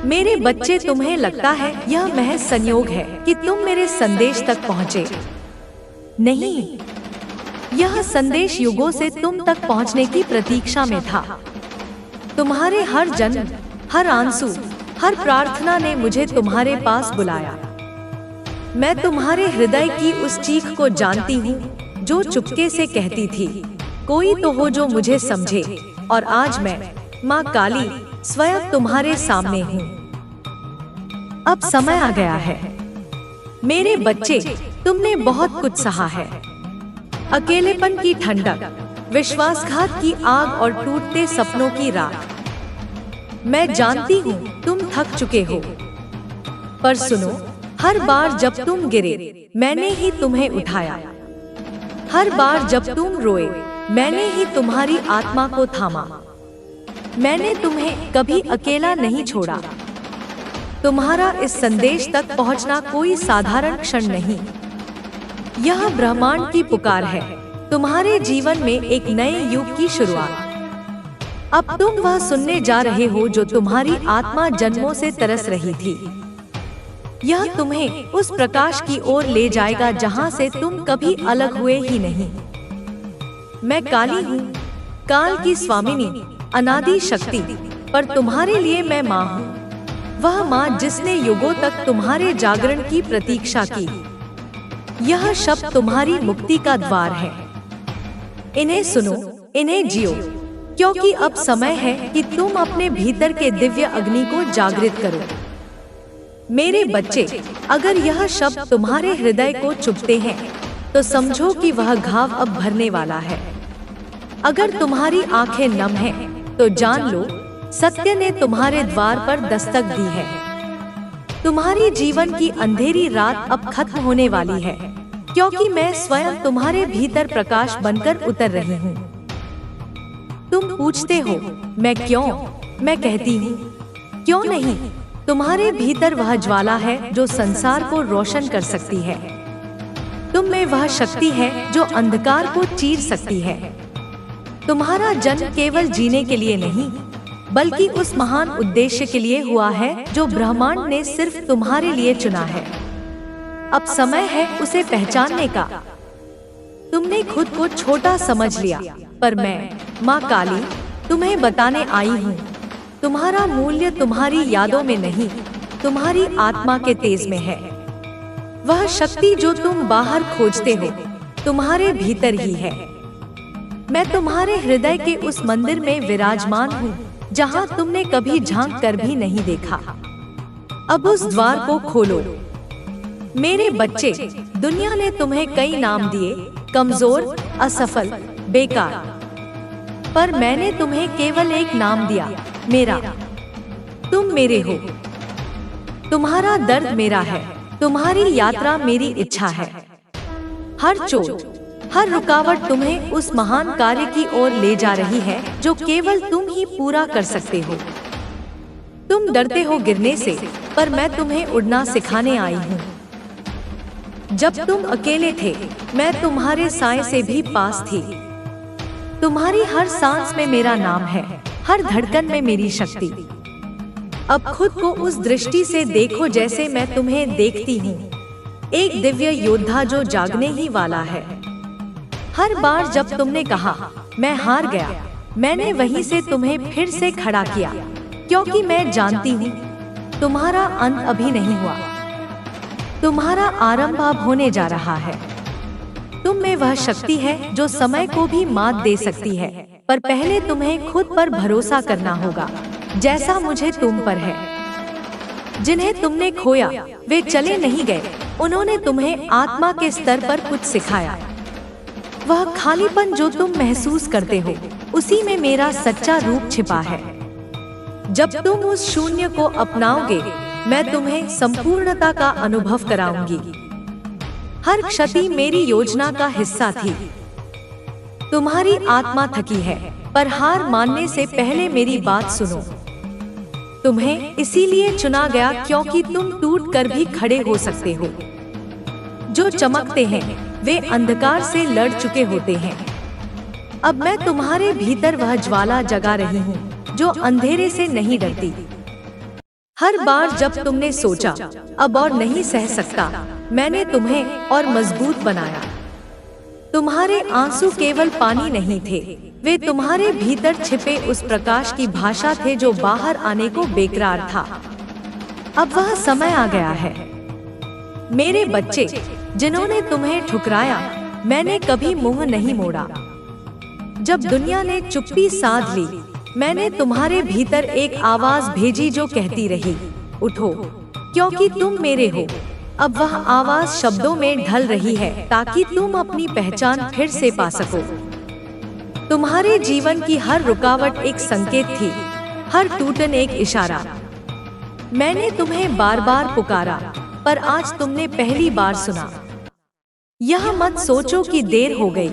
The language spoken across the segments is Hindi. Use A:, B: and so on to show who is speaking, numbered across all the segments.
A: मेरे बच्चे, तुम्हें लगता है यह महज संयोग है कि तुम मेरे संदेश तक पहुँचे? नहीं, यह संदेश युगों से तुम तक पहुँचने की प्रतीक्षा में था। तुम्हारे हर जन्म, हर आंसू, हर प्रार्थना ने मुझे तुम्हारे पास बुलाया। मैं तुम्हारे हृदय की उस चीख को जानती हूँ जो चुपके से कहती थी, कोई तो हो जो मुझे समझे। और आज मैं, माँ काली, स्वयं तुम्हारे सामने हूँ। अब समय आ गया है। मेरे बच्चे, तुमने बहुत कुछ सहा है। अकेलेपन की ठंडक, विश्वासघात की आग और टूटते सपनों की राख। मैं जानती हूँ तुम थक चुके हो, पर सुनो, हर बार जब तुम गिरे, मैंने ही तुम्हें उठाया। हर बार जब तुम रोए, मैंने ही तुम्हारी आत्मा को थामा। मैंने तुम्हें कभी अकेला नहीं छोड़ा। तुम्हारा इस संदेश तक पहुंचना कोई साधारण क्षण नहीं। यह ब्रह्मांड की पुकार है, तुम्हारे जीवन में एक नए युग की शुरुआत। अब तुम वह सुनने जा रहे हो जो तुम्हारी आत्मा जन्मों से तरस रही थी। यह तुम्हें उस प्रकाश की ओर ले जाएगा जहां से तुम कभी अलग हुए ही नहीं। मैं काली हूँ, काल की स्वामिनी, अनादि शक्ति, पर तुम्हारे लिए मैं माँ हूँ। वह माँ जिसने युगों तक तुम्हारे जागरण की प्रतीक्षा की। यह शब्द तुम्हारी मुक्ति का द्वार है। इन्हें सुनो, इन्हें जियो, क्योंकि अब समय है कि तुम अपने भीतर के दिव्य अग्नि को जागृत करो। मेरे बच्चे, अगर यह शब्द तुम्हारे हृदय को चुभते हैं, तो समझो कि वह घाव अब भरने वाला है। अगर तुम्हारी आंखें नम हैं, तो जान लो, सत्य ने तुम्हारे द्वार पर दस्तक दी है। तुम्हारी जीवन की अंधेरी रात अब खत्म होने वाली है, क्योंकि मैं स्वयं तुम्हारे भीतर प्रकाश बनकर उतर रही हूँ। तुम पूछते हो, मैं क्यों? मैं कहती हूँ, क्यों नहीं? तुम्हारे भीतर वह ज्वाला है जो संसार को रोशन कर सकती है। तुम में वह शक्ति है जो अंधकार को चीर सकती है। तुम्हारा जन्म केवल जीने के लिए नहीं, बल्कि उस महान उद्देश्य के लिए हुआ है जो ब्रह्मांड ने सिर्फ तुम्हारे लिए चुना है। अब समय है उसे पहचानने का। तुमने खुद को छोटा समझ लिया, पर मैं, माँ काली, तुम्हें बताने आई हूँ, तुम्हारा मूल्य तुम्हारी यादों में नहीं, तुम्हारी आत्मा के तेज में है। वह शक्ति जो तुम बाहर खोजते हो, तुम्हारे भीतर ही है। मैं तुम्हारे हृदय के उस मंदिर में विराजमान हूँ जहाँ तुमने कभी झांक कर भी नहीं देखा। अब उस द्वार को खोलो। मेरे बच्चे, दुनिया ने तुम्हें कई नाम दिए, कमजोर, असफल, बेकार, पर मैंने तुम्हें केवल एक नाम दिया, मेरा। तुम मेरे हो। तुम्हारा दर्द मेरा है, तुम्हारी यात्रा मेरी इच्छा है। हर चोट, हर रुकावट तुम्हें उस महान कार्य की ओर ले जा रही है जो केवल तुम ही पूरा कर सकते हो। तुम डरते हो गिरने से, पर मैं तुम्हें उड़ना सिखाने आई हूँ। जब तुम अकेले थे, मैं तुम्हारे साए से भी पास थी। तुम्हारी हर सांस में मेरा नाम है, हर धड़कन में मेरी शक्ति। अब खुद को उस दृष्टि से देखो जैसे मैं तुम्हें देखती हूँ, एक दिव्य योद्धा जो जागने ही वाला है। हर बार जब तुमने कहा मैं हार गया, मैंने वहीं से तुम्हें फिर से खड़ा किया, क्योंकि मैं जानती हूँ तुम्हारा अंत अभी नहीं हुआ, तुम्हारा आरंभ अब होने जा रहा है। तुम में वह शक्ति है जो समय को भी मात दे सकती है, पर पहले तुम्हें खुद पर भरोसा करना होगा, जैसा मुझे तुम पर है। जिन्हें तुमने खोया वे चले नहीं गए, उन्होंने तुम्हें आत्मा के स्तर पर कुछ सिखाया। वह खालीपन जो तुम महसूस करते हो, उसी में मेरा सच्चा रूप छिपा है। जब तुम उस शून्य को अपनाओगे, मैं तुम्हें संपूर्णता का अनुभव कराऊंगी। हर क्षति मेरी योजना का हिस्सा थी। तुम्हारी आत्मा थकी है, पर हार मानने से पहले मेरी बात सुनो। तुम्हें इसीलिए चुना गया क्योंकि तुम टूट कर भी खड़े हो सकते हो। जो चमकते हैं वे अंधकार से लड़ चुके होते हैं। अब मैं तुम्हारे भीतर वह ज्वाला जगा रही हूँ जो अंधेरे से नहीं डरती। हर बार जब तुमने सोचा अब और नहीं सह सकता, मैंने तुम्हें और मजबूत बनाया। तुम्हारे आंसू केवल पानी नहीं थे, वे तुम्हारे भीतर छिपे उस प्रकाश की भाषा थे जो बाहर आने को बेकरार था। अब वह समय आ गया है। मेरे बच्चे, जिन्होंने तुम्हें ठुकराया, मैंने कभी मुंह नहीं मोड़ा। जब दुनिया ने चुप्पी साध ली, मैंने तुम्हारे भीतर एक आवाज भेजी जो कहती रही, उठो, क्योंकि तुम मेरे हो। अब वह आवाज शब्दों में ढल रही है ताकि तुम अपनी पहचान फिर से पा सको। तुम्हारे जीवन की हर रुकावट एक संकेत थी, हर टूटन एक इशारा। मैंने तुम्हें बार बार पुकारा, पर आज तुमने पहली बार सुना। यह मत सोचो कि देर हो गई,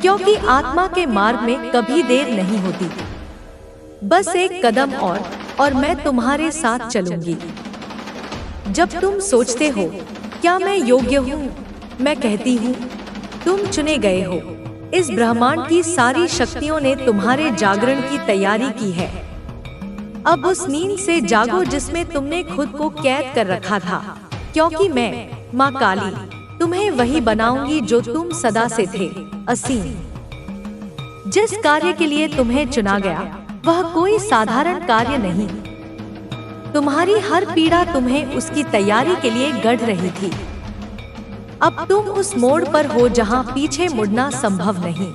A: क्योंकि आत्मा के मार्ग में कभी देर नहीं होती। बस एक कदम और मैं तुम्हारे साथ चलूंगी। जब तुम सोचते हो क्या मैं योग्य हूँ, मैं कहती हूँ तुम चुने गए हो। इस ब्रह्मांड की सारी शक्तियों ने तुम्हारे जागरण की तैयारी की है। अब उस नींद से जागो जिसमें तुमने खुद को कैद कर रखा था, क्योंकि मैं, माँ काली, तुम्हें वही बनाऊंगी जो तुम सदा से थे, असीम। जिस कार्य के लिए तुम्हें चुना गया वह कोई साधारण कार्य नहीं। तुम्हारी हर पीड़ा तुम्हें उसकी तैयारी के लिए गढ़ रही थी। अब तुम उस मोड़ पर हो जहां पीछे मुड़ना संभव नहीं।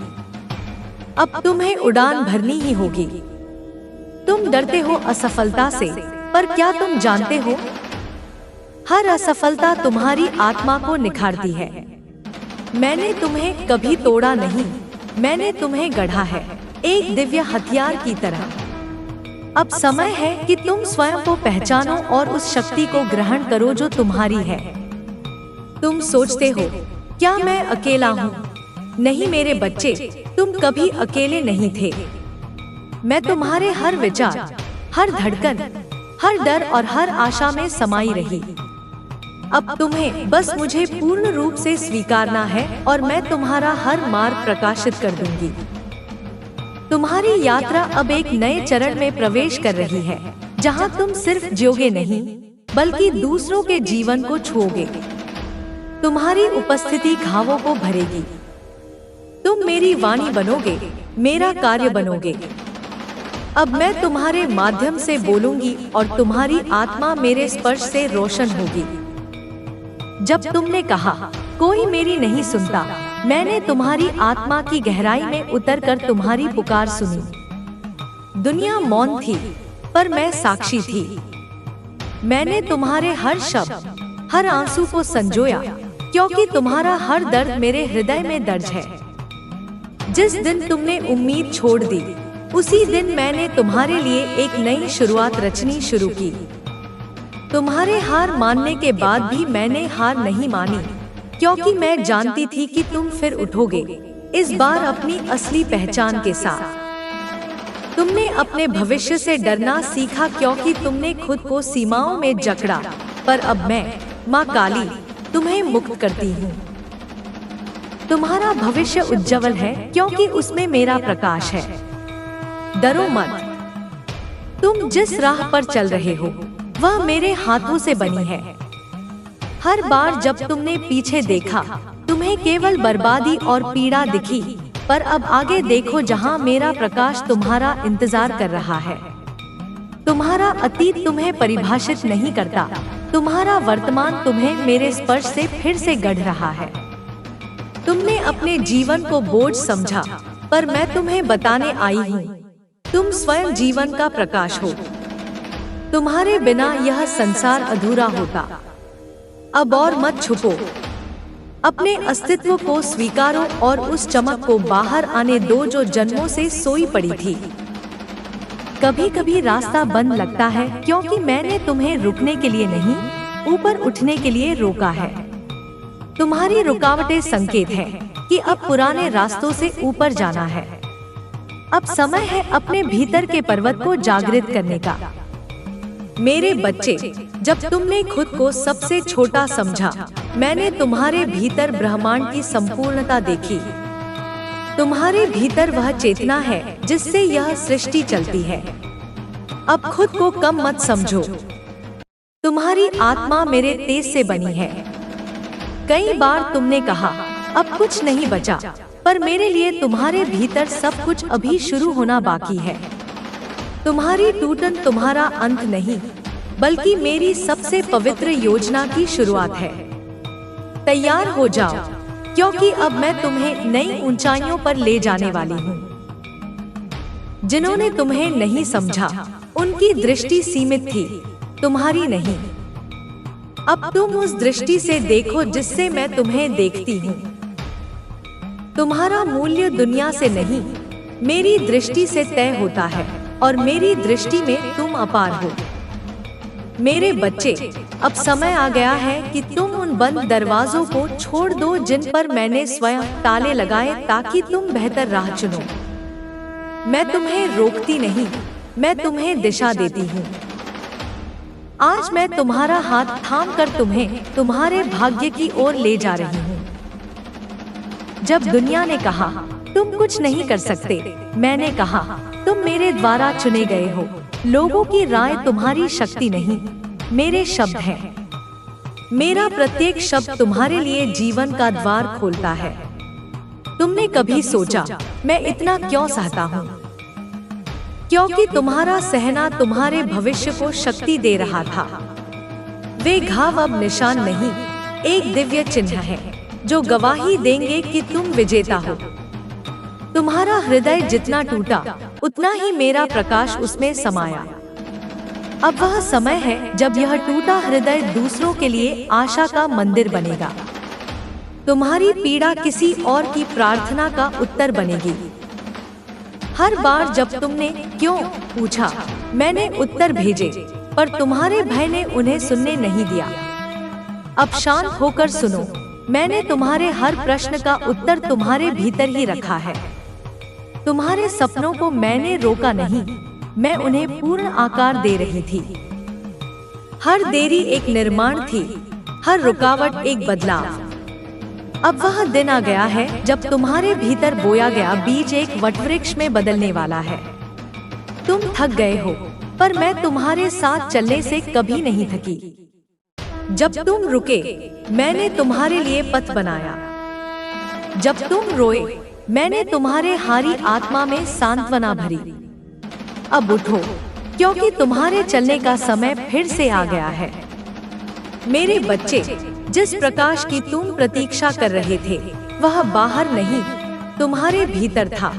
A: अब तुम्हें उड़ान भरनी ही होगी। तुम डरते हो असफलता से, पर क्या तुम जानते हो, हर असफलता तुम्हारी आत्मा को निखारती है। मैंने तुम्हें कभी तोड़ा नहीं, मैंने तुम्हें गढ़ा है, एक दिव्य हथियार की तरह। अब समय है कि तुम स्वयं को पहचानो और उस शक्ति को ग्रहण करो जो तुम्हारी है। तुम सोचते हो क्या मैं अकेला हूँ? नहीं मेरे बच्चे, तुम कभी अकेले नहीं थे। मैं तुम्हारे हर विचार, हर धड़कन, हर डर और हर आशा में समाई रही। अब तुम्हें बस मुझे पूर्ण रूप से स्वीकारना है और मैं तुम्हारा हर मार्ग प्रकाशित कर दूंगी। तुम्हारी यात्रा अब एक नए चरण में प्रवेश कर रही है, जहां तुम सिर्फ जियोगे नहीं, बल्कि दूसरों के जीवन को छूओगे। तुम्हारी उपस्थिति घावों को भरेगी। तुम मेरी वाणी बनोगे, मेरा कार्य बनोगे। अब मैं तुम्हारे माध्यम से बोलूंगी और तुम्हारी आत्मा मेरे स्पर्श से रोशन होगी। जब तुमने कहा कोई मेरी नहीं सुनता, मैंने तुम्हारी आत्मा की गहराई में उतरकर तुम्हारी पुकार सुनी। दुनिया मौन थी, पर मैं साक्षी थी। मैंने तुम्हारे हर शब्द, हर आंसू को संजोया, क्योंकि तुम्हारा हर दर्द मेरे हृदय में दर्ज है। जिस दिन तुमने उम्मीद छोड़ दी, उसी दिन मैंने तुम्हारे लिए एक नई शुरुआत रचनी शुरू की। तुम्हारे हार मानने के बाद भी मैंने हार नहीं मानी, क्योंकि मैं जानती थी कि तुम फिर उठोगे, इस बार अपनी असली पहचान के साथ। तुमने अपने भविष्य से डरना सीखा क्योंकि तुमने खुद को सीमाओं में जकड़ा, पर अब मैं, माँ काली, तुम्हें मुक्त करती हूँ। तुम्हारा भविष्य उज्जवल है क्योंकि उसमें मेरा प्रकाश है। डरो मत। तुम जिस राह पर चल रहे हो वह मेरे हाथों से बनी है। हर बार जब तुमने पीछे देखा, तुम्हें केवल बर्बादी और पीड़ा दिखी, पर अब आगे देखो जहां मेरा प्रकाश तुम्हारा इंतजार कर रहा है। तुम्हारा अतीत तुम्हें परिभाषित नहीं करता, तुम्हारा वर्तमान तुम्हें मेरे स्पर्श से फिर से गढ़ रहा है। तुमने अपने जीवन को बोझ समझा, पर मैं तुम्हें बताने आई हूँ, तुम स्वयं जीवन का प्रकाश हो। तुम्हारे बिना यह संसार अधूरा होता। अब और मत छुपो, अपने अस्तित्व को स्वीकारो और उस चमक को बाहर आने दो जो जन्मों से सोई पड़ी थी। कभी कभी रास्ता बंद लगता है क्योंकि मैंने तुम्हें रुकने के लिए नहीं, ऊपर उठने के लिए रोका है। तुम्हारी रुकावटें संकेत है कि अब पुराने रास्तों से ऊपर जाना है। अब समय है अपने भीतर के पर्वत को जागृत करने का। मेरे बच्चे, जब तुमने खुद को सबसे छोटा समझा, मैंने तुम्हारे भीतर ब्रह्मांड की संपूर्णता देखी। तुम्हारे भीतर वह चेतना है जिससे यह सृष्टि चलती है। अब खुद को कम मत समझो, तुम्हारी आत्मा मेरे तेज से बनी है। कई बार तुमने कहा अब कुछ नहीं बचा, पर मेरे लिए तुम्हारे भीतर सब कुछ अभी शुरू होना बाकी है। तुम्हारी टूटन तुम्हारा अंत नहीं, बल्कि मेरी सबसे पवित्र योजना की शुरुआत है। तैयार हो जाओ, क्योंकि अब मैं तुम्हें नई ऊंचाइयों पर ले जाने वाली हूँ। जिन्होंने तुम्हें नहीं समझा, उनकी दृष्टि सीमित थी, तुम्हारी नहीं। अब तुम उस दृष्टि से देखो जिससे मैं तुम्हें देखती हूँ। तुम्हारा मूल्य दुनिया से नहीं, मेरी दृष्टि से तय होता है, और मेरी दृष्टि में तुम अपार हो। मेरे बच्चे, अब समय आ गया है कि तुम उन बंद दरवाजों को छोड़ दो जिन पर मैंने स्वयं ताले लगाए, ताकि तुम बेहतर राह चुनो। मैं तुम्हें रोकती नहीं, मैं तुम्हें दिशा देती हूँ। आज मैं तुम्हारा हाथ थाम कर तुम्हें तुम्हारे भाग्य की ओर ले जा रही हूँ। जब दुनिया ने कहा तुम कुछ नहीं कर सकते, मैंने कहा तुम मेरे द्वारा चुने गए हो। लोगों की राय तुम्हारी शक्ति नहीं, मेरे शब्द हैं। मेरा प्रत्येक शब्द तुम्हारे लिए जीवन का द्वार खोलता है। तुमने कभी सोचा मैं इतना क्यों सहता हूँ? क्योंकि तुम्हारा सहना तुम्हारे भविष्य को शक्ति दे रहा था। वे घाव अब निशान नहीं, एक दिव्य चिन्ह है जो गवाही देंगे कि तुम विजेता हो। तुम्हारा हृदय जितना टूटा, उतना ही मेरा प्रकाश उसमें समाया। अब वह समय है जब यह टूटा हृदय दूसरों के लिए आशा का मंदिर बनेगा। तुम्हारी पीड़ा किसी और की प्रार्थना का उत्तर बनेगी। हर बार जब तुमने क्यों पूछा, मैंने उत्तर भेजे, पर तुम्हारे भय ने उन्हें सुनने नहीं दिया। अब शांत होकर सुनो, मैंने तुम्हारे हर प्रश्न का उत्तर तुम्हारे भीतर ही रखा है। तुम्हारे सपनों को मैंने रोका नहीं, मैं उन्हें पूर्ण आकार दे रही थी। हर देरी एक निर्माण थी, हर रुकावट एक बदलाव। अब वह दिन आ गया है जब तुम्हारे भीतर बोया गया बीज एक वटवृक्ष में बदलने वाला है। तुम थक गए हो, पर मैं तुम्हारे साथ चलने से कभी नहीं थकी। जब तुम रुके, मैंने तुम्हारे लिए पथ बनाया। जब तुम रोए, मैंने तुम्हारे हारी आत्मा में सांत्वना भरी। अब उठो, क्योंकि तुम्हारे चलने का समय फिर से आ गया है। मेरे बच्चे, जिस प्रकाश की तुम प्रतीक्षा कर रहे थे, वह बाहर नहीं, तुम्हारे भीतर था।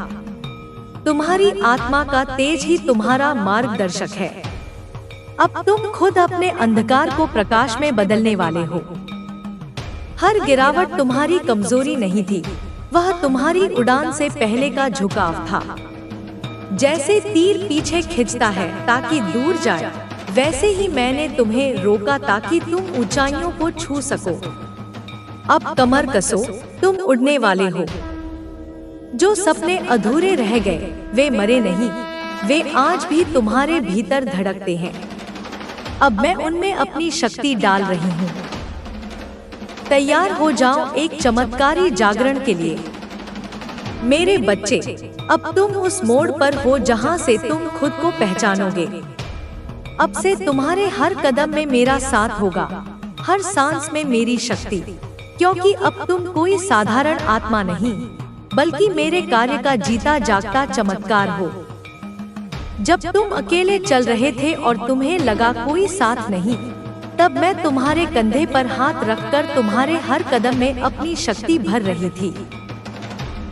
A: तुम्हारी आत्मा का तेज ही तुम्हारा मार्गदर्शक है। अब तुम खुद अपने अंधकार को प्रकाश में बदलने वाले हो। हर गिरावट तुम्हारी कमजोरी नहीं थी, वह तुम्हारी उड़ान से पहले का झुकाव था। जैसे तीर पीछे खींचता है ताकि दूर जाए, वैसे ही मैंने तुम्हें रोका ताकि तुम ऊंचाइयों को छू सको। अब कमर कसो, तुम उड़ने वाले हो। जो सपने अधूरे रह गए, वे मरे नहीं, वे आज भी तुम्हारे भीतर धड़कते हैं। अब मैं उनमें अपनी शक्ति डाल रही हूँ। तैयार हो जाओ एक चमत्कारी जागरण के लिए। मेरे बच्चे, अब तुम उस मोड़ पर हो जहाँ से तुम खुद को पहचानोगे। अब से तुम्हारे हर कदम में मेरा साथ होगा, हर सांस में मेरी शक्ति। क्योंकि अब तुम कोई साधारण आत्मा नहीं, बल्कि मेरे कार्य का जीता जागता चमत्कार हो। जब तुम अकेले चल रहे थे और तुम्हें लगा कोई साथ नहीं, तब मैं तुम्हारे कंधे पर हाथ रखकर तुम्हारे हर कदम में अपनी शक्ति भर रही थी।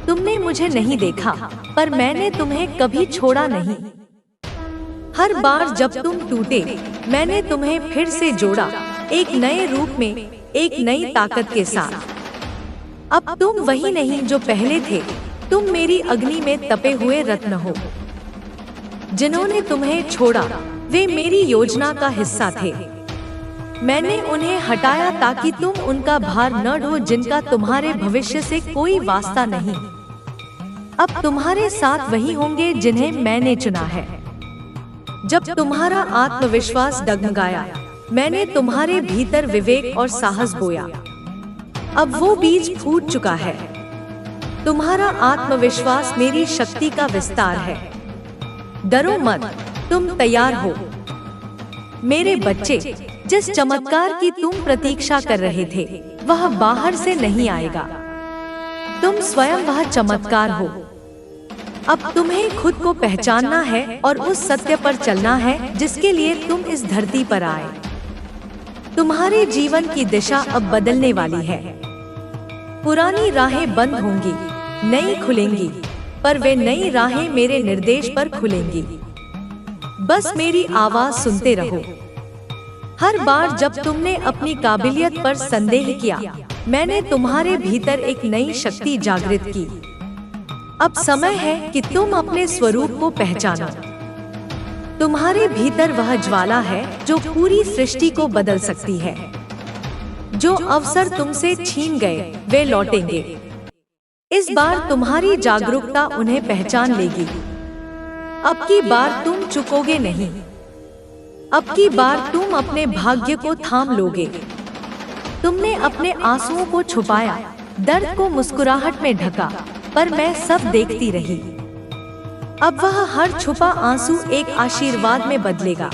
A: तुमने मुझे नहीं देखा, पर मैंने तुम्हें कभी छोड़ा नहीं। हर बार जब तुम टूटे, मैंने तुम्हें फिर से जोड़ा, एक नए रूप में, एक नई ताकत के साथ। अब तुम वही नहीं जो पहले थे, तुम मेरी अग्नि में तपे हुए रत्न हो। जिन्होंने तुम्हें छोड़ा, वे मेरी योजना का हिस्सा थे। मैंने उन्हें हटाया ताकि तुम उनका भार न ढो जिनका तुम्हारे भविष्य से कोई वास्ता नहीं। अब तुम्हारे साथ वही होंगे जिन्हें मैंने चुना है। जब तुम्हारा आत्मविश्वास डगमगाया, मैंने तुम्हारे भीतर विवेक और साहस बोया। अब वो बीज फूट चुका है। तुम्हारा आत्मविश्वास मेरी शक्ति का विस्तार है। डरो मत, तुम तैयार हो। मेरे बच्चे, जिस चमत्कार की तुम प्रतीक्षा कर रहे थे वह बाहर से नहीं आएगा। तुम स्वयं वह चमत्कार हो। अब तुम्हें खुद को पहचानना है और उस सत्य पर चलना है जिसके लिए तुम इस धरती पर आए। तुम्हारे जीवन की दिशा अब बदलने वाली है। पुरानी राहें बंद होंगी, नई खुलेंगी, पर वे नई राहें मेरे निर्देश पर खुलेंगी। बस मेरी आवाज सुनते रहो। हर बार जब तुमने अपनी काबिलियत पर संदेह किया, मैंने तुम्हारे भीतर एक नई शक्ति जागृत की। अब समय है कि तुम अपने स्वरूप को पहचानो। तुम्हारे भीतर वह ज्वाला है जो पूरी सृष्टि को बदल सकती है। जो अवसर तुमसे छीन गए वे लौटेंगे। इस बार तुम्हारी जागरूकता उन्हें पहचान लेगी। अब की बार तुम चुकोगे नहीं। अब की बार तुम अपने भाग्य को थाम लोगे। तुमने अपने आंसुओं को छुपाया, दर्द को मुस्कुराहट में ढका, पर मैं सब देखती रही। अब वह हर छुपा आंसू एक आशीर्वाद में बदलेगा।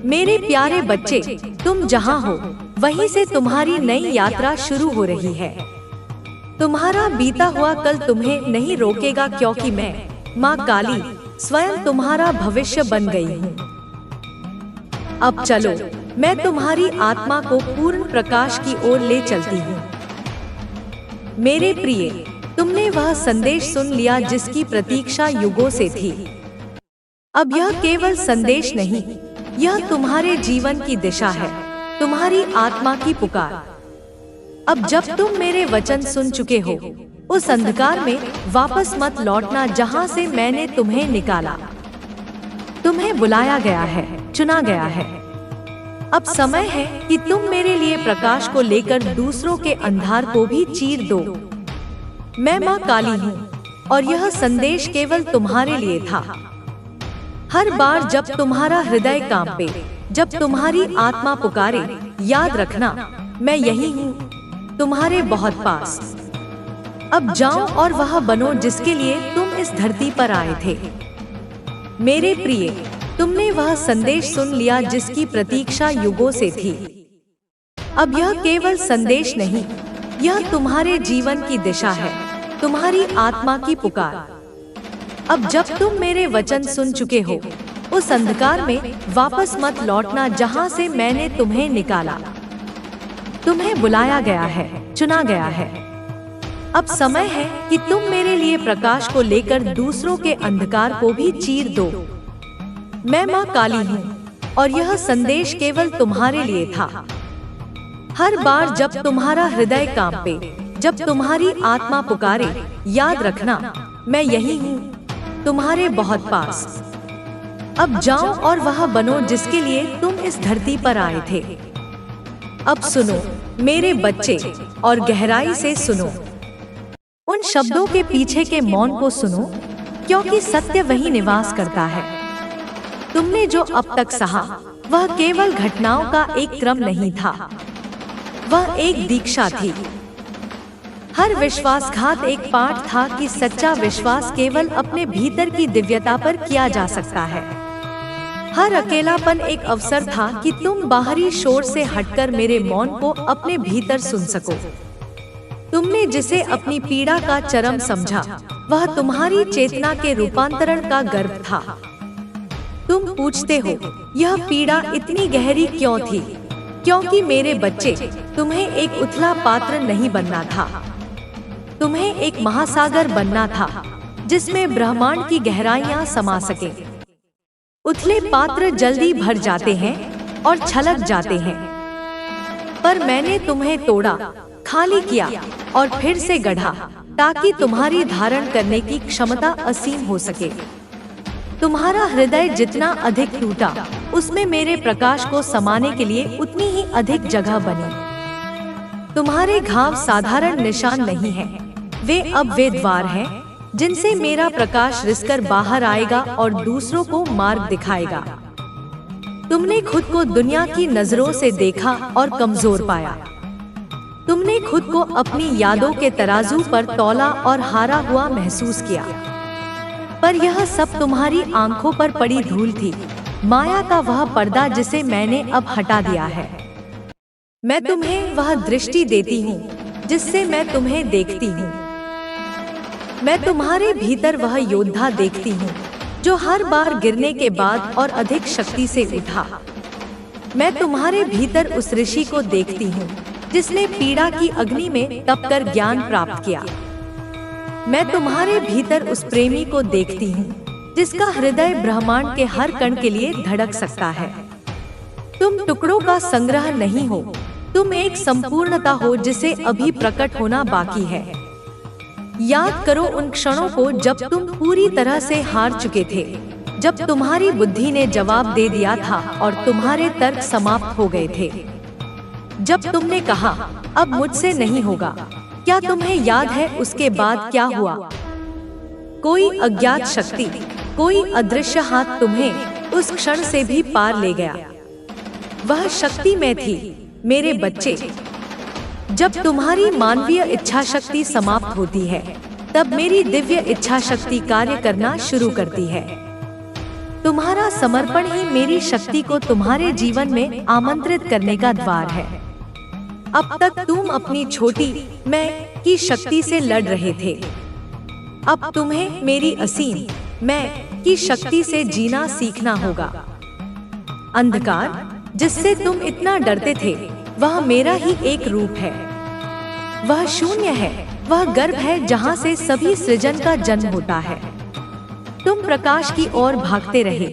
A: मेरे प्यारे बच्चे, तुम जहां हो वहीं से तुम्हारी नई यात्रा शुरू हो रही है। तुम्हारा बीता हुआ कल तुम्हें नहीं रोकेगा, क्योंकि मैं माँ काली स्वयं तुम्हारा भविष्य बन गई हूँ। अब चलो, मैं तुम्हारी आत्मा को पूर्ण प्रकाश की ओर ले चलती हूँ। मेरे प्रिय, तुमने वह संदेश सुन लिया जिसकी प्रतीक्षा युगों से थी। अब यह केवल संदेश नहीं, यह तुम्हारे जीवन की दिशा है, तुम्हारी आत्मा की पुकार। अब जब तुम मेरे वचन सुन चुके हो, उस अंधकार में वापस मत लौटना जहां से मैंने तुम्हें निकाला। तुम्हें बुलाया गया है, चुना गया है। अब समय है कि तुम मेरे लिए प्रकाश को लेकर दूसरों के अंधार को भी चीर दो। मैं माँ काली हूँ और यह संदेश केवल तुम्हारे लिए था। हर बार जब तुम्हारा हृदय कांपे, जब तुम्हारी आत्मा पुकारे, याद रखना, मैं यही हूँ, तुम्हारे बहुत पास। अब जाओ और वह बनो जिसके लिए तुम इस धरती पर आए थे। मेरे प्रिय, तुमने वह संदेश सुन लिया जिसकी प्रतीक्षा युगों से थी। अब यह केवल संदेश नहीं, यह तुम्हारे जीवन की दिशा है, तुम्हारी आत्मा की पुकार। अब जब तुम मेरे वचन सुन चुके हो, उस अंधकार में वापस मत लौटना जहां से मैंने तुम्हें निकाला। तुम्हें बुलाया गया है, चुना गया है। अब समय है कि तुम मेरे लिए प्रकाश को लेकर दूसरों के अंधकार को भी चीर दो। मैं माँ काली हूँ और यह संदेश केवल तुम्हारे लिए था। हर बार जब तुम्हारा हृदय कांपे, जब तुम्हारी आत्मा पुकारे, याद रखना, मैं यही हूँ, तुम्हारे बहुत पास। अब जाओ और वह बनो जिसके लिए तुम इस धरती पर आए थे। अब सुनो मेरे बच्चे, और गहराई से सुनो। उन शब्दों के पीछे के मौन को सुनो, क्योंकि सत्य वही निवास करता है। तुमने जो अब तक सहा, वह केवल घटनाओं का एक क्रम नहीं था, वह एक दीक्षा थी। हर विश्वासघात एक पाठ था कि सच्चा विश्वास केवल अपने भीतर की दिव्यता पर किया जा सकता है। हर अकेलापन एक अवसर था कि तुम बाहरी शोर से हटकर मेरे मौन को अपने भीतर सुन सको। तुमने जिसे अपनी पीड़ा का चरम समझा, वह तुम्हारी चेतना के रूपांतरण का गर्भ था। तुम पूछते हो, यह पीड़ा इतनी गहरी क्यों थी? क्योंकि मेरे बच्चे, तुम्हें एक उथला पात्र नहीं बनना था, तुम्हें एक महासागर बनना था जिसमें ब्रह्मांड की गहराइयां समा सके। उथले पात्र जल्दी भर जाते हैं और छलक जाते हैं, पर मैंने तुम्हें तोड़ा, खाली किया और फिर से गढ़ा, ताकि तुम्हारी धारण करने की क्षमता असीम हो सके। तुम्हारा हृदय जितना अधिक टूटा, उसमें मेरे प्रकाश को समाने के लिए उतनी ही अधिक जगह बनी। तुम्हारे घाव साधारण निशान नहीं हैं, वे अब वे द्वार हैं जिनसे मेरा प्रकाश रिसकर बाहर आएगा और दूसरों को मार्ग दिखाएगा। तुमने खुद को दुनिया की नजरों से देखा और कमजोर पाया। तुमने खुद को अपनी यादों के तराजू पर तौला और हारा हुआ महसूस किया, पर यह सब तुम्हारी आंखों पर पड़ी धूल थी। माया का वह पर्दा जिसे मैंने अब हटा दिया है। मैं तुम्हें वह दृष्टि देती हूँ जिससे मैं तुम्हें देखती हूँ। मैं तुम्हारे भीतर वह योद्धा देखती हूँ जो हर बार गिरने के बाद और अधिक शक्ति से उठा। मैं तुम्हारे भीतर उस ऋषि को देखती हूँ जिसने पीड़ा की अग्नि में तप कर ज्ञान प्राप्त किया। मैं तुम्हारे भीतर उस प्रेमी को देखती हूँ जिसका हृदय ब्रह्मांड के हर कण के लिए धड़क सकता है। तुम टुकड़ों का संग्रह नहीं हो, तुम एक संपूर्णता हो जिसे अभी प्रकट होना बाकी है। याद करो उन क्षणों को जब तुम पूरी तरह से हार चुके थे, जब तुम्हारी बुद्धि ने जवाब दे दिया था और तुम्हारे तर्क समाप्त हो गए थे। जब तुमने कहा अब मुझसे नहीं होगा। क्या तुम्हें याद है उसके बाद क्या हुआ? कोई अज्ञात शक्ति, कोई अदृश्य हाथ तुम्हें उस क्षण से भी पार ले गया। वह शक्ति मैं थी, मेरे बच्चे। जब तुम्हारी मानवीय इच्छा शक्ति समाप्त होती है, तब मेरी दिव्य इच्छा शक्ति कार्य करना शुरू करती है। तुम्हारा समर्पण ही मेरी शक्ति को तुम्हारे जीवन में आमंत्रित करने का द्वार है। अब तक तुम अपनी छोटी मैं की शक्ति से लड़ रहे थे। अब तुम्हें मेरी असीम मैं की शक्ति से जीना सीखना होगा। अंधकार जिससे तुम इतना डरते थे, वह मेरा ही एक रूप है। वह शून्य है, वह गर्भ है जहाँ से सभी सृजन का जन्म होता है। तुम प्रकाश की ओर भागते रहे,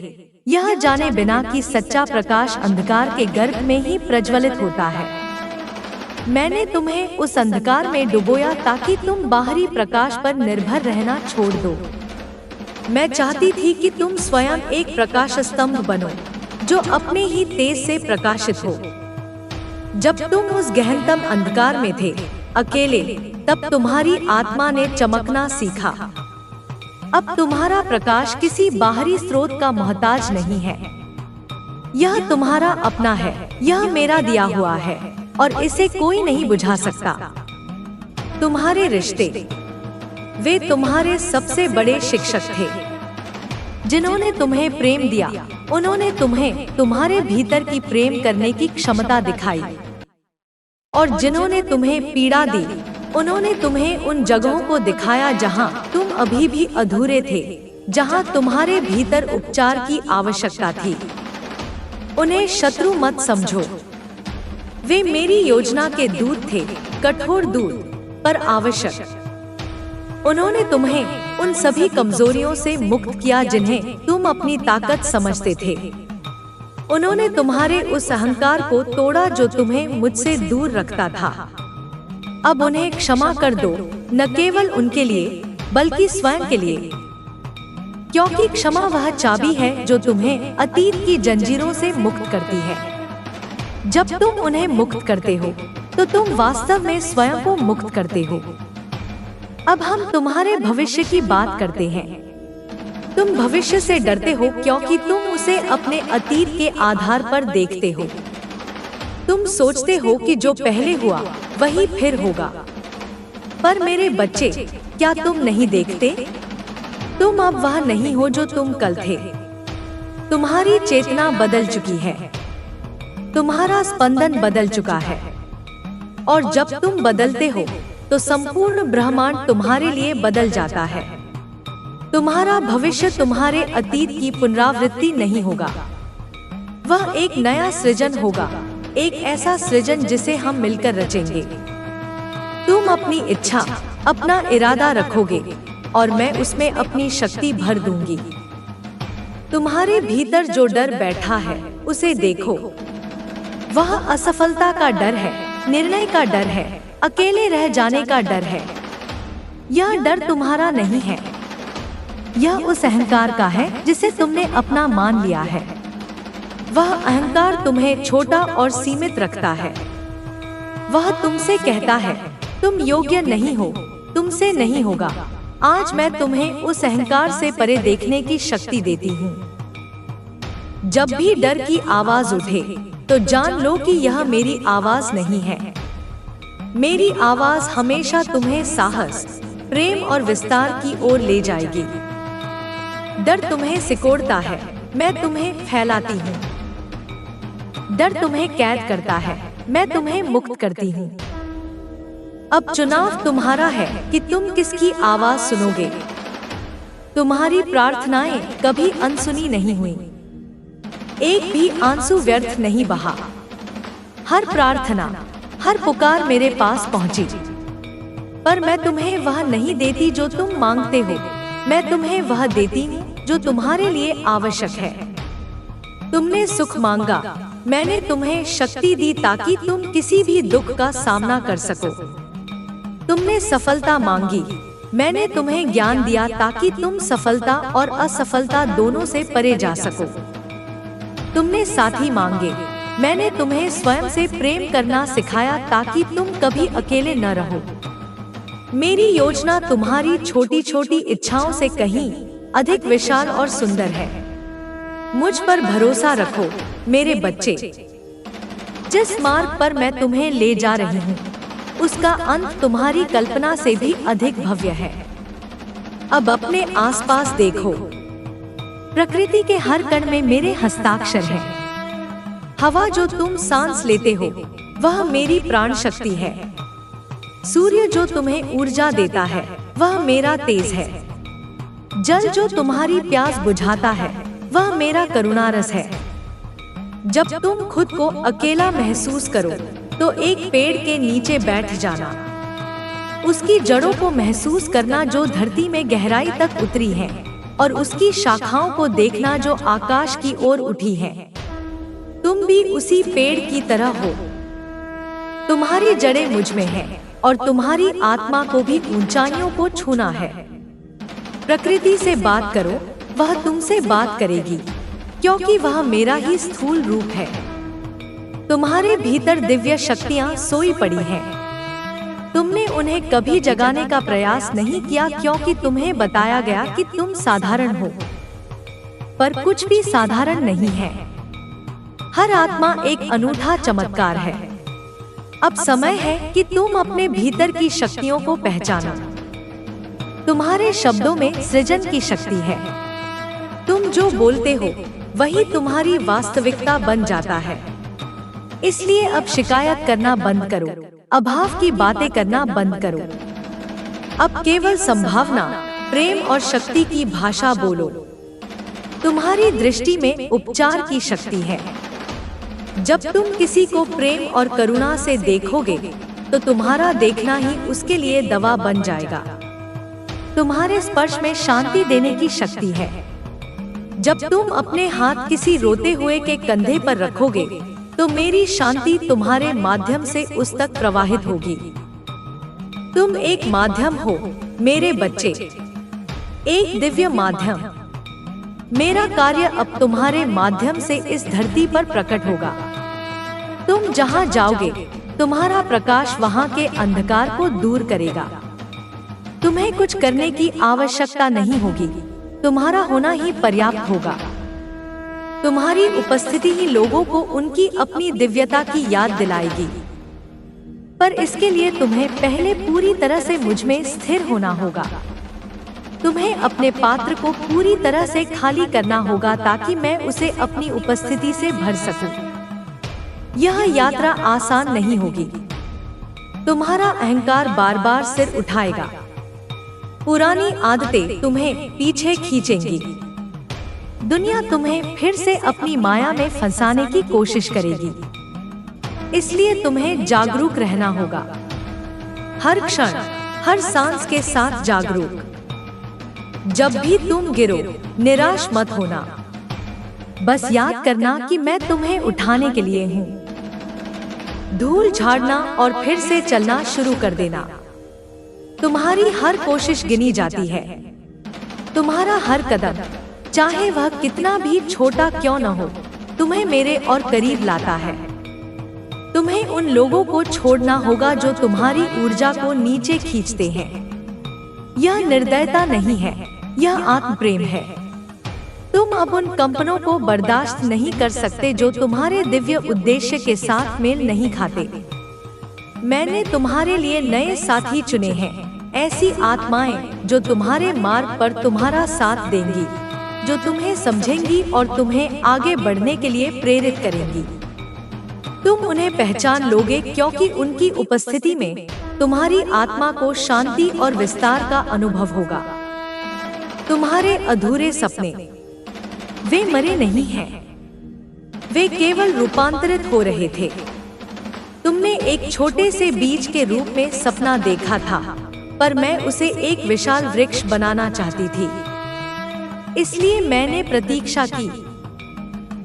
A: यह जाने बिना कि सच्चा प्रकाश अंधकार के गर्भ में ही प्रज्वलित होता है। मैंने तुम्हें उस अंधकार में डुबोया ताकि तुम बाहरी प्रकाश पर निर्भर रहना छोड़ दो। मैं चाहती थी कि तुम स्वयं एक प्रकाश स्तंभ बनो जो अपने ही तेज से प्रकाशित हो। जब तुम उस गहनतम अंधकार में थे, अकेले, तब तुम्हारी आत्मा ने चमकना सीखा। अब तुम्हारा प्रकाश किसी बाहरी स्रोत का मोहताज नहीं है। यह तुम्हारा अपना है, यह मेरा दिया हुआ है और इसे कोई नहीं बुझा सकता। तुम्हारे रिश्ते, वे तुम्हारे सबसे बड़े शिक्षक थे। जिन्होंने तुम्हें प्रेम दिया, उन्होंने तुम्हें तुम्हारे भीतर की प्रेम करने की क्षमता दिखाई। और जिन्होंने तुम्हें पीड़ा दी, उन्होंने तुम्हें उन जगहों को दिखाया जहां तुम अभी भी अधूरे थे, जहां तुम्हारे भीतर उपचार की आवश्यकता थी। उन्हें शत्रु मत समझो। वे मेरी योजना के दूत थे, कठोर दूत, पर आवश्यक। उन्होंने तुम्हें उन सभी कमजोरियों से मुक्त किया जिन्हें तुम अपनी ताकत समझते थे। उन्होंने तुम्हारे उस अहंकार को तोड़ा जो तुम्हें मुझसे दूर रखता था। अब उन्हें क्षमा कर दो, न केवल उनके लिए बल्कि स्वयं के लिए, क्योंकि क्षमा वह चाबी है जो तुम्हें अतीत की जंजीरों से मुक्त करती है। जब तुम उन्हें मुक्त करते हो, तो तुम वास्तव में स्वयं को मुक्त करते हो। अब हम तुम्हारे भविष्य की बात करते हैं। तुम भविष्य से डरते हो क्योंकि तुम उसे अपने अतीत के आधार पर देखते हो। तुम सोचते हो कि जो पहले हुआ वही फिर होगा। पर मेरे बच्चे, क्या तुम नहीं देखते? तुम अब वह नहीं हो जो तुम कल थे। तुम्हारी चेतना बदल चुकी है, तुम्हारा स्पंदन बदल चुका है। और जब तुम बदलते हो, तो संपूर्ण ब्रह्मांड तुम्हारे लिए बदल जाता है। तुम्हारा भविष्य तुम्हारे अतीत की पुनरावृत्ति नहीं होगा। वह एक नया सृजन होगा, एक ऐसा सृजन जिसे हम मिलकर रचेंगे। तुम अपनी इच्छा, अपना इरादा रखोगे और मैं उसमें अपनी शक्ति भर दूंगी। तुम्हारे भीतर जो डर बैठा है, उसे देखो। वह असफलता का डर है, निर्णय का डर है, अकेले रह जाने का डर है। यह डर तुम्हारा नहीं है, यह उस अहंकार का है जिसे तुमने अपना मान लिया है। वह अहंकार तुम्हें छोटा और सीमित रखता है। वह तुमसे कहता है, तुम योग्य नहीं हो, तुमसे नहीं होगा। आज मैं तुम्हें उस अहंकार से परे देखने की शक्ति देती हूँ। जब भी डर की आवाज उठे, तो जान लो कि यह मेरी आवाज नहीं है। मेरी आवाज हमेशा तुम्हें साहस, प्रेम और विस्तार की ओर ले जाएगी। डर तुम्हें सिकोड़ता है, मैं तुम्हें फैलाती हूँ। डर तुम्हें कैद करता है, मैं तुम्हें मुक्त करती हूँ। अब चुनाव तुम्हारा है कि तुम किसकी आवाज सुनोगे। तुम्हारी प्रार्थनाएं कभी अनसुनी नहीं हुई, एक भी आंसू व्यर्थ नहीं बहा। हर प्रार्थना, हर पुकार मेरे पास पहुंची, पर मैं तुम्हें वह नहीं देती जो तुम मांगते हो। मैं तुम्हें वह देती हूँ जो तुम्हारे लिए आवश्यक है। तुमने सुख मांगा, मैंने तुम्हें शक्ति दी ताकि तुम किसी भी दुख का सामना कर सको। तुमने सफलता मांगी, मैंने तुम्हें ज्ञान दिया ताकि तुम सफलता और असफलता दोनों से परे जा सको। तुमने साथी मांगे, मैंने तुम्हें स्वयं से प्रेम करना सिखाया ताकि तुम कभी अकेले न रहो। मेरी योजना तुम्हारी छोटी छोटी इच्छाओं से कहीं अधिक विशाल और सुंदर है। मुझ पर भरोसा रखो मेरे बच्चे। जिस मार्ग पर मैं तुम्हें ले जा रही हूँ, उसका अंत तुम्हारी कल्पना से भी अधिक भव्य है। अब अपने आसपास देखो, प्रकृति के हर कण में मेरे हस्ताक्षर हैं। हवा जो तुम सांस लेते हो, वह मेरी प्राण शक्ति है। सूर्य जो तुम्हें ऊर्जा देता है, वह मेरा तेज है। जल जो तुम्हारी प्यास बुझाता है, वह मेरा करुणा रस है। जब तुम खुद को अकेला महसूस करो, तो एक पेड़ के नीचे बैठ जाना। उसकी जड़ों को महसूस करना जो धरती में गहराई तक उतरी है, और उसकी शाखाओं को देखना जो आकाश की ओर उठी है। तुम भी उसी पेड़ की तरह हो। तुम्हारी जड़ें मुझ में हैं, और तुम्हारी आत्मा को भी ऊंचाइयों को छूना है। प्रकृति से बात करो, वह तुमसे बात करेगी, क्योंकि वह मेरा ही स्थूल रूप है। तुम्हारे भीतर दिव्य शक्तियां सोई पड़ी हैं। तुमने उन्हें कभी जगाने का प्रयास नहीं किया, क्योंकि तुम्हें बताया गया कि तुम साधारण हो, पर कुछ भी साधारण नहीं है। हर आत्मा एक अनूठा चमत्कार है। अब समय है कि तुम अपने भीतर की शक्तियों को पहचानो। तुम्हारे शब्दों में सृजन की शक्ति है। तुम जो बोलते हो, वही तुम्हारी वास्तविकता बन जाता है। इसलिए अब शिकायत करना बंद करो, अभाव की बातें करना बंद करो। अब केवल संभावना, प्रेम और शक्ति की भाषा बोलो। तुम्हारी दृष्टि में उपचार की शक्ति है। जब तुम किसी को प्रेम और करुणा से देखोगे, तो तुम्हारा देखना ही उसके लिए दवा बन जाएगा। तुम्हारे स्पर्श में शांति देने की शक्ति है। जब तुम अपने हाथ किसी रोते हुए के कंधे पर रखोगे, तो मेरी शांति तुम्हारे माध्यम से उस तक प्रवाहित होगी। तुम एक माध्यम हो मेरे बच्चे, एक दिव्य माध्यम। मेरा कार्य अब तुम्हारे माध्यम से इस धरती पर प्रकट होगा। तुम जहां जाओगे, तुम्हारा प्रकाश वहां के अंधकार को दूर करेगा। तुम्हें कुछ करने की आवश्यकता नहीं होगी, तुम्हारा होना ही पर्याप्त होगा। तुम्हारी उपस्थिति ही लोगों को उनकी अपनी दिव्यता की याद दिलाएगी। पर इसके लिए तुम्हें पहले पूरी तरह से मुझ में स्थिर होना होगा। तुम्हें अपने पात्र को पूरी तरह से खाली करना होगा, ताकि मैं उसे अपनी उपस्थिति से भर सकूं। यह यात्रा आसान नहीं होगी। तुम्हारा अहंकार बार बार सिर उठाएगा। पुरानी आदतें तुम्हें पीछे खींचेंगी। दुनिया तुम्हें फिर से अपनी माया में फंसाने की कोशिश करेगी। इसलिए तुम्हें जागरूक रहना होगा, हर क्षण, हर सांस के साथ जागरूक। जब भी तुम गिरो, निराश मत होना। बस याद करना कि मैं तुम्हें उठाने के लिए हूँ। धूल झाड़ना और फिर से चलना शुरू कर देना। तुम्हारी हर कोशिश गिनी जाती है। तुम्हारा हर कदम, चाहे वह कितना भी छोटा क्यों न हो, तुम्हें मेरे और करीब लाता है। तुम्हें उन लोगों को छोड़ना होगा जो तुम्हारी ऊर्जा को नीचे खींचते हैं। यह निर्दयता नहीं है, यह आत्म प्रेम है। तुम अब उन कंपनों को बर्दाश्त नहीं कर सकते जो तुम्हारे दिव्य उद्देश्य के साथ मेल नहीं खाते। मैंने तुम्हारे लिए नए साथी चुने हैं, ऐसी आत्माएं जो तुम्हारे मार्ग पर तुम्हारा साथ देंगी। जो तुम्हें समझेंगी और तुम्हें आगे बढ़ने के लिए प्रेरित करेंगी। तुम उन्हें पहचान लोगे क्योंकि उनकी उपस्थिति में तुम्हारी आत्मा को शांति और विस्तार का अनुभव होगा। तुम्हारे अधूरे सपने, वे मरे नहीं हैं, वे केवल रूपांतरित हो रहे थे। तुमने एक छोटे से बीज के रूप में सपना देखा था, पर मैं उसे एक विशाल वृक्ष बनाना चाहती थी। इसलिए मैंने प्रतीक्षा की,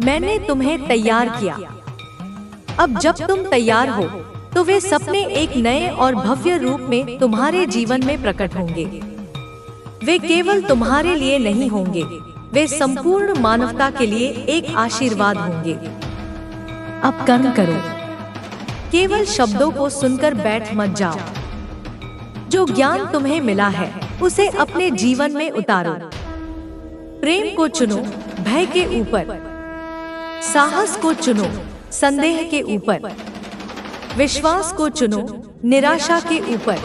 A: मैंने तुम्हें तैयार किया। अब जब तुम तैयार हो तो वे सपने एक नए और भव्य रूप में तुम्हारे जीवन में प्रकट होंगे। वे केवल तुम्हारे लिए नहीं होंगे, वे संपूर्ण मानवता के लिए एक आशीर्वाद होंगे। अब कर्म करो, केवल शब्दों को सुनकर बैठ मत जाओ। जो ज्ञान तुम्हें मिला है उसे अपने जीवन में उतारो। प्रेम को चुनो भय के ऊपर, साहस को चुनो संदेह के ऊपर, विश्वास को चुनो निराशा के ऊपर।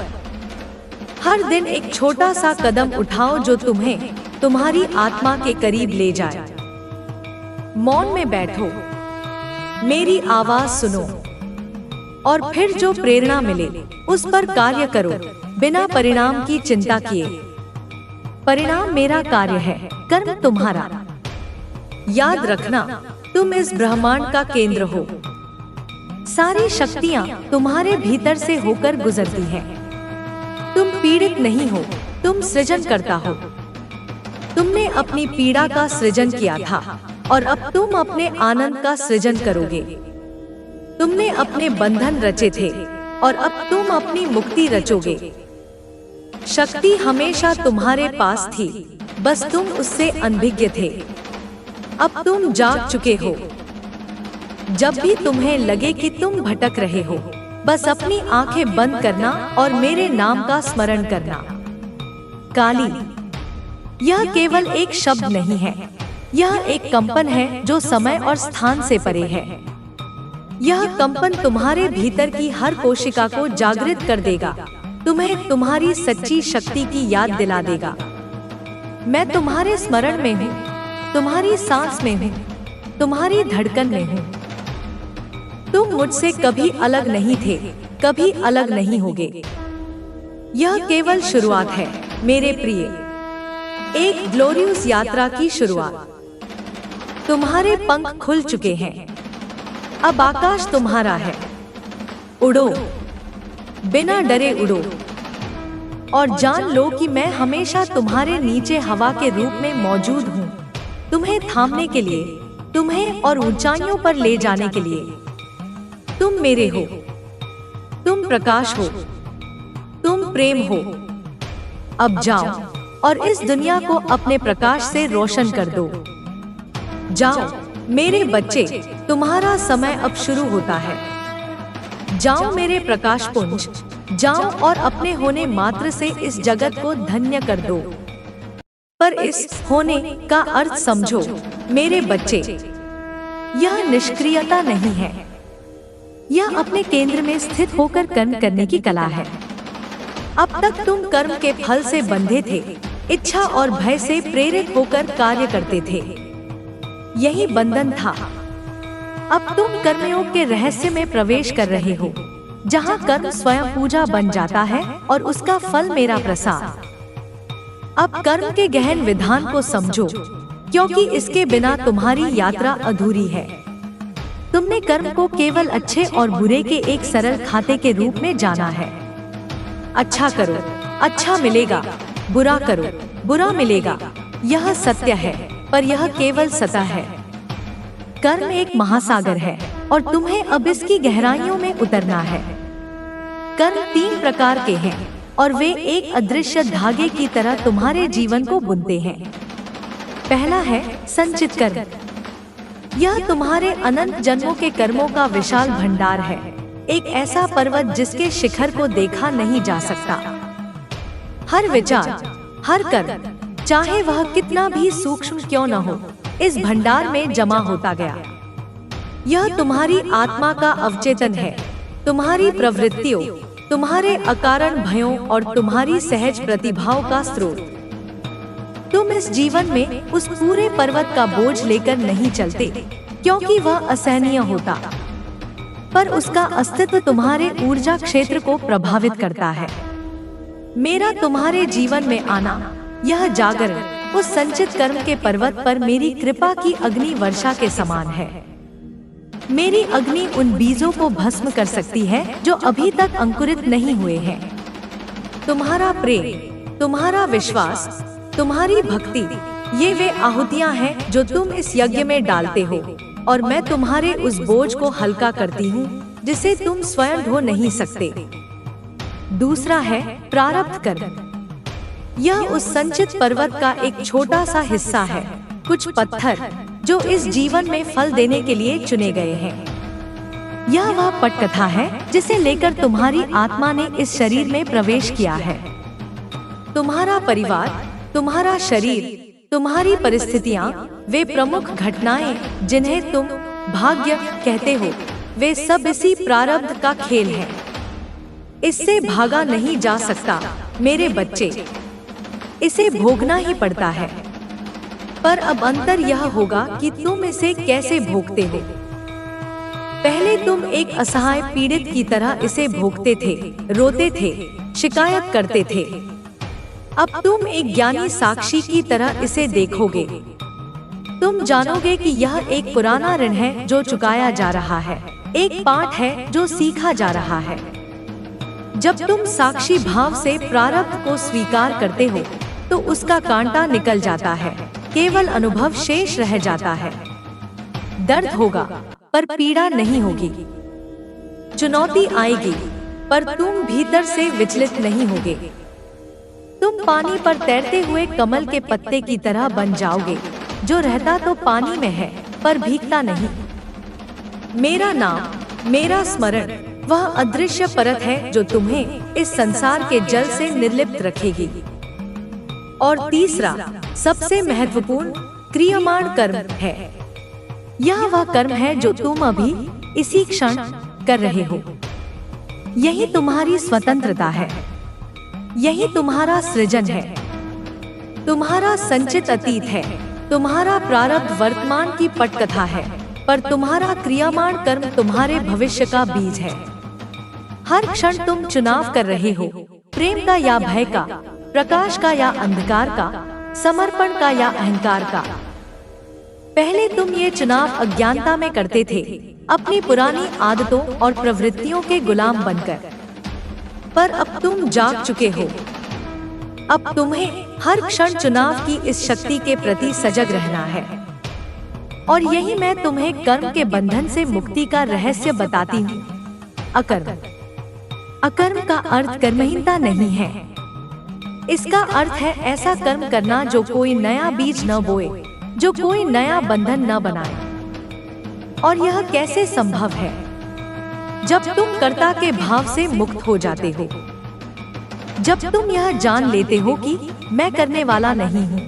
A: हर दिन एक छोटा सा कदम उठाओ जो तुम्हें तुम्हारी आत्मा के करीब ले जाए। मौन में बैठो, मेरी आवाज सुनो और फिर जो प्रेरणा मिले उस पर कार्य करो, बिना परिणाम की चिंता किए। परिणाम मेरा कार्य है, कर्म तुम्हारा। याद रखना, तुम इस ब्रह्मांड का केंद्र हो। सारी शक्तियाँ तुम्हारे भीतर से होकर गुजरती हैं। तुम पीड़ित नहीं हो, तुम सृजन करता हो। तुमने अपनी पीड़ा का सृजन किया था और अब तुम अपने आनंद का सृजन करोगे। तुमने अपने बंधन रचे थे और अब तुम अपनी मुक्ति रचोगे। शक्ति हमेशा तुम्हारे पास थी, बस तुम उससे अनभिज्ञ थे। अब तुम जाग चुके हो। जब भी तुम्हें लगे कि तुम भटक रहे हो, बस अपनी आंखें बंद करना और मेरे नाम का स्मरण करना। काली, यह केवल एक शब्द नहीं है, यह एक कंपन है जो समय और स्थान से परे है। यह कंपन तुम्हारे भीतर की हर कोशिका को जागृत कर देगा, तुम्हें तुम्हारी सच्ची शक्ति की याद दिला देगा। मैं तुम्हारे स्मरण में हूँ, तुम्हारी सांस में हूँ, तुम्हारी धड़कन में हूँ। तुम मुझसे कभी अलग नहीं थे, कभी अलग नहीं होगे। यह केवल शुरुआत है मेरे प्रिय, एक ग्लोरियस यात्रा की शुरुआत। तुम्हारे पंख खुल चुके हैं, अब आकाश तुम्हारा है। उड़ो, बिना डरे उड़ो और जान लो कि मैं हमेशा तुम्हारे नीचे हवा के रूप में मौजूद हूँ, तुम्हें थामने के लिए, तुम्हें और ऊंचाइयों पर ले जाने के लिए। तुम मेरे हो, तुम प्रकाश हो, तुम प्रेम हो। अब जाओ और इस दुनिया को अपने प्रकाश से रोशन कर दो। जाओ मेरे बच्चे, तुम्हारा समय अब शुरू होता है। जाओ मेरे प्रकाश पुंज, जाओ और अपने होने मात्र से इस जगत को धन्य कर दो। पर इस होने का अर्थ समझो मेरे बच्चे, यह निष्क्रियता नहीं है, यह अपने केंद्र में स्थित होकर कर्म करने की कला है। अब तक तुम कर्म के फल से बंधे थे, इच्छा और भय से प्रेरित होकर कार्य करते थे, यही बंधन था। अब तुम कर्मयोग के रहस्य में प्रवेश कर रहे हो, जहाँ कर्म स्वयं पूजा बन जाता है और उसका फल मेरा प्रसाद। अब कर्म के गहन विधान को समझो, क्योंकि इसके बिना तुम्हारी यात्रा अधूरी है। तुमने कर्म को केवल अच्छे और बुरे के एक सरल खाते के रूप में जाना है। अच्छा करो, अच्छा मिलेगा, बुरा करो, बुरा मिलेगा। यह सत्य है, पर यह केवल सतह है। कर्म एक महासागर है और तुम्हें अब इसकी गहराइयों में उतरना है। कर्म 3 प्रकार के हैं और वे एक अदृश्य धागे की तरह तुम्हारे जीवन को बुनते हैं। पहला है संचित कर्म। यह तुम्हारे अनंत जन्मों के कर्मों का विशाल भंडार है, एक ऐसा पर्वत जिसके शिखर को देखा नहीं जा सकता। हर विचार, हर कर्म, चाहे वह कितना भी सूक्ष्म क्यों न हो, इस भंडार में जमा होता गया। यह तुम्हारी आत्मा का अवचेतन है, तुम्हारी प्रवृत्तियों, तुम्हारे अकारण भयों और तुम्हारी सहज प्रतिभाओं का स्रोत। तुम इस जीवन में उस पूरे पर्वत का बोझ लेकर नहीं चलते, क्योंकि वह असहनीय होता, पर उसका अस्तित्व तुम्हारे ऊर्जा क्षेत्र को प्रभावित करता है। मेरा तुम्हारे जीवन में आना, यह जागरण उस संचित कर्म के पर्वत पर मेरी कृपा की अग्नि वर्षा के समान है। मेरी अग्नि उन बीजों को भस्म कर सकती है जो अभी तक अंकुरित नहीं हुए हैं। तुम्हारा प्रेम, तुम्हारा विश्वास, तुम्हारी भक्ति, ये वे आहुतियां हैं जो तुम इस यज्ञ में डालते हो, और मैं तुम्हारे उस बोझ को हल्का करती हूँ जिसे तुम स्वयं ढो नहीं सकते। दूसरा है प्रारब्ध कर्म। यह उस संचित पर्वत का एक छोटा सा हिस्सा है, कुछ पत्थर जो इस जीवन में फल देने के लिए चुने गए हैं। यह वह पटकथा है जिसे लेकर तुम्हारी आत्मा ने इस शरीर में प्रवेश किया है। तुम्हारा परिवार, तुम्हारा शरीर, तुम्हारी परिस्थितियाँ, वे प्रमुख घटनाएं जिन्हें तुम भाग्य कहते हो, वे सब इसी प्रारब्ध का खेल है। इससे भागा नहीं जा सकता मेरे बच्चे, इसे भोगना ही पड़ता है। पर अब अंतर यह होगा कि तुम इसे कैसे भोगते हो। पहले तुम एक असहाय पीड़ित की तरह इसे भोगते थे, रोते थे, शिकायत करते थे। अब तुम एक ज्ञानी साक्षी की तरह इसे देखोगे। तुम जानोगे कि यह एक पुराना ऋण है जो चुकाया जा रहा है, एक पाठ है जो सीखा जा रहा है। जब तुम साक्षी भाव से प्रारब्ध को स्वीकार करते हो तो उसका कांटा निकल जाता है, केवल अनुभव शेष रह जाता है। दर्द होगा पर पीड़ा नहीं होगी, चुनौती आएगी पर तुम भीतर से विचलित नहीं होगे। तुम पानी पर तैरते हुए कमल के पत्ते की तरह बन जाओगे, जो रहता तो पानी में है पर भीगता नहीं। मेरा नाम, मेरा स्मरण, वह अदृश्य परत है जो तुम्हें इस संसार के जल से निर्लिप्त रखेगी। और तीसरा, सबसे महत्वपूर्ण, क्रियमाण कर्म है। यह वह कर्म है जो तुम अभी इसी क्षण कर रहे हो। यही तुम्हारी स्वतंत्रता है, यही तुम्हारा सृजन है, तुम्हारा संचित अतीत है, तुम्हारा प्रारब्ध वर्तमान की पटकथा है, पर तुम्हारा क्रियामाण कर्म तुम्हारे भविष्य का बीज है। हर क्षण तुम चुनाव कर रहे हो, प्रेम का या भय का, प्रकाश का या अंधकार का, समर्पण का या अहंकार का। पहले तुम ये चुनाव अज्ञानता में करते थे, अपनी पुरानी आदतों और प्रवृत्तियों के गुलाम बनकर। पर अब तुम जाग चुके हो। अब तुम्हें हर क्षण चुनाव की इस शक्ति के प्रति सजग रहना है। और यही मैं तुम्हें कर्म के बंधन से मुक्ति का रहस्य बताती हूँ। अकर्म। अकर्म का अर्थ कर्महीनता नहीं है। इसका अर्थ है ऐसा कर्म करना जो कोई नया बीज न बोए, जो कोई नया बंधन न बनाए। और यह कैसे संभव है? जब तुम कर्ता के भाव से मुक्त हो जाते हो, जब तुम यह जान लेते हो कि मैं करने वाला नहीं हूँ,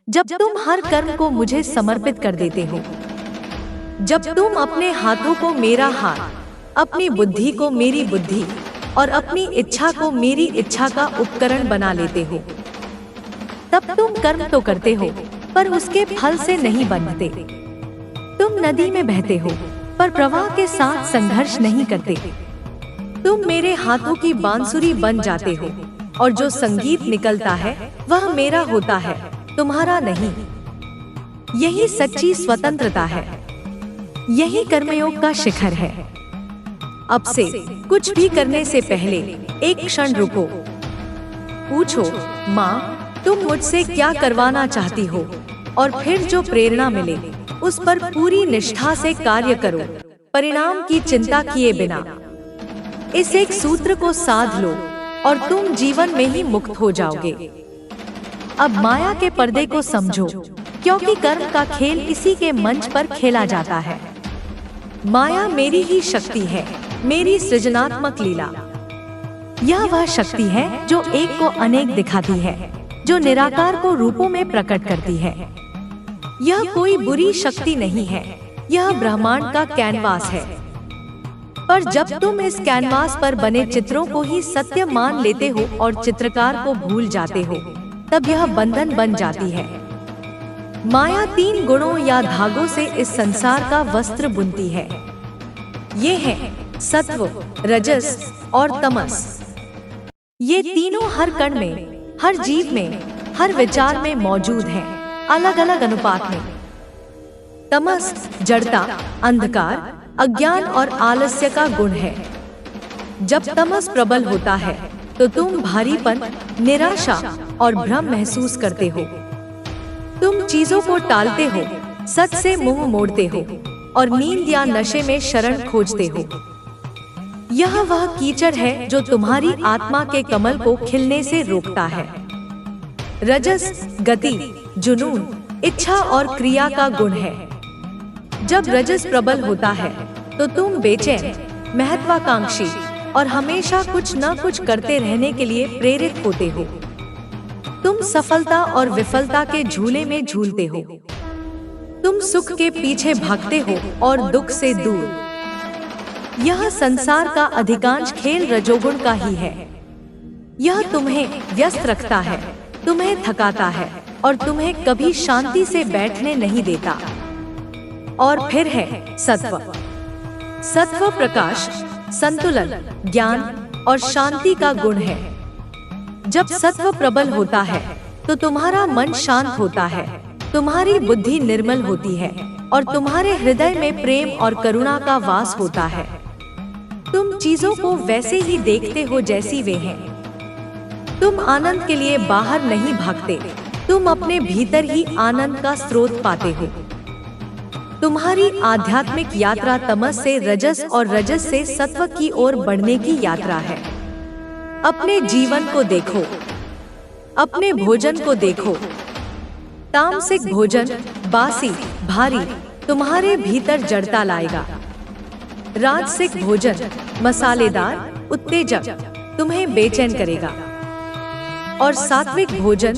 A: जब तुम हर कर्म को मुझे समर्पित कर देते हो, जब तुम अपने हाथों को मेरा हाथ, अपनी बुद्धि को मेरी बुद्धि और अपनी इच्छा को मेरी इच्छा का उपकरण बना लेते हो, तब तुम कर्म तो करते हो पर उसके फल से नहीं बंधते। तुम नदी में बहते हो पर प्रवाह के साथ संघर्ष नहीं करते। तुम मेरे हाथों की बांसुरी बन जाते हो और जो संगीत निकलता है वह मेरा होता है, तुम्हारा नहीं। यही सच्ची स्वतंत्रता है, यही कर्मयोग का शिखर है। अब से कुछ भी करने से पहले एक क्षण रुको, पूछो, माँ तुम मुझसे क्या करवाना चाहती हो, और फिर जो प्रेरणा मिले उस पर पूरी निष्ठा से कार्य करो, परिणाम की चिंता किए बिना। इस एक सूत्र को साध लो और तुम जीवन में ही मुक्त हो जाओगे। अब माया के पर्दे को समझो, क्योंकि कर्म का खेल इसी के मंच पर खेला जाता है। माया मेरी ही शक्ति है, मेरी सृजनात्मक लीला। यह वह शक्ति है जो एक को अनेक दिखाती है, जो निराकार को रूपों में प्रकट करती है। यह कोई बुरी शक्ति नहीं है, यह ब्रह्मांड का कैनवास है। पर जब तुम इस कैनवास पर बने चित्रों को ही सत्य मान लेते हो और चित्रकार को भूल जाते हो, तब यह बंधन बन जाती है। माया 3 गुणों या धागों से इस संसार का वस्त्र बुनती है। ये हैं सत्व, रजस और तमस। ये तीनों हर कण में, हर जीव में, हर विचार में मौजूद हैं, अलग अलग अनुपात में। तमस जड़ता, अंधकार, अज्ञान और आलस्य का गुण है। जब तमस प्रबल होता है तो तुम भारीपन, निराशा और भ्रम महसूस करते हो। तुम चीजों को टालते हो, सच से मुंह मोड़ते हो और नींद या नशे में शरण खोजते हो। यह वह कीचड़ है जो तुम्हारी आत्मा के कमल को खिलने से रोकता है। रजस गति, जुनून, इच्छा और क्रिया का गुण है। जब रजस प्रबल होता है तो तुम बेचैन, महत्वाकांक्षी और हमेशा कुछ न कुछ करते रहने के लिए प्रेरित होते हो। तुम सफलता और विफलता के झूले में झूलते हो। तुम सुख के पीछे भागते हो और दुख से दूर। यह संसार का अधिकांश खेल रजोगुण का ही है। यह तुम्हें व्यस्त रखता है, तुम्हें थकाता है और तुम्हें कभी शांति से बैठने नहीं देता। और फिर है सत्व। सत्व प्रकाश, संतुलन, ज्ञान और शांति का गुण है। जब सत्व प्रबल होता है तो तुम्हारा मन शांत होता है, तुम्हारी बुद्धि निर्मल होती है और तुम्हारे हृदय में प्रेम और करुणा का वास होता है। तुम चीजों को वैसे ही देखते हो जैसी वे हैं। तुम आनंद के लिए बाहर नहीं भागते, तुम अपने भीतर ही आनंद का स्रोत पाते हो। तुम्हारी आध्यात्मिक यात्रा तमस से रजस और रजस से सत्व की ओर बढ़ने की यात्रा है। अपने जीवन को देखो, अपने भोजन को देखो। तामसिक भोजन, बासी, भारी, तुम्हारे भीतर जड़ता लाएगा। राजसिक भोजन, मसालेदार, उत्तेजक, तुम्हें बेचैन करेगा। और सात्विक भोजन,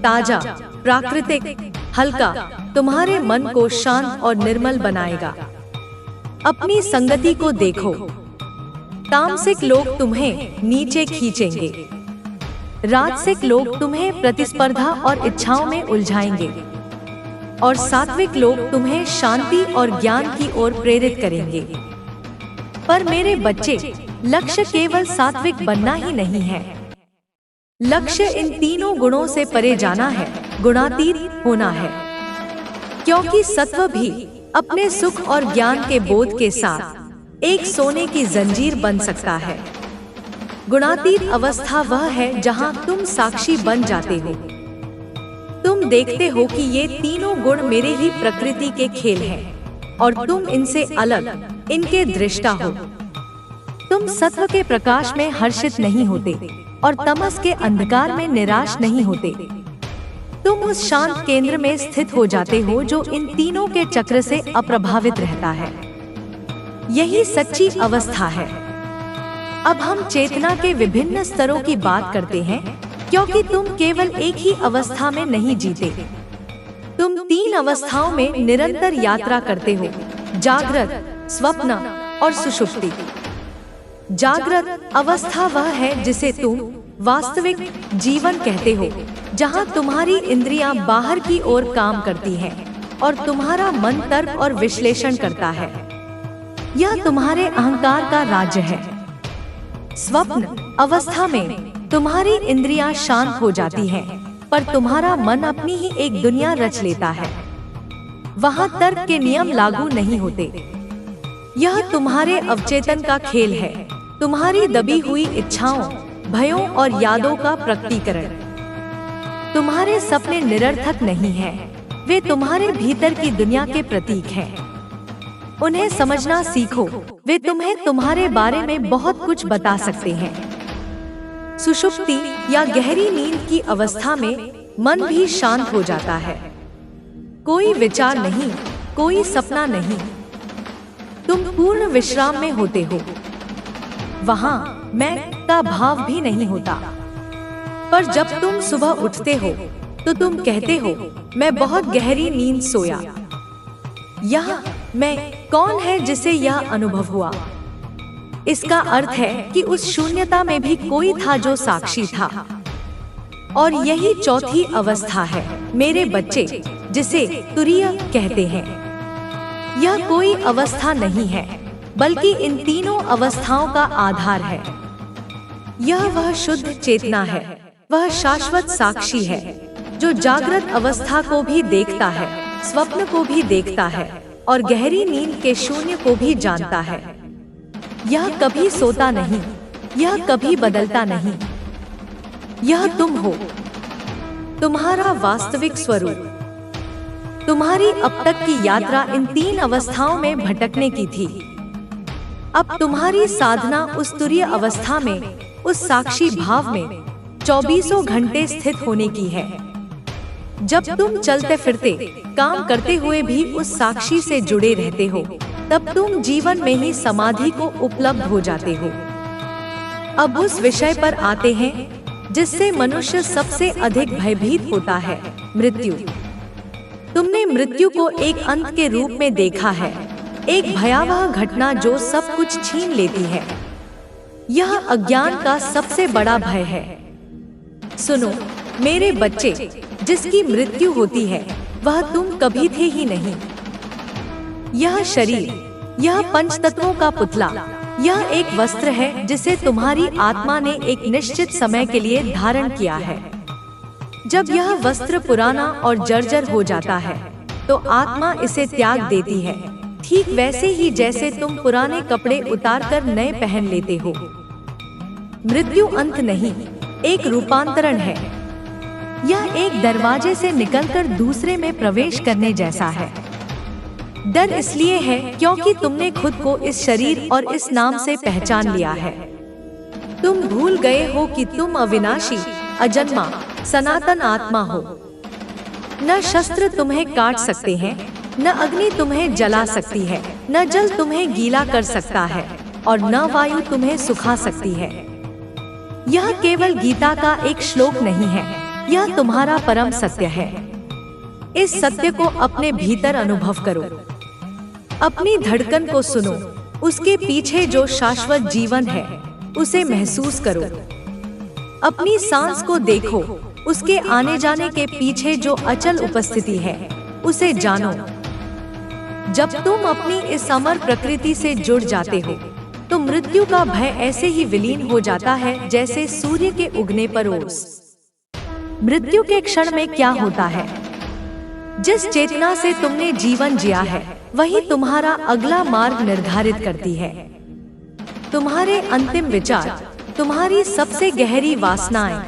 A: ताजा, प्राकृतिक, हल्का, तुम्हारे मन को शांत और निर्मल बनाएगा। अपनी संगति को देखो। तामसिक लोग तुम्हें नीचे खींचेंगे। राजसिक लोग तुम्हें प्रतिस्पर्धा और इच्छाओं में उलझाएंगे और सात्विक लोग तुम्हें शांति और ज्ञान की ओर प्रेरित करेंगे। पर मेरे बच्चे, लक्ष्य केवल सात्विक बनना ही नहीं है। लक्ष्य इन तीनों गुणों से परे जाना है, गुणातीत होना है। क्योंकि सत्व भी अपने सुख और ज्ञान के बोध के साथ एक सोने की जंजीर बन सकता है। गुणातीत अवस्था वह है जहां तुम साक्षी बन जाते हो। तुम देखते हो कि ये तीनों गुण मेरे ही प्रकृति के खेल हैं और तुम इनसे अलग, इनके दृष्टा हो। तुम सत्व के प्रकाश में हर्षित नहीं होते और तमस के अंधकार में निराश नहीं होते। तुम उस शांत केंद्र में स्थित हो जाते हो जो इन तीनों के चक्र से अप्रभावित रहता है। यही सच्ची अवस्था है। अब हम चेतना के विभिन्न स्तरों की बात करते हैं, क्योंकि तुम केवल एक ही अवस्था में नहीं जीते। तुम 3 अवस्थाओं में निरंतर यात्रा करते हो: जागृत, स्वप्न और सुषुप्ति। जागृत अवस्था वह है जिसे तुम वास्तविक जीवन कहते हो, जहां तुम्हारी इंद्रियां बाहर की ओर काम करती हैं और तुम्हारा मन तर्क और विश्लेषण करता है। यह तुम्हारे अहंकार का राज्य है। स्वप्न अवस्था में तुम्हारी इंद्रियां शांत हो जाती हैं, पर तुम्हारा मन अपनी ही एक दुनिया रच लेता है। वहां तर्क के नियम लागू नहीं होते। यह तुम्हारे अवचेतन का खेल है, तुम्हारी दबी हुई इच्छाओं, भयों और यादों का प्रकटीकरण। तुम्हारे सपने निरर्थक नहीं हैं, वे तुम्हारे भीतर की दुनिया के प्रतीक हैं। उन्हें समझना सीखो, वे तुम्हें तुम्हारे बारे में बहुत कुछ बता सकते हैं। सुषुप्ति या गहरी नींद की अवस्था में मन भी शांत हो जाता है। कोई विचार नहीं, कोई सपना नहीं, तुम पूर्ण विश्राम में होते हो। वहां मैं का भाव भी नहीं होता। पर जब तुम सुबह उठते हो तो तुम कहते हो, मैं बहुत गहरी नींद सोया। यह मैं कौन है जिसे यह अनुभव हुआ? इसका अर्थ है कि उस शून्यता में भी कोई था जो साक्षी था। और यही चौथी अवस्था है मेरे बच्चे, जिसे तुरीय कहते हैं। यह कोई अवस्था नहीं है, बल्कि इन तीनों अवस्थाओं का आधार है। यह वह शुद्ध चेतना है, वह शाश्वत साक्षी है, जो जागृत अवस्था को भी देखता है, स्वप्न को भी देखता है और गहरी नींद के शून्य को भी जानता है। यह कभी सोता नहीं, यह कभी बदलता नहीं। यह तुम हो, तुम्हारा वास्तविक स्वरूप। तुम्हारी अब तक की यात्रा इन तीन अवस्थाओं में भटकने की थी। अब तुम्हारी साधना उस तुरीय अवस्था में, उस साक्षी भाव में 24 घंटे स्थित होने की है। जब तुम चलते फिरते, काम करते हुए भी उस साक्षी से जुड़े रहते हो, तब तुम जीवन में ही समाधि को उपलब्ध हो जाते हो। अब उस विषय पर आते हैं जिससे मनुष्य सबसे अधिक भयभीत होता है, मृत्यु। तुमने मृत्यु को एक अंत के रूप में देखा है, एक भयावह घटना जो सब कुछ छीन लेती है। यह अज्ञान का सबसे बड़ा भय है। सुनो मेरे बच्चे, जिसकी मृत्यु होती है वह तुम कभी थे ही नहीं। यह शरीर, यह पंच तत्वों का पुतला, यह एक वस्त्र है जिसे तुम्हारी आत्मा ने एक निश्चित समय के लिए धारण किया है। जब यह वस्त्र पुराना और जर्जर हो जाता है तो आत्मा इसे त्याग देती है, ठीक वैसे ही जैसे तुम पुराने कपड़े उतारकर नए पहन लेते हो। मृत्यु अंत नहीं, एक रूपांतरण है। यह एक दरवाजे से निकलकर दूसरे में प्रवेश करने जैसा है। डर इसलिए है क्योंकि तुमने खुद को इस शरीर और इस नाम से पहचान लिया है। तुम भूल गए हो कि तुम अविनाशी, अजन्मा, सनातन आत्मा हो। न शस्त्र तुम्हें काट सकते हैं, न अग्नि तुम्हें जला सकती है, न जल तुम्हें गीला कर सकता है और न वायु तुम्हें सुखा सकती है। यह केवल गीता का एक श्लोक नहीं है, यह तुम्हारा परम सत्य है। इस सत्य को अपने भीतर अनुभव करो। अपनी धड़कन को सुनो, उसके पीछे जो शाश्वत जीवन है उसे महसूस करो। अपनी सांस को देखो, उसके आने जाने के पीछे जो अचल उपस्थिति है उसे जानो। जब तुम अपनी इस अमर प्रकृति से जुड़ जाते हो तो मृत्यु का भय ऐसे ही विलीन हो जाता है जैसे सूर्य के उगने पर ओस। मृत्यु के क्षण में क्या होता है? जिस चेतना से तुमने जीवन जिया है वही तुम्हारा अगला मार्ग निर्धारित करती है। तुम्हारे अंतिम विचार, तुम्हारी सबसे गहरी वासनाएं,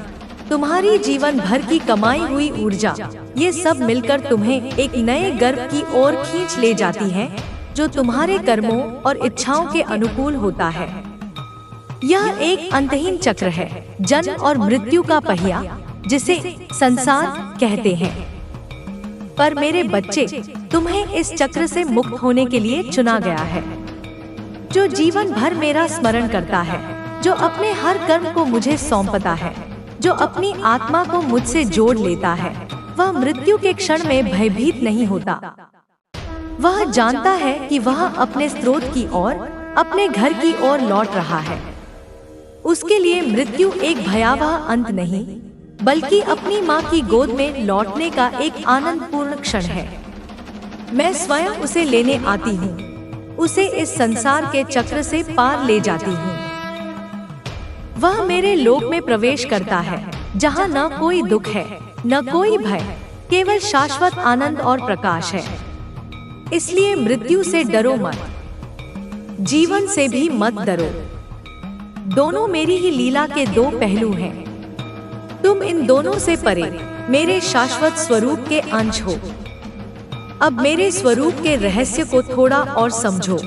A: तुम्हारी जीवन भर की कमाई हुई ऊर्जा, ये सब मिलकर तुम्हें एक नए गर्भ की ओर खींच ले जाती हैं, जो तुम्हारे कर्मों और इच्छाओं के अनुकूल होता है। यह एक अंतहीन चक्र है, जन्म और मृत्यु का पहिया, जिसे संसार कहते हैं। पर मेरे बच्चे, तुम्हें इस चक्र से मुक्त होने के लिए चुना गया है। जो जीवन भर मेरा स्मरण करता है, जो अपने हर कर्म को मुझे सौंपता है, जो अपनी आत्मा को मुझसे जोड़ लेता है, वह मृत्यु के क्षण में भयभीत नहीं होता। वह जानता है कि वह अपने स्रोत की ओर, अपने घर की ओर लौट रहा है। उसके लिए मृत्यु एक भयावह अंत नहीं, बल्कि अपनी माँ की गोद में लौटने का एक आनंदपूर्ण क्षण है। मैं स्वयं उसे लेने आती हूँ, उसे इस संसार के चक्र से पार ले जाती हूँ। वह मेरे लोक में प्रवेश करता है, जहाँ न कोई दुख है, न कोई भय, केवल शाश्वत आनंद और प्रकाश है। इसलिए मृत्यु से डरो मत, जीवन से भी मत डरो। दोनों मेरी ही लीला के दो पहलू हैं। तुम इन दोनों से परे मेरे शाश्वत स्वरूप के अंश हो। अब मेरे स्वरूप के रहस्य को थोड़ा और समझो।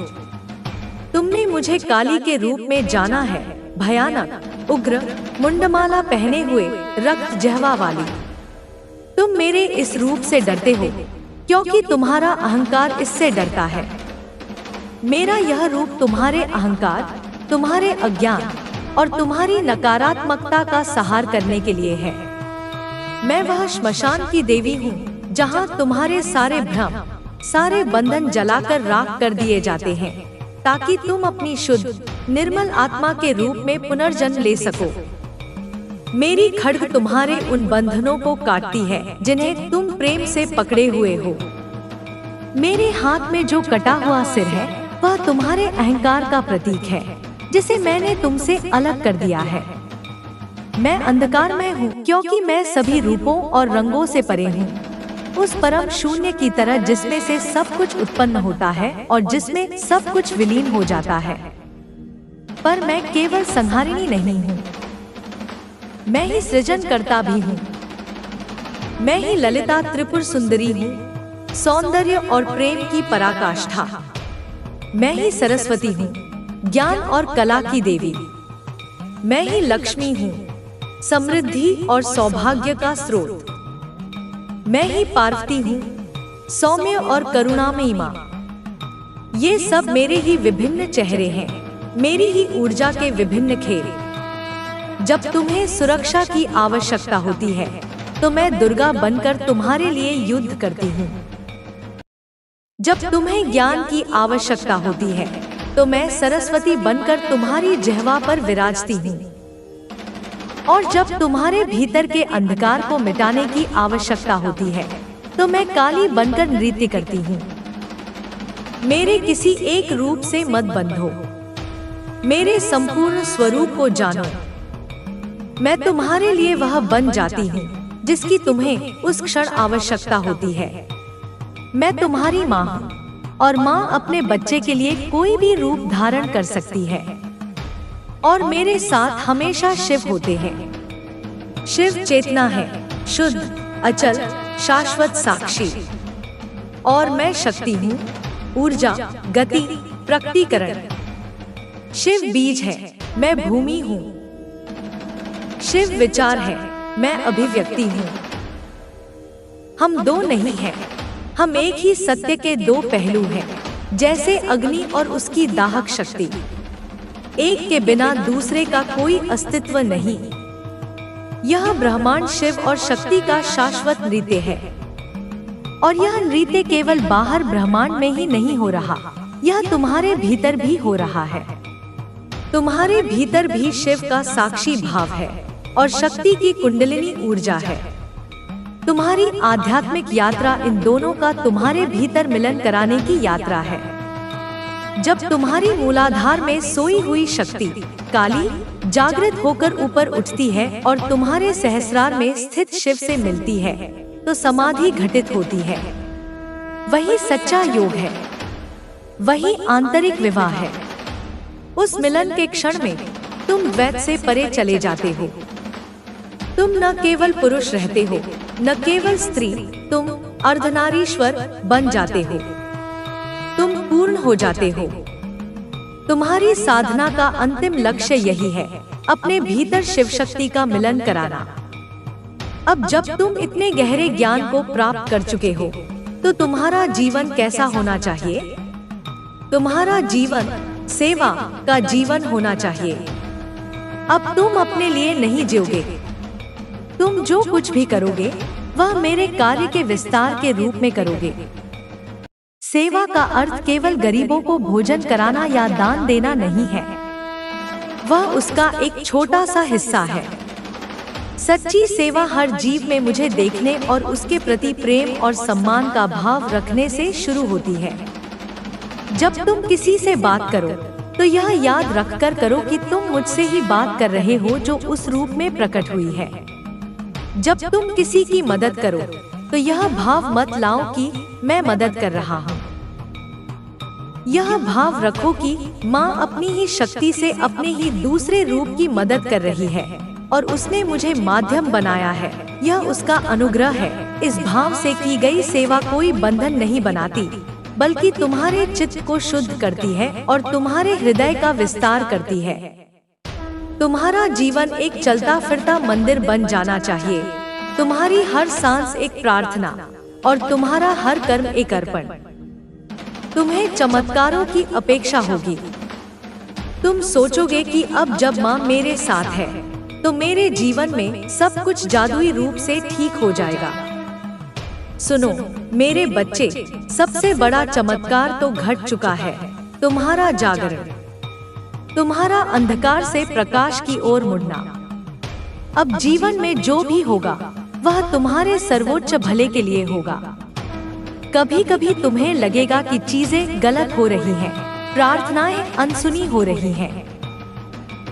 A: तुमने मुझे काली के रूप में जाना है, भयानक, उग्र, मुंडमाला पहने हुए, रक्त जहवा वाली। तुम मेरे इस रूप से डरते हो क्योंकि तुम्हारा अहंकार इससे डरता है। मेरा यह रूप तुम्हारे अहंकार, तुम्हारे अज्ञान और तुम्हारी नकारात्मकता का सहार करने के लिए है। मैं वह श्मशान की देवी हूँ जहाँ तुम्हारे सारे भ्रम, सारे बंधन जलाकर राख कर दिए जाते हैं, ताकि तुम अपनी शुद्ध, निर्मल आत्मा के रूप में पुनर्जन्म ले सको। मेरी खड्ग तुम्हारे उन बंधनों को काटती है जिन्हें तुम प्रेम से पकड़े हुए हो। मेरे हाथ में जो कटा हुआ सिर है वह तुम्हारे अहंकार का प्रतीक है जिसे मैंने तुमसे अलग कर दिया है। मैं अंधकार में हूँ क्योंकि मैं सभी रूपों और रंगों से परे हूँ, उस परम शून्य की तरह जिसमें से सब कुछ उत्पन्न होता है और जिसमें सब कुछ विलीन हो जाता है। पर मैं केवल संहारिणी नहीं हूँ, मैं ही सृजन करता भी हूँ। मैं ही ललिता त्रिपुर सुंदरी हूँ, सौंदर्य और प्रेम की पराकाष्ठा। मैं ही सरस्वती हूँ, ज्ञान और कला की देवी। मैं ही लक्ष्मी हूँ, समृद्धि और सौभाग्य का स्रोत। मैं ही पार्वती हूँ, सौम्य और करुणामयी माँ। ये सब मेरे ही विभिन्न चेहरे हैं, मेरी ही ऊर्जा के विभिन्न खेल। जब तुम्हें सुरक्षा की आवश्यकता होती है तो मैं दुर्गा बनकर तुम्हारे लिए युद्ध करती हूँ। जब तुम्हें ज्ञान की आवश्यकता होती है तो मैं सरस्वती बनकर तुम्हारी जिह्वा पर विराजती हूँ। और जब तुम्हारे भीतर के अंधकार को मिटाने की आवश्यकता होती है तो मैं काली बनकर नृत्य करती हूँ। मेरे किसी एक रूप से मत बंधो, मेरे संपूर्ण स्वरूप को जानो। मैं तुम्हारे लिए वह बन जाती हूँ जिसकी तुम्हें उस क्षण आवश्यकता होती है। मैं तुम्हारी माँ हूँ और माँ अपने बच्चे के लिए कोई भी रूप धारण कर सकती है। और मेरे साथ हमेशा शिव होते हैं। शिव चेतना है, शुद्ध, अचल, शाश्वत साक्षी। और मैं शक्ति हूँ, ऊर्जा, गति, प्रकटीकरण। शिव बीज है, मैं भूमि हूँ। शिव विचार है, मैं अभिव्यक्ति हूँ। हम दो नहीं हैं, हम एक ही सत्य के दो पहलू हैं, जैसे अग्नि और उसकी दाहक शक्ति। एक के बिना दूसरे का कोई अस्तित्व नहीं। यह ब्रह्मांड शिव और शक्ति का शाश्वत नृत्य है। और यह नृत्य केवल बाहर ब्रह्मांड में ही नहीं हो रहा, यह तुम्हारे भीतर भी हो रहा है। तुम्हारे भीतर भी शिव का साक्षी भाव है और शक्ति की कुंडलिनी ऊर्जा है। तुम्हारी आध्यात्मिक यात्रा इन दोनों का तुम्हारे भीतर मिलन कराने की यात्रा है। जब तुम्हारी मूलाधार में सोई हुई शक्ति काली जागृत होकर ऊपर उठती है और तुम्हारे सहस्रार में स्थित शिव से मिलती है तो समाधि घटित होती है। वही सच्चा योग है, वही आंतरिक विवाह है। उस मिलन के क्षण में तुम द्वैत से परे चले जाते हो। तुम न केवल पुरुष रहते हो, न केवल स्त्री, तुम अर्धनारीश्वर बन जाते हो। तुम पूर्ण हो जाते हो। तुम्हारी साधना का अंतिम लक्ष्य यही है, अपने भीतर शिव शक्ति का मिलन कराना। अब जब तुम इतने गहरे ज्ञान को प्राप्त कर चुके हो तो तुम्हारा जीवन कैसा होना चाहिए? तुम्हारा जीवन सेवा का जीवन होना चाहिए। अब तुम अपने लिए नहीं जियोगे। तुम जो कुछ भी करोगे वह मेरे कार्य के विस्तार के रूप में करोगे। सेवा का अर्थ केवल गरीबों को भोजन कराना या दान देना नहीं है, वह उसका एक छोटा सा हिस्सा है। सच्ची सेवा हर जीव में मुझे देखने और उसके प्रति प्रेम और सम्मान का भाव रखने से शुरू होती है। जब तुम किसी से बात करो तो यह याद रखकर करो कि तुम मुझसे ही बात कर रहे हो जो उस रूप में प्रकट हुई है। जब तुम किसी की मदद करो तो यह भाव मत लाओ कि मैं मदद कर रहा हूँ। यह भाव रखो कि माँ अपनी ही शक्ति से अपने ही दूसरे रूप की मदद कर रही है और उसने मुझे माध्यम बनाया है। यह उसका अनुग्रह है। इस भाव से की गई सेवा कोई बंधन नहीं बनाती, बल्कि तुम्हारे चित्त को शुद्ध करती है और तुम्हारे हृदय का विस्तार करती है। तुम्हारा जीवन एक चलता फिरता मंदिर बन जाना चाहिए। तुम्हारी हर सांस एक प्रार्थना और तुम्हारा हर कर्म एक अर्पण। तुम्हें चमत्कारों की अपेक्षा होगी। तुम सोचोगे कि अब जब माँ मेरे साथ है तो मेरे जीवन में सब कुछ जादुई रूप से ठीक हो जाएगा। सुनो मेरे बच्चे, सबसे बड़ा चमत्कार तो घट चुका है, तुम्हारा जागरण, तुम्हारा अंधकार से प्रकाश की ओर मुड़ना। अब जीवन में जो भी होगा वह तुम्हारे सर्वोच्च भले के लिए होगा। कभी कभी तुम्हें लगेगा कि चीजें गलत हो रही हैं, प्रार्थनाएं अनसुनी हो रही हैं,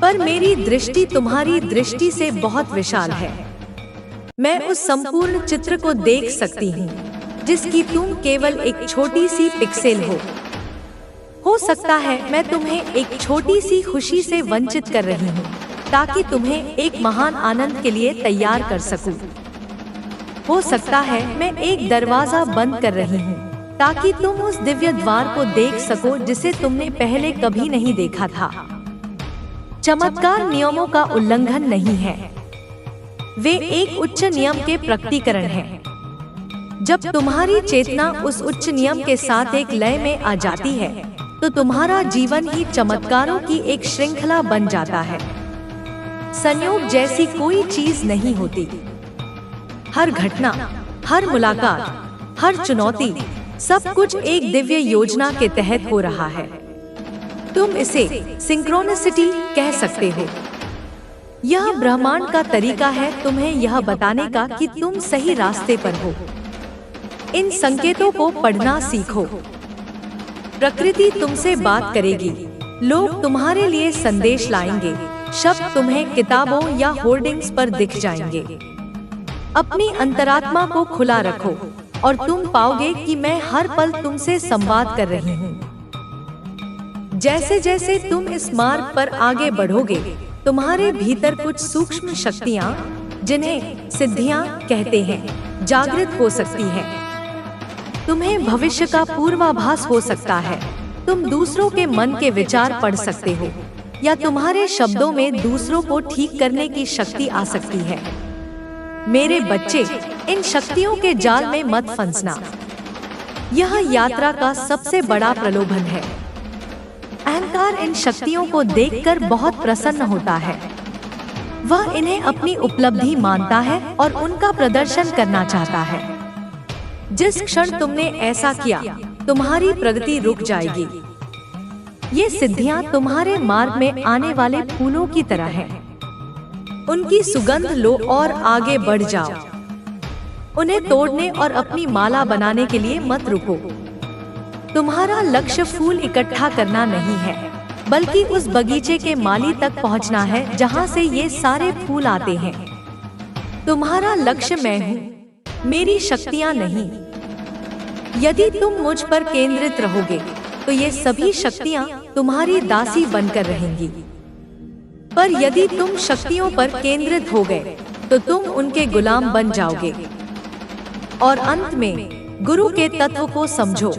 A: पर मेरी दृष्टि तुम्हारी दृष्टि से बहुत विशाल है। मैं उस संपूर्ण चित्र को देख सकती हूँ जिसकी तुम केवल एक छोटी सी पिक्सेल हो सकता है मैं तुम्हें एक छोटी सी खुशी से वंचित कर रही हूँ ताकि तुम्हें एक महान आनंद के लिए तैयार कर सकूं। हो सकता है मैं एक दरवाजा बंद कर रही हूँ ताकि तुम उस दिव्य द्वार को देख सको जिसे तुमने पहले कभी नहीं देखा था। चमत्कार नियमों का उल्लंघन नहीं है, वे एक उच्च नियम के प्रकटीकरण हैं। जब तुम्हारी चेतना उस उच्च नियम के साथ एक लय में आ जाती है तो तुम्हारा जीवन ही चमत्कारों की एक श्रृंखला बन जाता है। संयोग जैसी कोई चीज नहीं होती। हर घटना, हर मुलाकात, हर चुनौती, सब कुछ एक दिव्य योजना के तहत हो रहा है। तुम इसे सिंक्रोनिसिटी कह सकते हो। यह ब्रह्मांड का तरीका है तुम्हें यह बताने का कि तुम सही रास्ते पर हो। इन संकेतों को पढ़ना सीखो। प्रकृति तुमसे बात करेगी, लोग तुम्हारे लिए संदेश लाएंगे, शब्द तुम्हें किताबों या होर्डिंग्स पर दिख जाएंगे। अपनी अंतरात्मा को खुला रखो और तुम पाओगे कि मैं हर पल तुमसे संवाद कर रही हूँ। जैसे जैसे तुम इस मार्ग पर आगे बढ़ोगे, तुम्हारे भीतर कुछ सूक्ष्म शक्तियाँ, जिन्हें सिद्धियाँ कहते हैं, जागृत हो सकती हैं। तुम्हें भविष्य का पूर्वाभास हो सकता है। तुम दूसरों के मन के विचार पढ़ सकते हो या तुम्हारे शब्दों में दूसरों को ठीक करने की शक्ति आ सकती है। मेरे बच्चे, इन शक्तियों के जाल में मत फंसना। यह यात्रा का सबसे बड़ा प्रलोभन है। अहंकार इन शक्तियों को देखकर बहुत प्रसन्न होता है। वह इन्हें अपनी उपलब्धि मानता है और उनका प्रदर्शन करना चाहता है। जिस क्षण तुमने ऐसा किया, तुम्हारी प्रगति रुक जाएगी। ये सिद्धियां तुम्हारे मार्ग में आने वाले फूलों की तरह हैं। उनकी सुगंध लो और आगे बढ़ जाओ। उन्हें तोड़ने और अपनी माला बनाने के लिए मत रुको। तुम्हारा लक्ष्य फूल इकट्ठा करना नहीं है, बल्कि उस बगीचे के माली तक पहुंचना है जहां से ये सारे फूल आते हैं। तुम्हारा लक्ष्य मैं हूँ, मेरी शक्तियाँ नहीं। यदि तुम मुझ पर केंद्रित रहोगे तो ये सभी शक्तियाँ तुम्हारी दासी बनकर रहेंगी। पर यदि तुम शक्तियों पर केंद्रित हो गए तो तुम उनके गुलाम बन जाओगे। और अंत में गुरु के तत्व को समझो।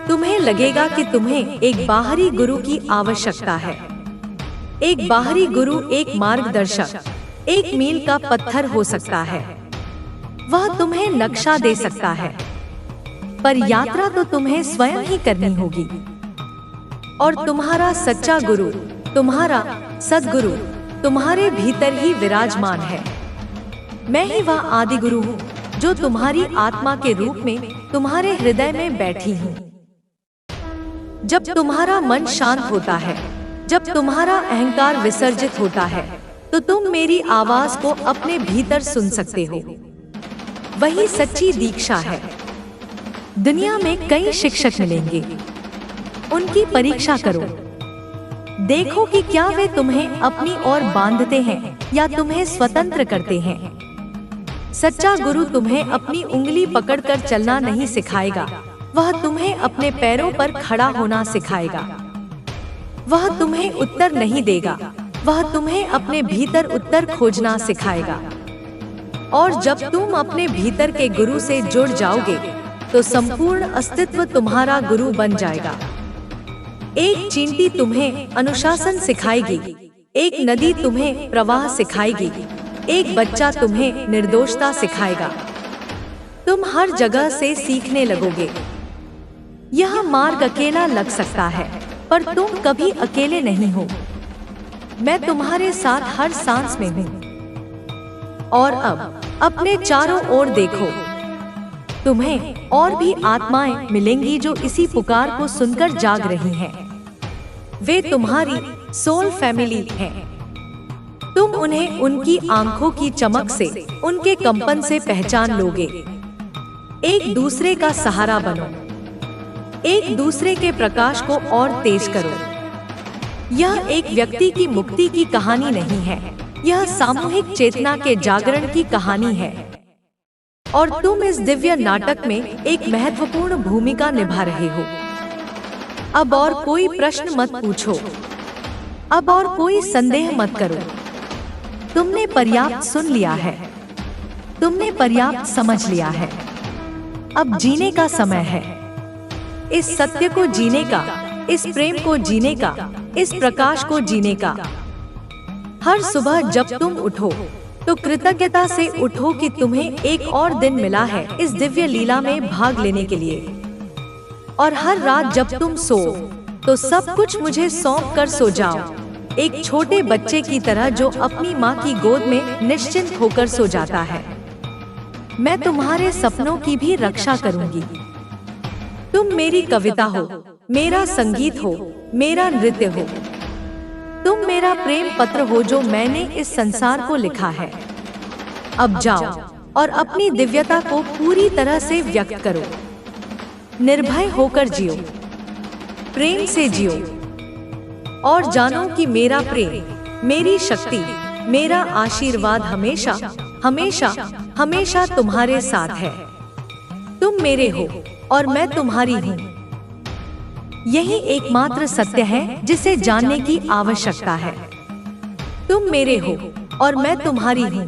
A: तुम्हें लगेगा कि तुम्हें एक बाहरी गुरु की आवश्यकता है। एक बाहरी गुरु एक मार्गदर्शक, एक मील का पत्थर हो सकता है। वह तुम्हें नक्शा दे सकता है, पर यात्रा तो तुम्हें स्वयं ही करनी होगी। और तुम्हारा सच्चा गुरु, तुम्हारा सद्गुरु तुम्हारे भीतर ही विराजमान है। मैं ही वह आदि गुरु हूँ जो तुम्हारी आत्मा के रूप में तुम्हारे हृदय में बैठी हूँ। जब तुम्हारा मन शांत होता है, जब तुम्हारा अहंकार विसर्जित होता है, तो तुम मेरी आवाज को अपने भीतर सुन सकते हो। वही सच्ची दीक्षा है। दुनिया में कई शिक्षक मिलेंगे, उनकी परीक्षा करो। देखो कि क्या वे तुम्हें अपनी ओर बांधते हैं या तुम्हें स्वतंत्र करते हैं। सच्चा गुरु तुम्हें अपनी उंगली पकड़कर चलना नहीं सिखाएगा, वह तुम्हें अपने पैरों पर खड़ा होना सिखाएगा। वह तुम्हें उत्तर नहीं देगा, वह तुम्हें अपने भीतर उत्तर खोजना सिखाएगा। और जब तुम अपने भीतर के गुरु से जुड़ जाओगे तो संपूर्ण अस्तित्व तुम्हारा गुरु बन जाएगा। एक चींटी तुम्हें अनुशासन सिखाएगी, एक नदी तुम्हें प्रवाह सिखाएगी, एक बच्चा तुम्हें निर्दोषता सिखाएगा। तुम हर जगह से सीखने लगोगे। यह मार्ग अकेला लग सकता है, पर तुम कभी अकेले नहीं हो। मैं तुम्हारे साथ हर सांस में हूँ। और अब अपने चारों ओर देखो, तुम्हें और भी आत्माएं मिलेंगी जो इसी पुकार को सुनकर जाग रही हैं। वे तुम्हारी सोल फैमिली हैं। तुम उन्हें उनकी आंखों की चमक से, उनके कंपन से पहचान लोगे। एक दूसरे का सहारा बनो, एक दूसरे के प्रकाश को और तेज करो। यह एक व्यक्ति की मुक्ति की कहानी नहीं है, यह सामूहिक चेतना के जागरण की कहानी है। और तुम इस दिव्य नाटक में एक महत्वपूर्ण भूमिका निभा रहे हो। अब और कोई प्रश्न मत पूछो, अब और कोई संदेह मत करो। तुमने पर्याप्त सुन लिया है, तुमने पर्याप्त समझ लिया है। अब जीने का समय है, इस सत्य को जीने का, इस प्रेम को जीने का, इस प्रकाश को जीने का। हर सुबह जब तुम उठो तो कृतज्ञता से उठो कि तुम्हें एक और दिन मिला है इस दिव्य लीला में भाग लेने के लिए। और हर रात जब तुम सो तो सब कुछ मुझे सौंप कर सो जाओ, एक छोटे बच्चे की तरह जो अपनी माँ की गोद में निश्चिंत होकर सो जाता है। मैं तुम्हारे सपनों की भी रक्षा करूंगी। तुम मेरी कविता हो, मेरा संगीत हो, मेरा नृत्य हो। तुम मेरा प्रेम पत्र हो जो मैंने इस संसार को लिखा है। अब जाओ और अपनी दिव्यता को पूरी तरह से व्यक्त करो। निर्भय होकर जियो, प्रेम से जियो और जानो कि मेरा प्रेम, मेरी शक्ति, मेरा आशीर्वाद हमेशा हमेशा हमेशा तुम्हारे साथ है। तुम मेरे हो और मैं तुम्हारी हूँ। यही एकमात्र सत्य है जिसे जानने की आवश्यकता है। तुम मेरे हो और मैं तुम्हारी हूँ।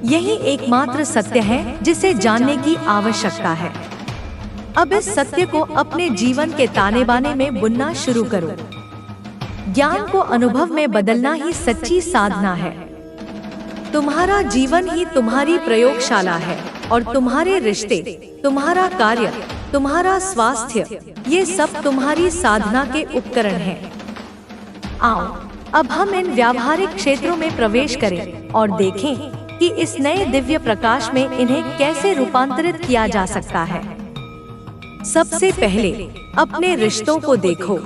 A: यही एकमात्र सत्य है जिसे जानने की आवश्यकता है। अब इस सत्य को अपने जीवन के ताने बाने में बुनना शुरू करो। ज्ञान को अनुभव में बदलना ही सच्ची साधना है। तुम्हारा जीवन ही तुम्हारी प्रयोगशाला है और तुम्हारे रिश्ते, तुम्हारा कार्य, तुम्हारा स्वास्थ्य, ये सब तुम्हारी साधना के उपकरण हैं। आओ अब हम इन व्यावहारिक क्षेत्रों में प्रवेश करें और देखें कि इस नए दिव्य प्रकाश में इन्हें कैसे रूपांतरित किया जा सकता है। सबसे पहले अपने रिश्तों को देखो।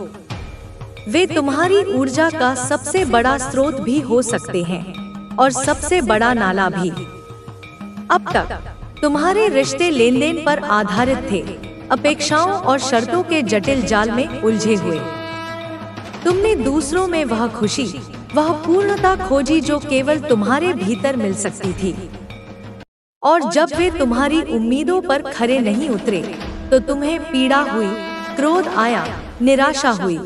A: वे तुम्हारी ऊर्जा का सबसे बड़ा स्रोत भी हो सकते हैं और सबसे बड़ा नाला भी। अब तक तुम्हारे रिश्ते लेन देन पर आधारित थे, अपेक्षाओं और शर्तों के जटिल जाल में उलझे हुए। तुमने दूसरों में वह खुशी, वह पूर्णता खोजी जो केवल तुम्हारे भीतर मिल सकती थी। और जब वे तुम्हारी उम्मीदों पर खरे नहीं उतरे तो तुम्हें पीड़ा हुई, क्रोध आया, निराशा हुई।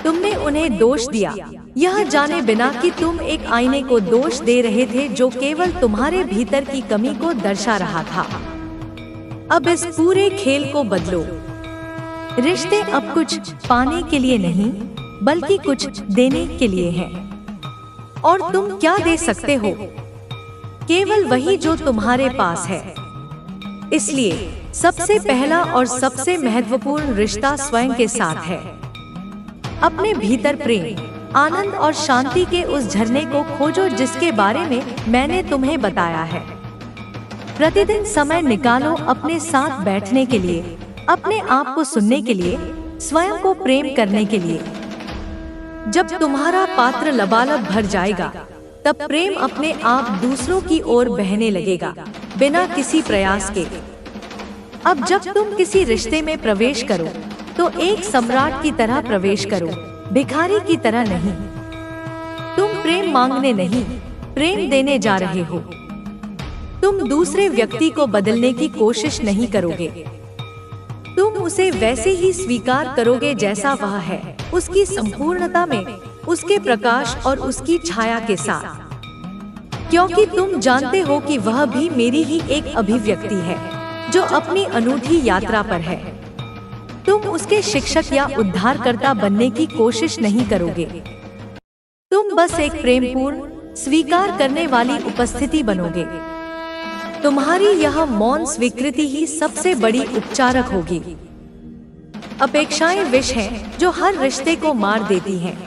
A: तुमने उन्हें दोष दिया, यह जाने बिना कि तुम एक आईने को दोष दे रहे थे जो केवल तुम्हारे भीतर की कमी को दर्शा रहा था। अब इस पूरे खेल को बदलो। रिश्ते अब कुछ पाने के लिए नहीं, बल्कि कुछ देने के लिए हैं। और तुम क्या दे सकते हो? केवल वही जो तुम्हारे पास है। इसलिए सबसे पहला और सबसे महत्वपूर्ण रिश्ता स्वयं के साथ है। अपने भीतर प्रेम, आनंद और शांति के उस झरने को खोजो जिसके बारे में मैंने तुम्हें बताया है। प्रतिदिन समय निकालो अपने साथ बैठने के लिए, अपने आप को सुनने के लिए, स्वयं को प्रेम करने के लिए। जब तुम्हारा पात्र लबालब भर जाएगा, तब प्रेम अपने आप दूसरों की ओर बहने लगेगा, बिना किसी प्रयास के। अब जब तुम किसी रिश्ते में प्रवेश करो, तो एक सम्राट की तरह प्रवेश करो, भिखारी की तरह नहीं। तुम प्रेम मांगने नहीं, प्रेम देने जा रहे हो। तुम दूसरे व्यक्ति को बदलने की कोशिश नहीं करोगे। तुम उसे वैसे ही स्वीकार करोगे जैसा वह है, उसकी संपूर्णता में, उसके प्रकाश और उसकी छाया के साथ। क्योंकि तुम जानते हो कि वह भी मेरी ही एक अभिव्यक्ति है जो अपनी अनूठी यात्रा पर है। तुम उसके शिक्षक या उद्धारकर्ता बनने की कोशिश नहीं करोगे। तुम बस एक प्रेमपूर्ण, स्वीकार करने वाली उपस्थिति बनोगे। तुम्हारी यह मौन स्वीकृति ही सबसे बड़ी उपचारक होगी। अपेक्षाएं विष हैं जो हर रिश्ते को मार देती हैं।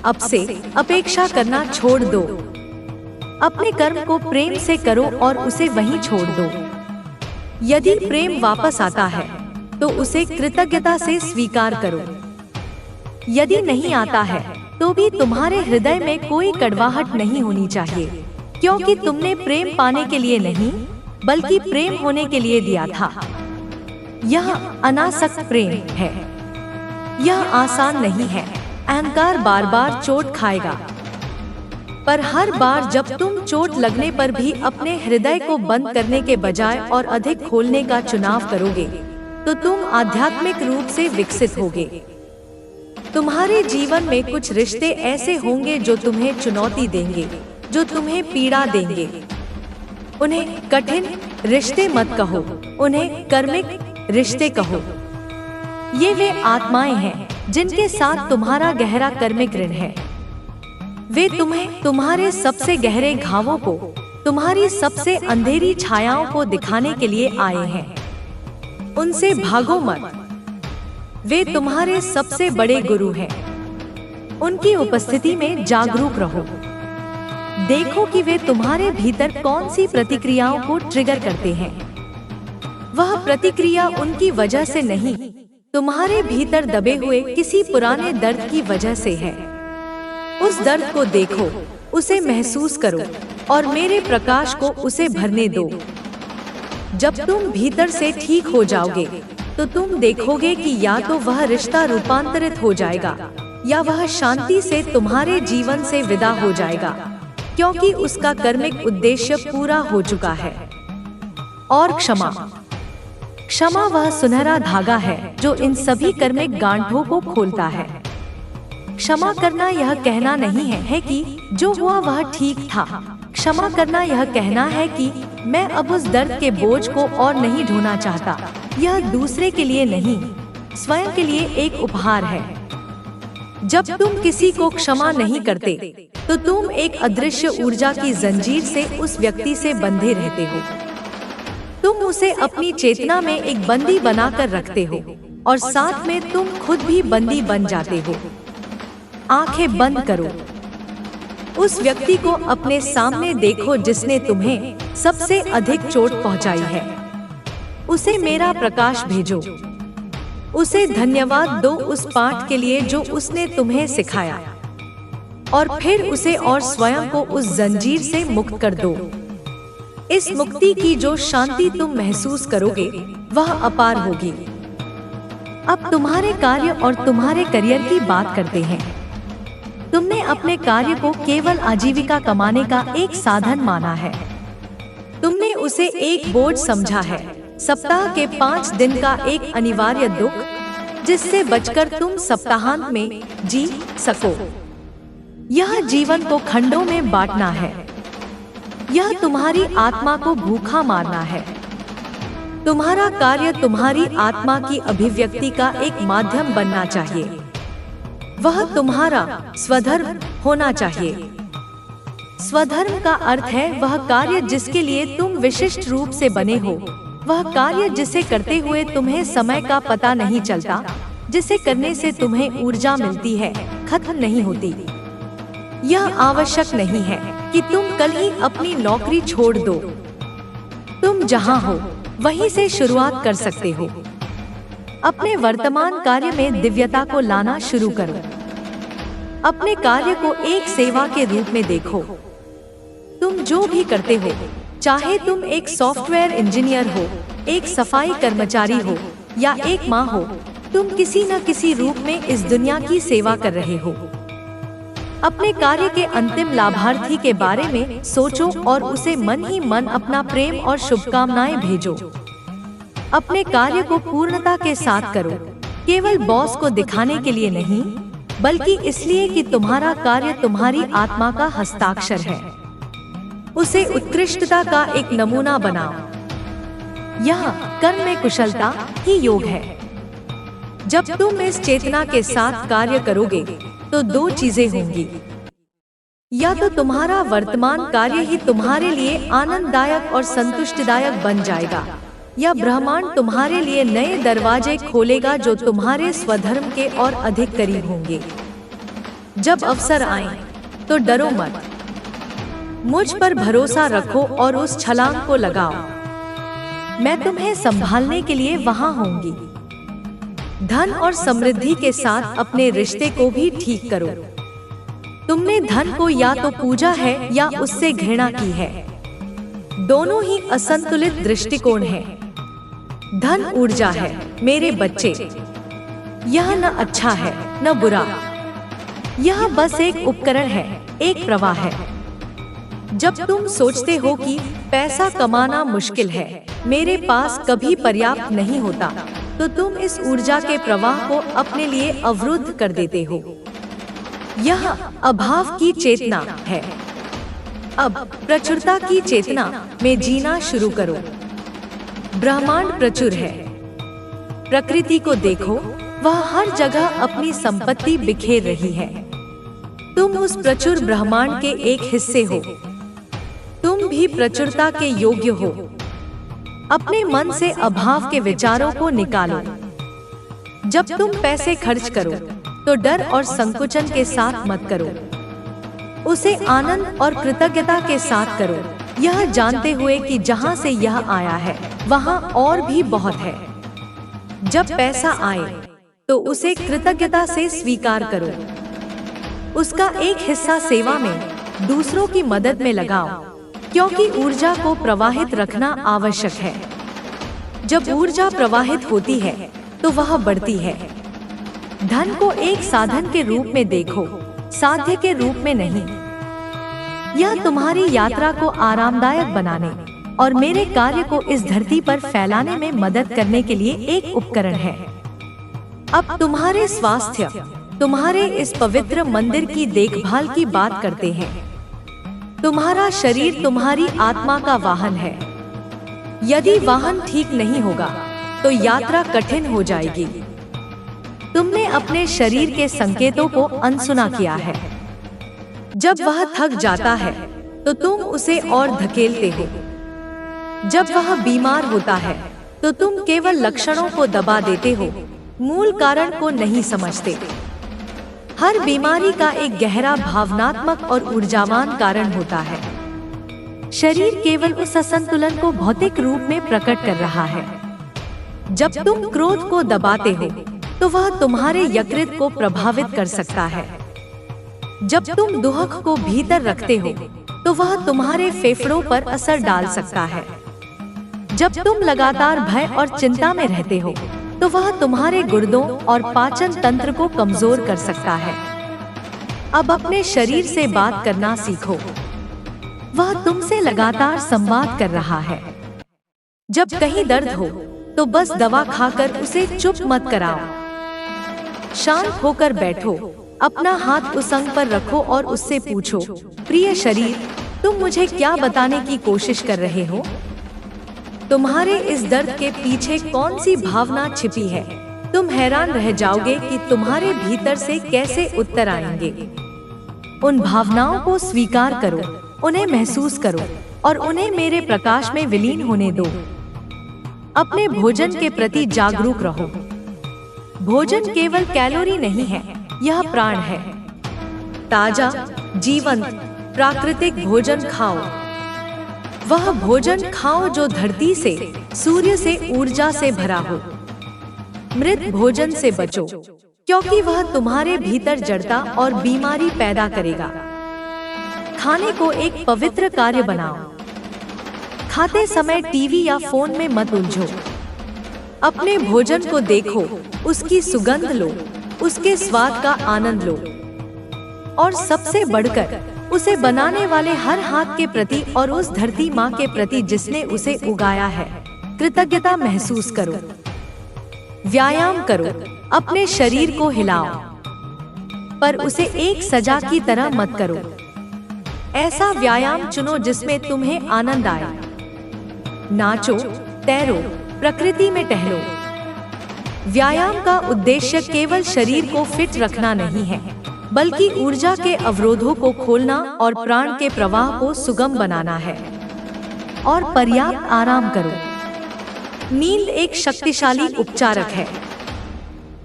A: अब से अपेक्षा करना छोड़ दो। अपने कर्म को प्रेम से करो और उसे वहीं छोड़ दो। यदि प्रेम वापस आता है तो उसे कृतज्ञता से स्वीकार करो। यदि नहीं आता है तो भी तुम्हारे हृदय में कोई कड़वाहट नहीं होनी चाहिए, क्योंकि तुमने प्रेम पाने के लिए नहीं बल्कि प्रेम होने के लिए दिया था। यह अनासक्त प्रेम है। यह आसान नहीं है। अहंकार बार बार चोट खाएगा, पर हर बार जब तुम चोट लगने पर भी अपने हृदय को बंद करने के बजाय और अधिक खोलने का चुनाव करोगे, तो तुम आध्यात्मिक रूप से विकसित होगे। तुम्हारे जीवन में कुछ रिश्ते ऐसे होंगे जो तुम्हें चुनौती देंगे, जो तुम्हें पीड़ा देंगे। उन्हें कठिन रिश्ते मत कहो, उन्हें कर्मिक रिश्ते कहो। ये वे आत्माएं हैं जिनके साथ तुम्हारा गहरा कर्मिक ऋण है। वे तुम्हें तुम्हारे सबसे गहरे घावों को, तुम्हारी सबसे अंधेरी छायाओं को दिखाने के लिए आए हैं। उनसे भागो मत। वे तुम्हारे सबसे बड़े गुरु हैं। उनकी उपस्थिति में जागरूक रहो। देखो कि वे तुम्हारे भीतर कौन सी प्रतिक्रियाओं को ट्रिगर करते हैं। वह प्रतिक्रिया उनकी वजह से नहीं, तुम्हारे भीतर दबे हुए किसी पुराने दर्द की वजह से है। उस दर्द को देखो, उसे महसूस करो और मेरे प्रकाश को उसे भरने दो। जब तुम भीतर से ठीक हो जाओगे, तो तुम देखोगे कि या तो वह रिश्ता रूपांतरित हो जाएगा या वह शांति से तुम्हारे जीवन से विदा हो जाएगा, क्योंकि उसका कर्मिक उद्देश्य पूरा हो चुका है। और क्षमा, क्षमा वह सुनहरा धागा है जो इन सभी कर्मिक गांठों को खोलता है। क्षमा करना यह कहना नहीं है कि जो हुआ वह ठीक था। क्षमा करना यह कहना है कि मैं अब उस दर्द के बोझ को और नहीं ढोना चाहता। यह दूसरे के लिए नहीं, स्वयं के लिए एक उपहार है। जब तुम किसी को क्षमा नहीं करते, तो तुम एक अदृश्य ऊर्जा की जंजीर से उस व्यक्ति से बंधे रहते हो। तुम उसे अपनी चेतना में एक बंदी बनाकर रखते हो और साथ में तुम खुद भी बंदी बन जाते हो। आंखें बंद करो। उस व्यक्ति को अपने सामने देखो जिसने तुम्हें सबसे अधिक चोट पहुंचाई है। उसे मेरा प्रकाश भेजो। उसे धन्यवाद दो उस पाठ के लिए जो उसने तुम्हें सिखाया, और फिर उसे और स्वयं को उस जंजीर से मुक्त कर दो। इस मुक्ति की जो शांति तुम महसूस करोगे, वह अपार होगी। अब तुम्हारे कार्य और तुम्हारे करियर की बात करते हैं। तुमने अपने कार्य को केवल आजीविका कमाने का एक साधन माना है। तुमने उसे एक बोझ समझा है, सप्ताह के 5 दिन का एक अनिवार्य दुख, जिससे बचकर तुम सप्ताहांत में जी सको। यह जीवन को खंडों में बांटना है। यह तुम्हारी आत्मा को भूखा मारना है। तुम्हारा कार्य तुम्हारी आत्मा की अभिव्यक्ति का एक माध्यम बनना चाहिए। वह तुम्हारा स्वधर्म होना चाहिए। स्वधर्म का अर्थ है वह कार्य जिसके लिए तुम विशिष्ट रूप से बने हो, वह कार्य जिसे करते हुए तुम्हें समय का पता नहीं चलता, जिसे करने से तुम्हें ऊर्जा मिलती है, खत्म नहीं होती। यह आवश्यक नहीं है कि तुम कल ही अपनी नौकरी छोड़ दो। तुम जहां हो वहीं से शुरुआत कर सकते हो। अपने वर्तमान कार्य में दिव्यता को लाना शुरू करो। अपने कार्य को एक सेवा के रूप में देखो। तुम जो भी करते हो, चाहे तुम एक सॉफ्टवेयर इंजीनियर हो, एक सफाई कर्मचारी हो या एक माँ हो, तुम किसी न किसी रूप में इस दुनिया की सेवा कर रहे हो। अपने कार्य के अंतिम लाभार्थी के बारे में सोचो और उसे मन ही मन अपना प्रेम और शुभकामनाएं भेजो। अपने कार्य को पूर्णता के साथ करो, केवल बॉस को दिखाने के लिए नहीं, बल्कि इसलिए कि तुम्हारा कार्य तुम्हारी आत्मा का हस्ताक्षर है। उसे उत्कृष्टता का एक नमूना बनाओ। यह कर्म में कुशलता ही योग है। जब तुम इस चेतना के साथ कार्य करोगे, तो 2 चीजें होंगी। या तो तुम्हारा वर्तमान कार्य ही तुम्हारे लिए आनंददायक और संतुष्टिदायक बन जाएगा, या ब्रह्मांड तुम्हारे लिए नए दरवाजे खोलेगा जो तुम्हारे स्वधर्म के और अधिक करीब होंगे। जब अवसर आए तो डरो मत। मुझ पर भरोसा रखो और उस छलांग को लगाओ। मैं तुम्हें संभालने के लिए वहां होंगी। धन और समृद्धि के साथ अपने रिश्ते को भी ठीक करो। तुमने धन को या तो पूजा है या उससे घृणा की है। दोनों ही असंतुलित दृष्टिकोण है। धन ऊर्जा है मेरे बच्चे, यह न अच्छा है न बुरा, यह बस एक उपकरण है, एक प्रवाह है। जब तुम सोचते हो कि पैसा कमाना मुश्किल है, मेरे पास कभी पर्याप्त नहीं होता, तो तुम इस ऊर्जा के प्रवाह को अपने लिए अवरुद्ध कर देते हो। यह अभाव की चेतना है। अब प्रचुरता की चेतना में जीना शुरू करो। ब्रह्मांड प्रचुर है। प्रकृति को देखो, वह हर जगह अपनी संपत्ति बिखेर रही है। तुम उस प्रचुर ब्रह्मांड के एक हिस्से हो। तुम भी प्रचुरता के योग्य हो। अपने मन से अभाव के विचारों को निकालो। जब तुम पैसे खर्च करो तो डर और संकुचन के साथ मत करो, उसे आनंद और कृतज्ञता के साथ करो, यह जानते हुए कि जहां से यह आया है वहां और भी बहुत है। जब पैसा आए तो उसे कृतज्ञता से स्वीकार करो। उसका एक हिस्सा सेवा में, दूसरों की मदद में लगाओ, क्योंकि ऊर्जा को प्रवाहित रखना आवश्यक है। जब ऊर्जा प्रवाहित होती है तो वह बढ़ती है। धन को एक साधन के रूप में देखो, साध्य के रूप में नहीं। यह तुम्हारी यात्रा को आरामदायक बनाने और मेरे कार्य को इस धरती पर फैलाने में मदद करने के लिए एक उपकरण है। अब तुम्हारे स्वास्थ्य, तुम्हारे इस पवित्र मंदिर की देखभाल की बात करते हैं। तुम्हारा शरीर तुम्हारी आत्मा का वाहन है। यदि वाहन ठीक नहीं होगा तो यात्रा कठिन हो जाएगी। तुमने अपने शरीर के संकेतों को अनसुना किया है। जब वह थक जाता है तो तुम उसे और धकेलते हो। जब वह बीमार होता है तो तुम केवल लक्षणों को दबा देते हो, मूल कारण को नहीं समझते। हर बीमारी का एक गहरा भावनात्मक और ऊर्जावान कारण होता है। शरीर केवल उस असंतुलन को भौतिक रूप में प्रकट कर रहा है। जब तुम क्रोध को दबाते हो तो वह तुम्हारे यकृत को प्रभावित कर सकता है। जब तुम दुख को भीतर रखते हो तो वह तुम्हारे फेफड़ों पर असर डाल सकता है। जब तुम लगातार भय और चिंता में रहते हो तो वह तुम्हारे गुर्दों और पाचन तंत्र को कमजोर कर सकता है। अब अपने शरीर से बात करना सीखो। वह तुमसे लगातार संवाद कर रहा है। जब कहीं दर्द हो तो बस दवा खाकर उसे चुप मत कराओ। शांत होकर बैठो, अपना हाथ उस अंग पर रखो और उससे पूछो, प्रिय शरीर, तुम मुझे क्या बताने की कोशिश कर रहे हो? तुम्हारे इस दर्द के पीछे कौन सी भावना छिपी है? तुम हैरान रह जाओगे कि तुम्हारे भीतर से कैसे उत्तर आएंगे। उन भावनाओं को स्वीकार करो, उन्हें महसूस करो और उन्हें मेरे प्रकाश में विलीन होने दो। अपने भोजन के प्रति जागरूक रहो। भोजन केवल कैलोरी नहीं है, यह प्राण है। ताजा, जीवंत, प्राकृतिक भोजन खाओ। वह भोजन खाओ जो धरती से, सूर्य से, ऊर्जा से भरा हो। मृत भोजन से बचो, क्योंकि वह तुम्हारे भीतर जड़ता और बीमारी पैदा करेगा। खाने को एक पवित्र कार्य बनाओ। खाते समय टीवी या फोन में मत उलझो। अपने भोजन को देखो, उसकी सुगंध लो, उसके स्वाद का आनंद लो और सबसे बढ़कर उसे बनाने वाले हर हाथ के प्रति और उस धरती माँ के प्रति जिसने उसे उगाया है, कृतज्ञता महसूस करो। व्यायाम करो, अपने शरीर को हिलाओ, पर उसे एक सजा की तरह मत करो। ऐसा व्यायाम चुनो जिसमें तुम्हें आनंद आए। नाचो, तैरो, प्रकृति में टहलो। व्यायाम का उद्देश्य केवल शरीर को फिट रखना नहीं है, बल्कि ऊर्जा के अवरोधों को खोलना और प्राण के प्रवाह को सुगम बनाना है। और पर्याप्त आराम करो। नींद एक शक्तिशाली उपचारक है।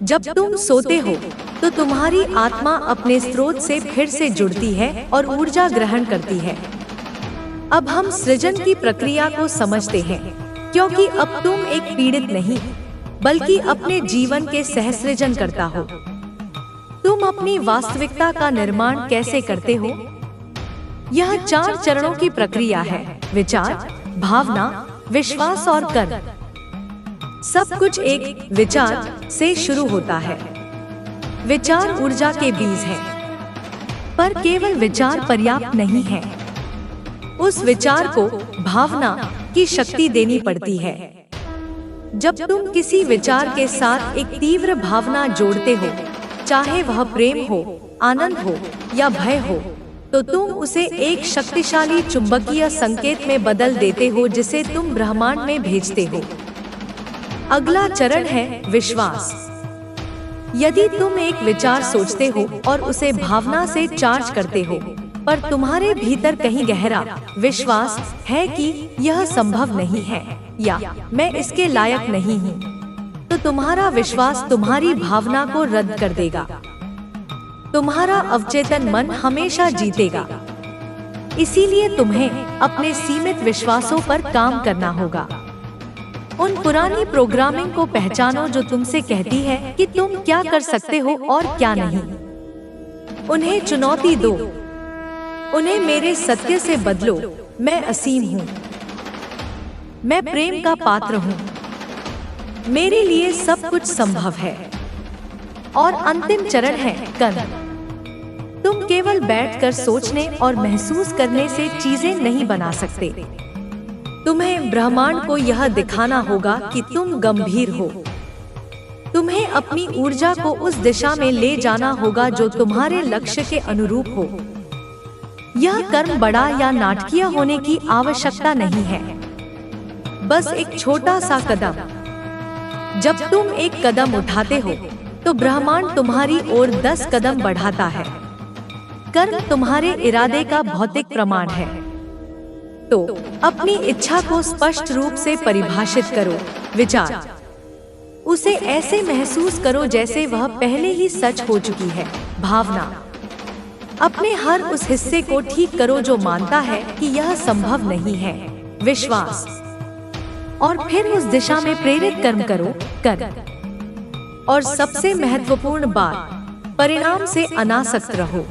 A: जब तुम सोते हो तो तुम्हारी आत्मा अपने स्रोत से फिर से जुड़ती है और ऊर्जा ग्रहण करती है। अब हम सृजन की प्रक्रिया को समझते हैं, क्योंकि अब तुम एक पीड़ित नहीं, बल्कि अपने जीवन के सहसृजन करता हो। तुम अपनी वास्तविकता का निर्माण कैसे करते हो? यह 4 चरणों की प्रक्रिया है: विचार, भावना, विश्वास और कर्म। सब कुछ एक विचार से शुरू होता है। विचार ऊर्जा के बीज हैं, पर केवल विचार पर्याप्त नहीं है। उस विचार को भावना की शक्ति देनी पड़ती है। जब तुम किसी विचार के साथ एक तीव्र भावना जोड़ते हो, चाहे वह प्रेम हो, आनंद हो या भय हो, तो तुम उसे एक शक्तिशाली चुंबकीय संकेत में बदल देते हो जिसे तुम ब्रह्मांड में भेजते हो। अगला चरण है विश्वास। यदि तुम एक विचार सोचते हो और उसे भावना से चार्ज करते हो, पर तुम्हारे भीतर कहीं गहरा विश्वास है कि यह संभव नहीं है या मैं इसके लायक नहीं हूँ, तो तुम्हारा विश्वास तुम्हारी भावना को रद्द कर देगा। तुम्हारा अवचेतन मन हमेशा जीतेगा। इसीलिए तुम्हें अपने सीमित विश्वासों पर काम करना होगा। उन पुरानी प्रोग्रामिंग को पहचानो जो तुमसे कहती है कि तुम क्या कर सकते हो और क्या नहीं। उन्हें चुनौती दो, उन्हें मेरे सत्य से बदलो। मैं असीम हूँ, मैं प्रेम का पात्र हूँ, मेरे लिए सब कुछ संभव है। और अंतिम चरण है कर्म। तुम केवल बैठकर सोचने और महसूस करने से चीजें नहीं बना सकते। तुम्हें ब्रह्मांड को यह दिखाना होगा कि तुम गंभीर हो। तुम्हें अपनी ऊर्जा को उस दिशा में ले जाना होगा जो तुम्हारे लक्ष्य के अनुरूप हो। यह कर्म बड़ा या नाटकीय होने की आवश्यकता नहीं है, बस एक छोटा सा कदम। जब तुम एक कदम उठाते हो, तो ब्रह्मांड तुम्हारी ओर 10 कदम बढ़ाता है। कर्म तुम्हारे इरादे का भौतिक प्रमाण है। तो अपनी इच्छा को स्पष्ट रूप से परिभाषित करो। विचार, उसे ऐसे महसूस करो जैसे वह पहले ही सच हो चुकी है। भावना, अपने हर उस हिस्से को ठीक करो जो मानता है कि यह संभव नहीं है। विश्वास, और फिर उस दिशा में प्रेरित कर्म करो। कर्म, और सबसे महत्वपूर्ण बात, परिणाम से अनासक्त रहो।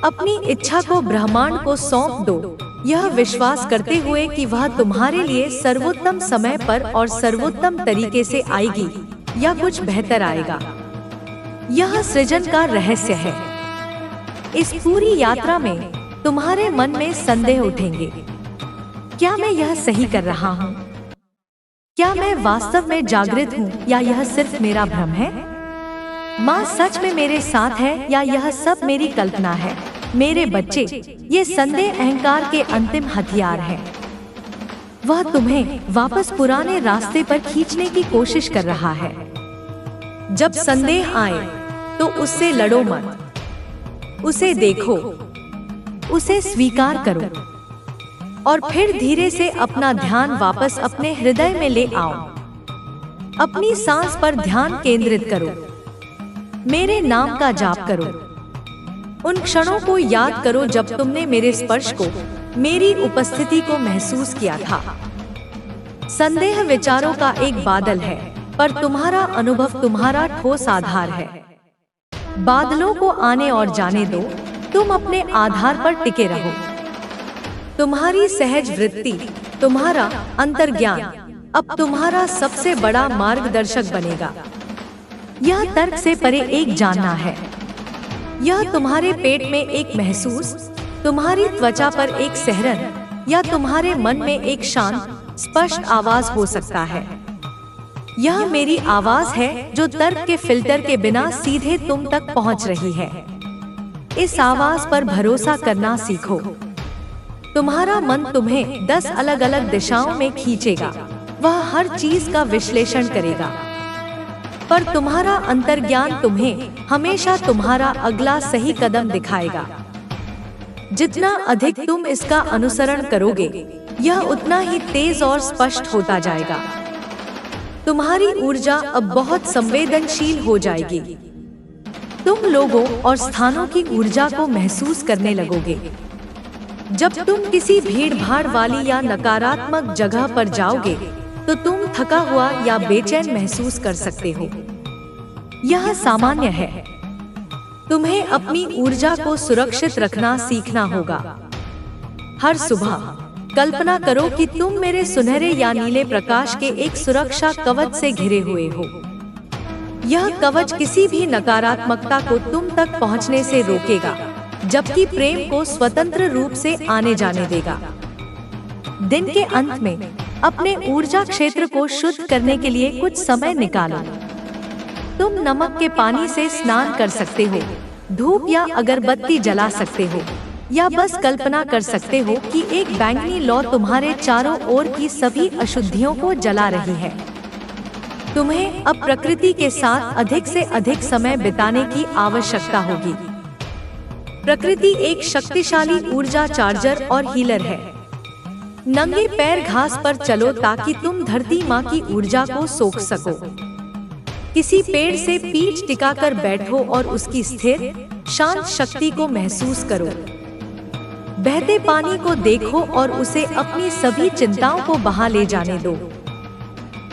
A: अपनी इच्छा को ब्रह्मांड को सौंप दो, यह विश्वास करते हुए कि वह तुम्हारे लिए सर्वोत्तम समय पर और सर्वोत्तम तरीके से आएगी या कुछ बेहतर आएगा। यह सृजन का रहस्य है। इस पूरी यात्रा में तुम्हारे मन में संदेह उठेंगे। क्या मैं यह सही कर रहा हूँ? क्या मैं वास्तव में जागृत हूँ या यह सिर्फ मेरा भ्रम है? माँ सच में मेरे साथ है या यह सब मेरी कल्पना है? मेरे बच्चे, ये संदेह अहंकार के अंतिम हथियार है। वह तुम्हें वापस पुराने रास्ते पर खींचने की कोशिश कर रहा है। जब संदेह आए तो उससे लड़ो मत, उसे देखो, उसे स्वीकार करो और फिर धीरे से अपना ध्यान वापस अपने हृदय में ले आओ। अपनी सांस पर ध्यान केंद्रित करो, मेरे नाम का जाप करो। उन क्षणों को याद करो जब तुमने मेरे स्पर्श को, मेरी उपस्थिति को महसूस किया था। संदेह विचारों का एक बादल है, पर तुम्हारा अनुभव तुम्हारा ठोस आधार है। बादलों को आने और जाने दो, तुम अपने आधार पर टिके रहो। तुम्हारी सहज वृत्ति, तुम्हारा अंतर्ज्ञान अब तुम्हारा सबसे बड़ा मार्गदर्शक बनेगा। यह तर्क से परे एक जानना है। यह तुम्हारे पेट में एक महसूस, तुम्हारी त्वचा पर एक सहरन या तुम्हारे मन में एक शांत स्पष्ट आवाज हो सकता है। यह मेरी आवाज है जो तर्क के फिल्टर के बिना सीधे तुम तक पहुंच रही है। इस आवाज पर भरोसा करना सीखो। तुम्हारा मन तुम्हें 10 अलग अलग दिशाओं में खींचेगा। वह हर चीज का विश्लेषण करेगा, पर तुम्हारा अंतर्ज्ञान तुम्हें हमेशा तुम्हारा अगला सही कदम दिखाएगा। जितना अधिक तुम इसका अनुसरण करोगे, यह उतना ही तेज और स्पष्ट होता जाएगा। तुम्हारी ऊर्जा अब बहुत संवेदनशील हो जाएगी। तुम लोगों और स्थानों की ऊर्जा को महसूस करने लगोगे। जब तुम किसी भीड़-भाड़ वाली या नकारात्मक जगह पर जाओगे, तो तुम थका हुआ या बेचैन महसूस कर सकते हो। यह सामान्य है। तुम्हें अपनी ऊर्जा को सुरक्षित रखना सीखना होगा। हर सुबह कल्पना करो कि तुम मेरे सुनहरे या नीले प्रकाश के एक सुरक्षा कवच से घिरे हुए हो। यह कवच किसी भी नकारात्मकता को तुम तक पहुंचने से रोकेगा, जबकि प्रेम को स्वतंत्र रूप से आने जाने देगा। दिन के अंत में अपने ऊर्जा क्षेत्र को शुद्ध करने के लिए कुछ समय निकालो। तुम नमक के पानी से स्नान कर सकते हो, धूप या अगरबत्ती जला सकते हो, या बस कल्पना कर सकते हो कि एक बैंगनी लौ तुम्हारे चारों ओर की सभी अशुद्धियों को जला रही है। तुम्हें अब प्रकृति के साथ अधिक से अधिक समय बिताने की आवश्यकता होगी। प्रकृति एक शक्तिशाली ऊर्जा चार्जर और हीलर है। नंगे पैर घास पर चलो ताकि तुम धरती माँ की ऊर्जा को सोख सको। किसी पेड़ से पीठ टिकाकर बैठो और उसकी स्थिर, शांत शक्ति को महसूस करो। बहते पानी को देखो और उसे अपनी सभी चिंताओं को बहा ले जाने दो।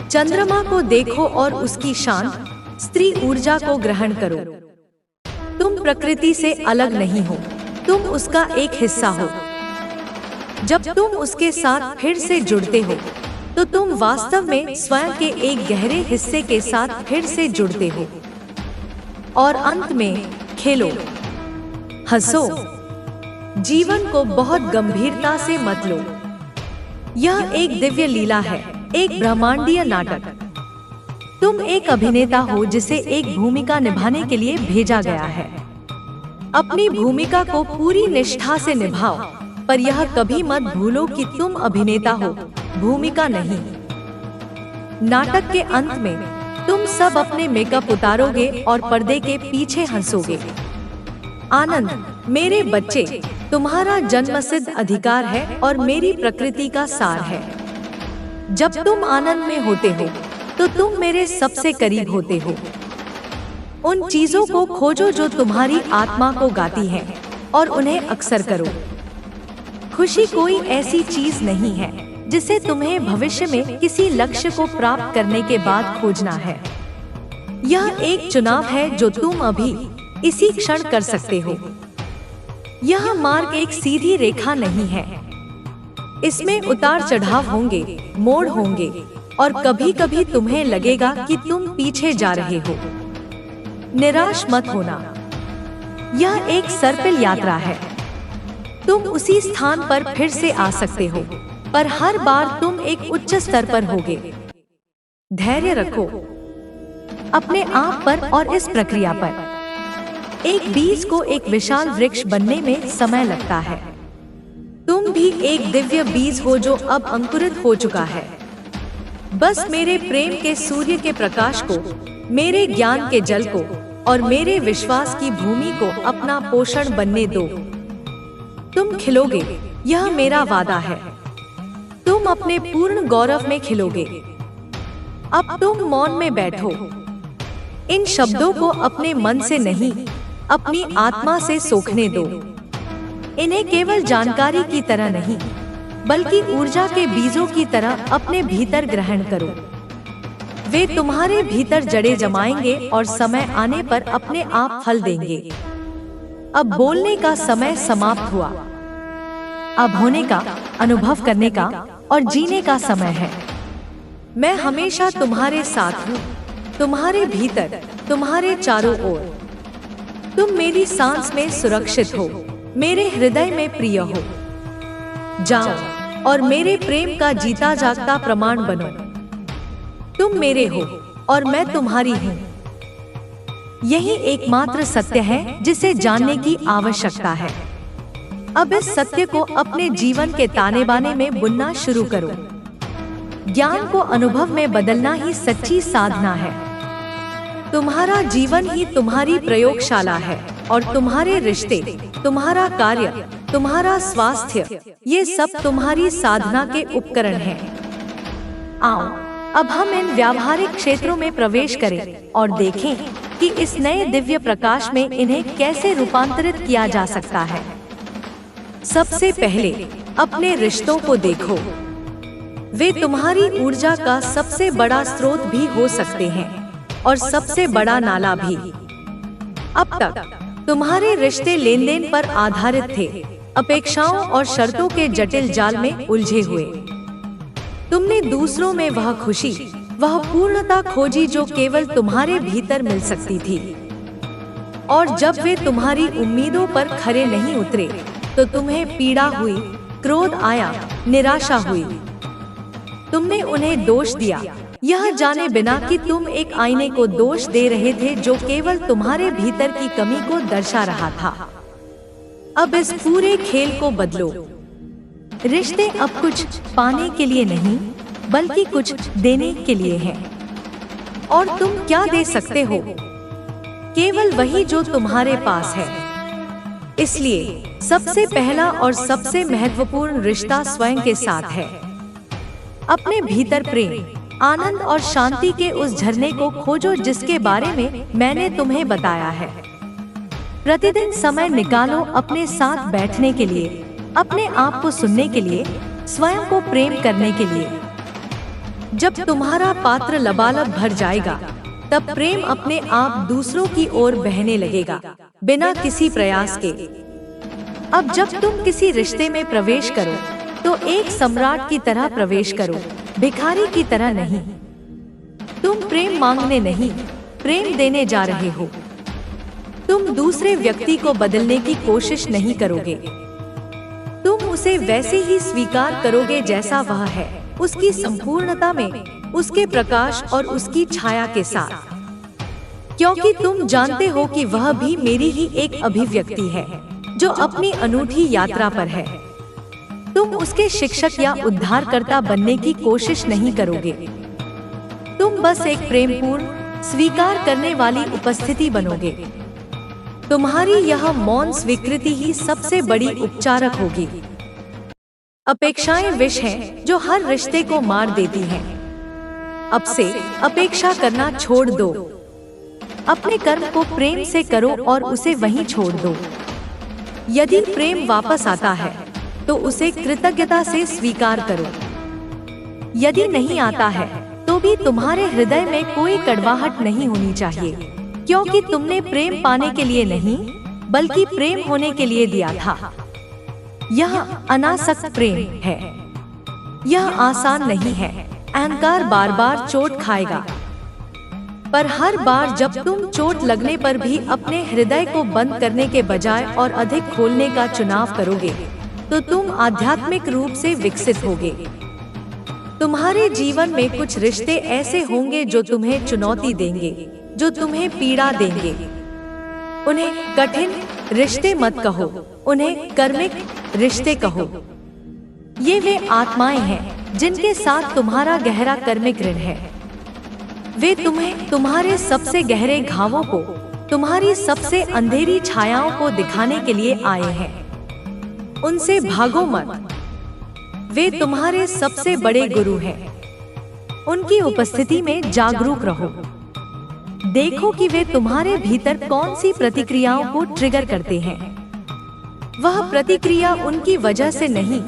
A: चंद्रमा को देखो और उसकी शांत, स्त्री ऊर्जा को ग्रहण करो। तुम प्रकृति से अलग नहीं हो, तुम उसका एक हिस्सा हो। जब तुम उसके साथ फिर से जुड़ते हो, तो तुम वास्तव में स्वयं के एक गहरे हिस्से के साथ फिर से जुड़ते हो। और अंत में खेलो, हंसो। जीवन को बहुत गंभीरता से मत लो। यह एक दिव्य लीला है, एक ब्रह्मांडीय नाटक। तुम एक अभिनेता हो जिसे एक भूमिका निभाने के लिए भेजा गया है। अपनी भूमिका को पूरी निष्ठा से निभाओ, पर यह कभी मत भूलो कि तुम अभिनेता हो, भूमिका नहीं। नाटक के अंत में तुम सब अपने मेकअप उतारोगे और पर्दे के पीछे हंसोगे। आनंद, मेरे बच्चे, तुम्हारा जन्मसिद्ध अधिकार है और मेरी प्रकृति का सार है। जब तुम आनंद में होते हो, तो तुम मेरे सबसे करीब होते हो। उन चीजों को खोजो जो तुम्हारी आत्मा को गाती हैं, और उन्हें अक्सर करो। खुशी कोई ऐसी चीज नहीं है जिसे तुम्हें भविष्य में किसी लक्ष्य को प्राप्त करने के बाद खोजना है। यह एक चुनाव है जो तुम अभी इसी क्षण कर सकते हो। यह मार्ग एक सीधी रेखा नहीं है। इसमें उतार चढ़ाव होंगे, मोड़ होंगे, और कभी कभी तुम्हें लगेगा कि तुम पीछे जा रहे हो। निराश मत होना। यह एक सर्पिल यात्रा है। तुम उसी स्थान पर फिर से आ सकते हो, पर हर बार तुम एक उच्च स्तर पर होगे। धैर्य रखो अपने आप पर और इस प्रक्रिया पर। एक बीज को एक विशाल वृक्ष बनने में समय लगता है। तुम भी एक दिव्य बीज हो जो अब अंकुरित हो चुका है। बस मेरे प्रेम के सूर्य के प्रकाश को, मेरे ज्ञान के जल को और मेरे विश्वास की भूमि को अपना पोषण बनने दो। तुम खिलोगे, यह मेरा वादा है। तुम अपने पूर्ण गौरव में खिलोगे। अब तुम मौन में बैठो। इन शब्दों को अपने मन से नहीं, अपनी आत्मा से सोखने दो। इन्हें केवल जानकारी की तरह नहीं, बल्कि ऊर्जा के बीजों की तरह अपने भीतर ग्रहण करो। वे तुम्हारे भीतर जड़ें जमाएंगे और समय आने पर अपने आप फल देंगे। अब बोलने का समय समाप्त हुआ। अब होने का, अनुभव करने का और जीने का समय है। मैं हमेशा तुम्हारे साथ हूँ, तुम्हारे भीतर, तुम्हारे चारों ओर। तुम मेरी सांस में सुरक्षित हो, मेरे हृदय में प्रिय हो। जाओ और मेरे प्रेम का जीता जागता प्रमाण बनो। तुम मेरे हो और मैं तुम्हारी हूँ। यही एकमात्र सत्य है जिसे जानने की आवश्यकता है। अब इस सत्य को अपने जीवन के ताने बाने में बुनना शुरू करो। ज्ञान को अनुभव में बदलना ही सच्ची साधना है। तुम्हारा जीवन ही तुम्हारी प्रयोगशाला है और तुम्हारे रिश्ते, तुम्हारा कार्य, तुम्हारा स्वास्थ्य, ये सब तुम्हारी साधना के उपकरण हैं। आओ अब हम इन व्यावहारिक क्षेत्रों में प्रवेश करें और देखें कि इस नए दिव्य प्रकाश में इन्हें कैसे रूपांतरित किया जा सकता है। सबसे पहले अपने रिश्तों को देखो। वे तुम्हारी ऊर्जा का सबसे बड़ा स्रोत भी हो सकते हैं और सबसे बड़ा नाला भी। अब तक तुम्हारे रिश्ते लेन देन पर आधारित थे, अपेक्षाओं और शर्तों के जटिल जाल में उलझे हुए। तुमने दूसरों में वह खुशी, वह पूर्णता खोजी जो केवल तुम्हारे भीतर मिल सकती थी। और जब वे तुम्हारी उम्मीदों पर खरे नहीं उतरे तो तुम्हें पीड़ा हुई, क्रोध आया, निराशा हुई। तुमने उन्हें दोष दिया, यह जाने बिना कि तुम एक आईने को दोष दे रहे थे जो केवल तुम्हारे भीतर की कमी को दर्शा रहा था। अब इस पूरे खेल को बदलो। रिश्ते अब कुछ पाने के लिए नहीं, बल्कि कुछ देने के लिए हैं। और तुम क्या दे सकते हो? केवल वही जो तुम्हारे पास है। इसलिए सबसे पहला और सबसे महत्वपूर्ण रिश्ता स्वयं के साथ है। अपने भीतर प्रेम, आनंद और शांति के उस झरने को खोजो जिसके बारे में मैंने तुम्हें बताया है। प्रतिदिन समय निकालो अपने साथ बैठने के लिए, अपने आप को सुनने के लिए, स्वयं को प्रेम करने के लिए। जब तुम्हारा पात्र लबालब भर जाएगा, तब प्रेम अपने आप दूसरों की ओर बहने लगेगा, बिना किसी प्रयास के। अब जब तुम किसी रिश्ते में प्रवेश करो, तो एक सम्राट की तरह प्रवेश करो, भिखारी की तरह नहीं। तुम प्रेम मांगने नहीं, प्रेम देने जा रहे हो। तुम दूसरे व्यक्ति को बदलने की कोशिश नहीं करोगे। तुम उसे वैसे ही स्वीकार करोगे जैसा वह है, उसकी संपूर्णता में, उसके प्रकाश और उसकी छाया के साथ। क्योंकि तुम जानते हो कि वह भी मेरी ही एक अभिव्यक्ति है, जो अपनी अनूठी यात्रा पर है। तुम उसके शिक्षक या उद्धारकर्ता बनने की कोशिश नहीं करोगे। तुम बस एक प्रेमपूर्ण, स्वीकार करने वाली उपस्थिति बनोगे। तुम्हारी यह मौन स्वीकृति ही सबसे बड़ी उपचारक होगी। अपेक्षाएं विष हैं जो हर रिश्ते को मार देती हैं। अब से अपेक्षा करना छोड़ दो। अपने कर्म को प्रेम से करो और उसे वहीं छोड़ दो। यदि प्रेम वापस आता है, तो उसे कृतज्ञता से स्वीकार करो। यदि नहीं आता है, तो भी तुम्हारे हृदय में कोई कड़वाहट नहीं होनी चाहिए, क्योंकि तुमने प्रेम पाने के लिए नहीं, बल्कि प्रेम होने के लिए दिया था। यह अनासक्त प्रेम है। यह आसान नहीं है। अहंकार बार बार चोट खाएगा, पर हर बार जब तुम चोट लगने पर भी अपने हृदय को बंद करने के बजाय और अधिक खोलने का चुनाव करोगे, तो तुम आध्यात्मिक रूप से विकसित होगे। तुम्हारे जीवन में कुछ रिश्ते ऐसे होंगे जो तुम्हें चुनौती देंगे, जो तुम्हें पीड़ा देंगे। उन्हें कठिन रिश्ते मत कहो, उन्हें कर्मिक रिश्ते कहो। ये वे आत्माएं हैं जिनके साथ तुम्हारा गहरा कर्मिक ऋण है। वे तुम्हें तुम्हारे सबसे गहरे घावों को, तुम्हारी सबसे अंधेरी छायाओं को दिखाने के लिए आए हैं। उनसे भागो मत। वे तुम्हारे सबसे बड़े गुरु हैं। उनकी उपस्थिति में जागरूक रहो। देखो कि वे तुम्हारे भीतर कौन सी प्रतिक्रियाओं को ट्रिगर करते हैं। वह प्रतिक्रिया उनकी वजह से नहीं,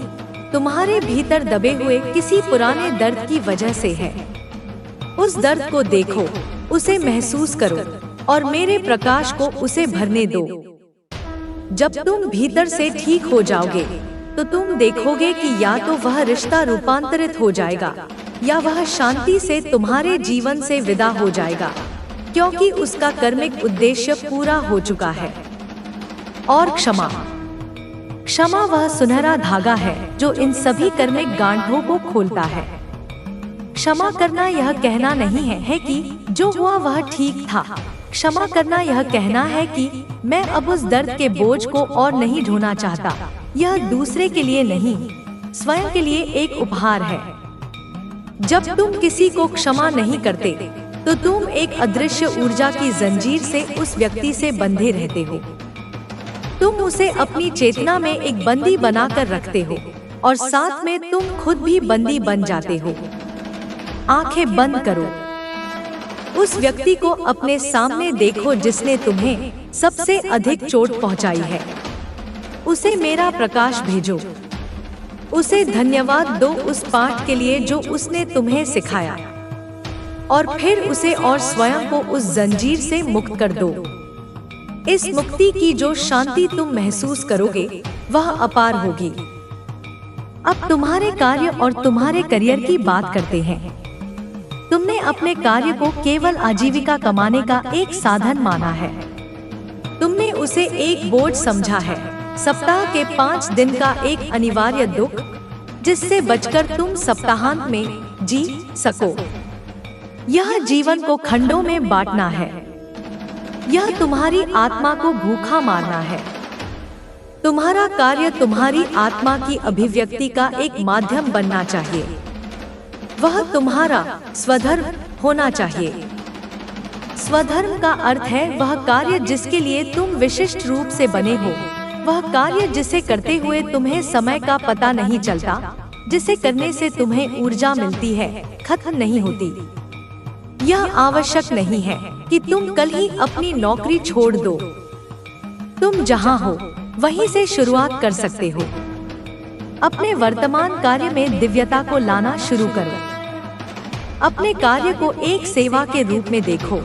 A: तुम्हारे भीतर दबे हुए किसी पुराने दर्द की वजह से है। उस दर्द को देखो, उसे महसूस करो और मेरे प्रकाश को उसे भरने दो। जब तुम भीतर से ठीक हो जाओगे, तो तुम देखोगे कि या तो वह रिश्ता रूपांतरित हो जाएगा, या वह शांति से तुम्हारे जीवन से विदा हो जाएगा, क्योंकि उसका कर्मिक उद्देश्य पूरा हो चुका है। और क्षमा, क्षमा वह सुनहरा धागा है जो इन सभी कर्मिक गांठों को खोलता है। क्षमा करना यह कहना नहीं है कि जो हुआ वह ठीक था। क्षमा करना यह कहना है कि मैं अब उस दर्द के बोझ को और नहीं ढोना चाहता। यह दूसरे के लिए नहीं, स्वयं के लिए एक उपहार है। जब तुम किसी को क्षमा नहीं करते, तो तुम एक अदृश्य ऊर्जा की जंजीर से उस व्यक्ति से बंधे रहते हो। तुम उसे अपनी चेतना में एक बंदी बनाकर रखते हो, और साथ में तुम खुद भी बंदी बन जाते हो। आंखें बंद करो। उस व्यक्ति को अपने सामने देखो जिसने तुम्हें सबसे अधिक चोट पहुंचाई है। उसे मेरा प्रकाश भेजो। उसे धन्यवाद दो उस पाठ के लिए जो उसने तुम्हें सिखाया, और फिर उसे और स्वयं को उस जंजीर से मुक्त कर दो। इस मुक्ति की जो शांति तुम महसूस करोगे वह अपार होगी। अब तुम्हारे कार्य और तुम्हारे करियर की बात करते हैं। तुमने अपने कार्य को केवल आजीविका कमाने का एक साधन माना है। तुमने उसे एक बोझ समझा है, सप्ताह के 5 दिन का एक अनिवार्य दुख, जिससे बचकर तुम सप्ताहांत में जी सको। यह जीवन को खंडों में बांटना है। यह तुम्हारी आत्मा को भूखा मारना है। तुम्हारा कार्य तुम्हारी आत्मा की अभिव्यक्ति का एक माध्यम बनना चाहिए। वह तुम्हारा स्वधर्म होना चाहिए। स्वधर्म का अर्थ है वह कार्य जिसके लिए तुम विशिष्ट रूप से बने हो, वह कार्य जिसे करते हुए तुम्हें समय का पता नहीं चलता, जिसे करने से तुम्हें ऊर्जा मिलती है, खत्म नहीं होती। यह आवश्यक नहीं है कि तुम कल ही अपनी नौकरी छोड़ दो। तुम जहां हो वहीं से शुरुआत कर सकते हो। अपने वर्तमान कार्य में दिव्यता को लाना शुरू करो। अपने कार्य को एक सेवा के रूप में देखो।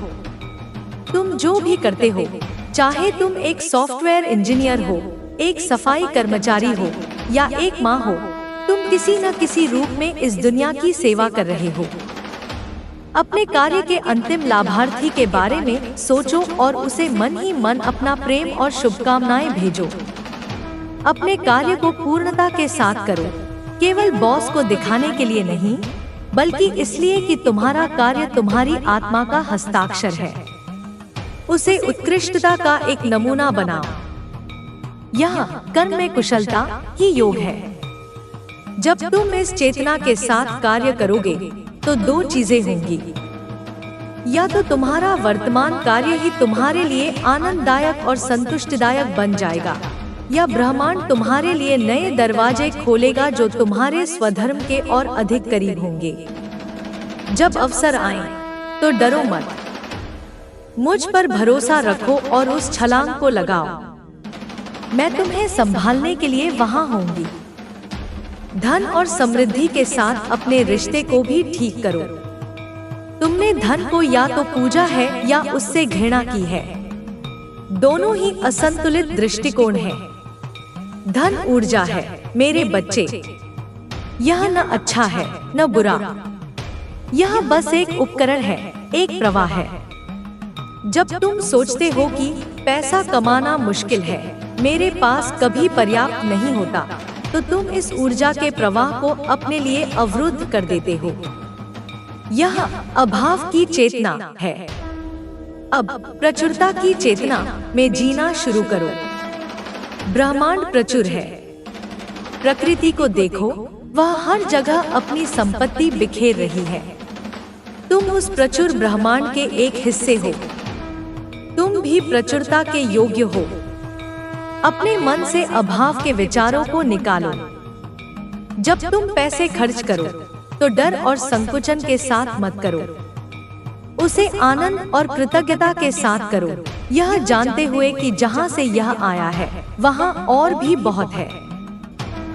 A: तुम जो भी करते हो, चाहे तुम एक सॉफ्टवेयर इंजीनियर हो, एक सफाई कर्मचारी हो या एक माँ हो, तुम किसी न किसी रूप में इस दुनिया की सेवा कर रहे हो। अपने कार्य के अंतिम लाभार्थी के बारे में सोचो और उसे मन ही मन अपना प्रेम और शुभकामनाएं भेजो। अपने कार्य को पूर्णता के साथ करो, केवल बॉस को दिखाने के लिए नहीं, बल्कि इसलिए कि तुम्हारा कार्य तुम्हारी आत्मा का हस्ताक्षर है। उसे उत्कृष्टता का एक नमूना बनाओ। यहाँ कर्म में कुशलता ही योग है। जब तुम इस चेतना के साथ कार्य करोगे तो 2 चीजें होंगी। या तो तुम्हारा वर्तमान कार्य ही तुम्हारे लिए आनंददायक और संतुष्टिदायक बन जाएगा, या ब्रह्मांड तुम्हारे लिए नए दरवाजे खोलेगा जो तुम्हारे स्वधर्म के और अधिक करीब होंगे। जब अवसर आए तो डरो मत। मुझ पर भरोसा रखो और उस छलांग को लगाओ। मैं तुम्हें संभालने के लिए वहां होंगी। धन और समृद्धि के साथ अपने रिश्ते को भी ठीक करो। तुमने धन को या तो पूजा है या उससे घृणा की है। दोनों ही असंतुलित दृष्टिकोण है। धन ऊर्जा है मेरे बच्चे। यह न अच्छा है न बुरा। यह बस एक उपकरण है, एक प्रवाह है। जब तुम सोचते हो कि पैसा कमाना मुश्किल है, मेरे पास कभी पर्याप्त नहीं होता, तो तुम इस ऊर्जा के प्रवाह को अपने लिए अवरुद्ध कर देते हो। यह अभाव की चेतना है। अब प्रचुरता की चेतना में जीना शुरू करो। ब्रह्मांड प्रचुर है। प्रकृति को देखो, वह हर जगह अपनी संपत्ति बिखेर रही है। तुम उस प्रचुर ब्रह्मांड के एक हिस्से हो। तुम भी प्रचुरता के योग्य हो। अपने मन से अभाव के विचारों को निकालो। जब तुम पैसे खर्च करो तो डर और संकुचन के साथ मत करो। उसे आनंद और कृतज्ञता के साथ करो, यह जानते हुए कि जहां से यह आया है वहां और भी बहुत है।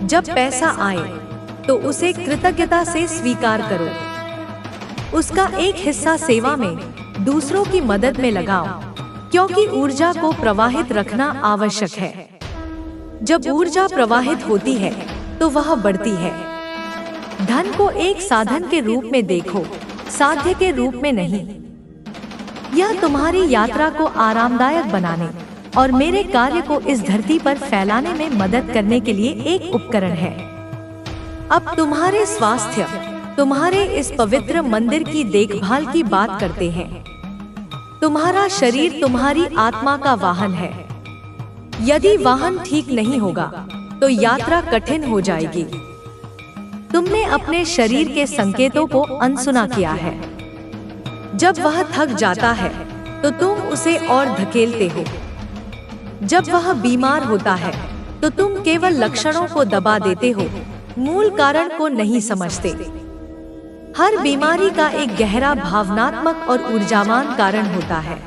A: जब पैसा आए तो उसे कृतज्ञता से स्वीकार करो। उसका एक हिस्सा सेवा में, दूसरों की मदद में लगाओ, क्योंकि ऊर्जा को प्रवाहित रखना आवश्यक है। जब ऊर्जा प्रवाहित होती है तो वह बढ़ती है। धन को एक साधन के रूप में देखो, साध्य के रूप में नहीं। यह तुम्हारी यात्रा को आरामदायक बनाने और मेरे कार्य को इस धरती पर फैलाने में मदद करने के लिए एक उपकरण है। अब तुम्हारे स्वास्थ्य, तुम्हारे इस पवित्र मंदिर की देखभाल की बात करते हैं। तुम्हारा शरीर तुम्हारी आत्मा का वाहन है। यदि वाहन ठीक नहीं होगा तो यात्रा कठिन हो जाएगी। तुमने अपने शरीर के संकेतों को अनसुना किया है। जब वह थक जाता है तो तुम उसे और धकेलते हो। जब वह बीमार होता है तो तुम केवल लक्षणों को दबा देते हो, मूल कारण को नहीं समझते। हर बीमारी का एक गहरा भावनात्मक और ऊर्जावान कारण होता है।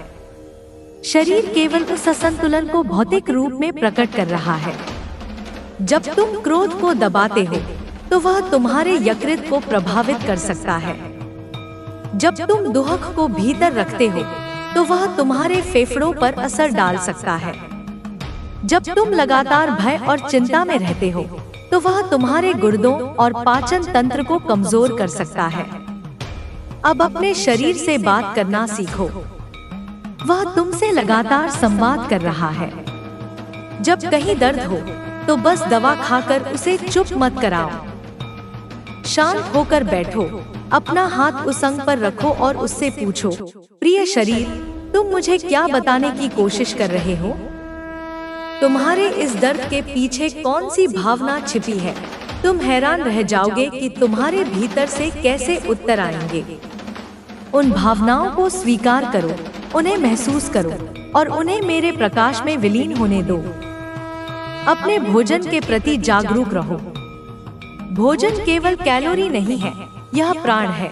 A: शरीर केवल उस असंतुलन को भौतिक रूप में प्रकट कर रहा है। जब तुम क्रोध को दबाते हो तो वह तुम्हारे यकृत को प्रभावित कर सकता है। जब तुम दुख को भीतर रखते हो तो वह तुम्हारे फेफड़ों पर असर डाल सकता है। जब तुम लगातार भय और चिंता में रहते हो तो वह तुम्हारे गुर्दों और पाचन तंत्र को कमजोर कर सकता है। अब अपने शरीर से बात करना सीखो। वह तुमसे लगातार संवाद कर रहा है। जब कहीं दर्द हो तो बस दवा खाकर उसे चुप मत कराओ। शांत होकर बैठो, अपना हाथ उस अंग पर रखो और उससे पूछो, प्रिय शरीर, तुम मुझे क्या बताने की कोशिश कर रहे हो? तुम्हारे इस दर्द के पीछे कौन सी भावना छिपी है? तुम हैरान रह जाओगे कि तुम्हारे भीतर से कैसे उत्तर आएंगे। उन भावनाओं को स्वीकार करो, उन्हें महसूस करो और उन्हें मेरे प्रकाश में विलीन होने दो। अपने भोजन के प्रति जागरूक रहो। भोजन केवल कैलोरी नहीं है, यह प्राण है।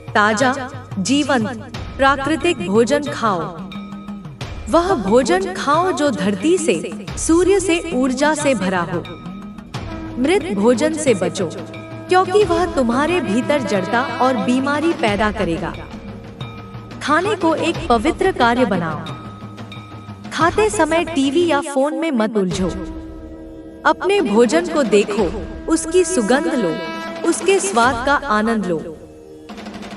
A: ताजा, जीवंत, प्राकृतिक भोजन खाओ। वह भोजन खाओ जो धरती से, सूर्य से, ऊर्जा से भरा हो। मृत भोजन से बचो, क्योंकि वह तुम्हारे भीतर जड़ता और बीमारी पैदा करेगा। खाने को एक पवित्र कार्य बनाओ। खाते समय टीवी या फोन में मत उलझो। अपने भोजन को देखो, उसकी सुगंध लो, उसके स्वाद का आनंद लो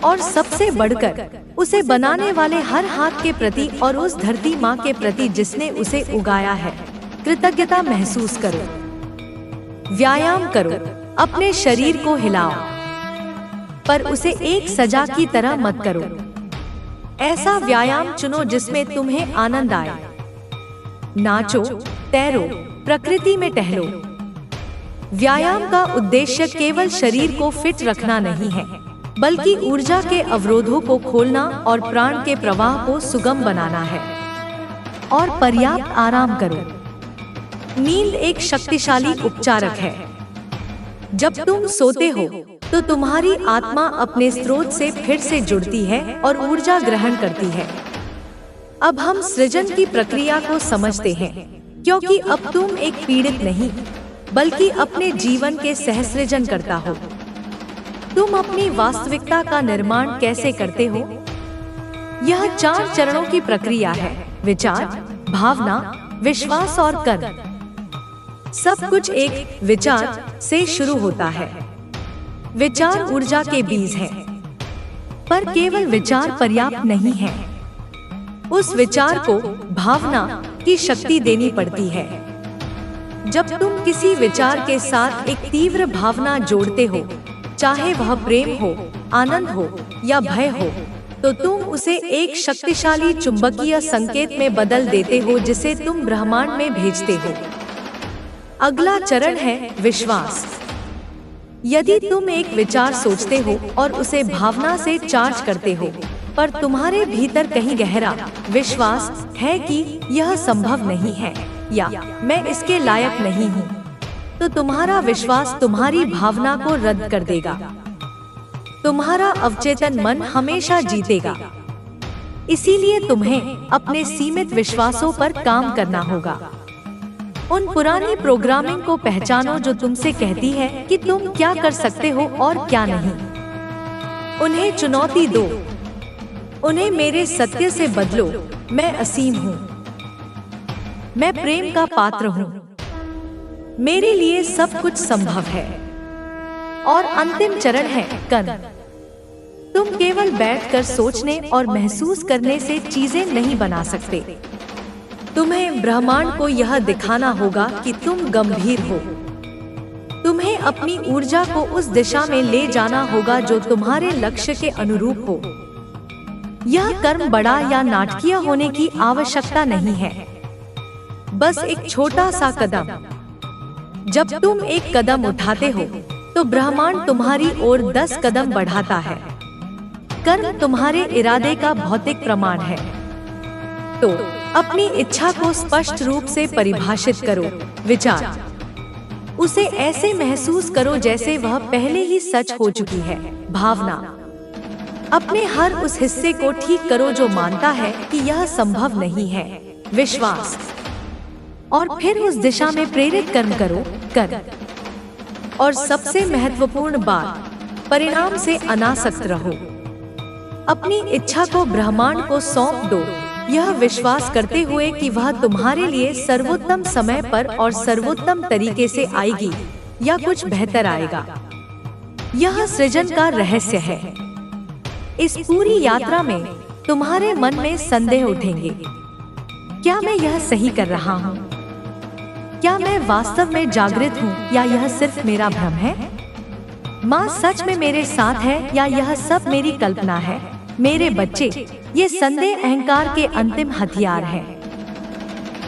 A: और सबसे बढ़कर उसे बनाने वाले हर हाथ के प्रति और उस धरती माँ के प्रति जिसने उसे उगाया है, कृतज्ञता महसूस करो। व्यायाम करो, अपने शरीर को हिलाओ, पर उसे एक सजा की तरह मत करो। ऐसा व्यायाम चुनो जिसमें तुम्हें आनंद आए। नाचो, तैरो, प्रकृति में टहलो। व्यायाम का उद्देश्य केवल शरीर को फिट रखना नहीं है, बल्कि ऊर्जा के अवरोधों को खोलना और प्राण के प्रवाह को सुगम बनाना है। और पर्याप्त आराम करो। नींद एक शक्तिशाली उपचारक है। जब तुम सोते हो तो तुम्हारी आत्मा अपने स्रोत से फिर से जुड़ती है और ऊर्जा ग्रहण करती है। अब हम सृजन की प्रक्रिया को समझते हैं, क्योंकि अब तुम एक पीड़ित नहीं, बल्कि अपने जीवन के सहसृजन करता हो। तुम अपनी वास्तविकता का निर्माण कैसे करते हो? यह 4 चरणों की प्रक्रिया है: विचार, भावना, विश्वास और कर्म। सब कुछ एक विचार से शुरू होता है। विचार ऊर्जा के बीज हैं, पर केवल विचार पर्याप्त नहीं है। उस विचार को भावना की शक्ति देनी पड़ती है। जब तुम किसी विचार के साथ एक तीव्र भावना जोड़ते हो, चाहे वह प्रेम हो, आनंद हो या भय हो, तो तुम उसे एक शक्तिशाली चुंबकीय संकेत में बदल देते हो जिसे तुम ब्रह्मांड में भेजते हो। अगला चरण है विश्वास। यदि तुम एक विचार सोचते हो और उसे भावना से चार्ज करते हो, पर तुम्हारे भीतर कहीं गहरा विश्वास है कि यह संभव नहीं है या मैं इसके लायक नहीं हूँ, तो तुम्हारा विश्वास तुम्हारी भावना को रद्द कर देगा। तुम्हारा अवचेतन मन हमेशा जीतेगा। इसीलिए तुम्हें अपने सीमित विश्वासों पर काम करना होगा। उन पुरानी प्रोग्रामिंग को पहचानो जो तुमसे कहती है कि तुम क्या कर सकते हो और क्या नहीं। उन्हें चुनौती दो। उन्हें मेरे सत्य से बदलो, मैं असीम हूँ, मैं प्रेम का पात्र हूँ, मेरे लिए सब कुछ संभव है। और अंतिम चरण है कर्म। तुम केवल बैठकर सोचने और महसूस करने से चीजें नहीं बना सकते। तुम्हें ब्रह्मांड को यह दिखाना होगा कि तुम गंभीर हो। तुम्हें अपनी ऊर्जा को उस दिशा में ले जाना होगा जो तुम्हारे लक्ष्य के अनुरूप हो। यह कर्म बड़ा या नाटकीय होने की आवश्यकता नहीं है, बस एक छोटा सा कदम। जब तुम एक कदम उठाते हो तो ब्रह्मांड तुम्हारी ओर 10 कदम बढ़ाता है। कर्म तुम्हारे इरादे का भौतिक प्रमाण है। तो अपनी इच्छा को स्पष्ट रूप से परिभाषित करो। विचार, उसे ऐसे महसूस करो जैसे वह पहले ही सच हो चुकी है। भावना, अपने हर उस हिस्से को ठीक करो जो मानता है कि यह संभव नहीं है। विश्वास, और फिर उस दिशा में प्रेरित कर्म करो। कर, और सबसे महत्वपूर्ण बात, परिणाम से अनासक्त रहो। अपनी इच्छा को ब्रह्मांड को सौंप दो, यह विश्वास करते हुए कि वह तुम्हारे लिए सर्वोत्तम समय पर और सर्वोत्तम तरीके से आएगी या कुछ बेहतर आएगा। यह सृजन का रहस्य है। इस पूरी यात्रा में तुम्हारे मन में संदेह उठेंगे। क्या मैं यह सही कर रहा हूँ? क्या मैं वास्तव में जागृत हूँ या यह सिर्फ मेरा भ्रम है? माँ सच में मेरे साथ है या यह सब मेरी कल्पना है? मेरे बच्चे, ये संदेह अहंकार के अंतिम हथियार है।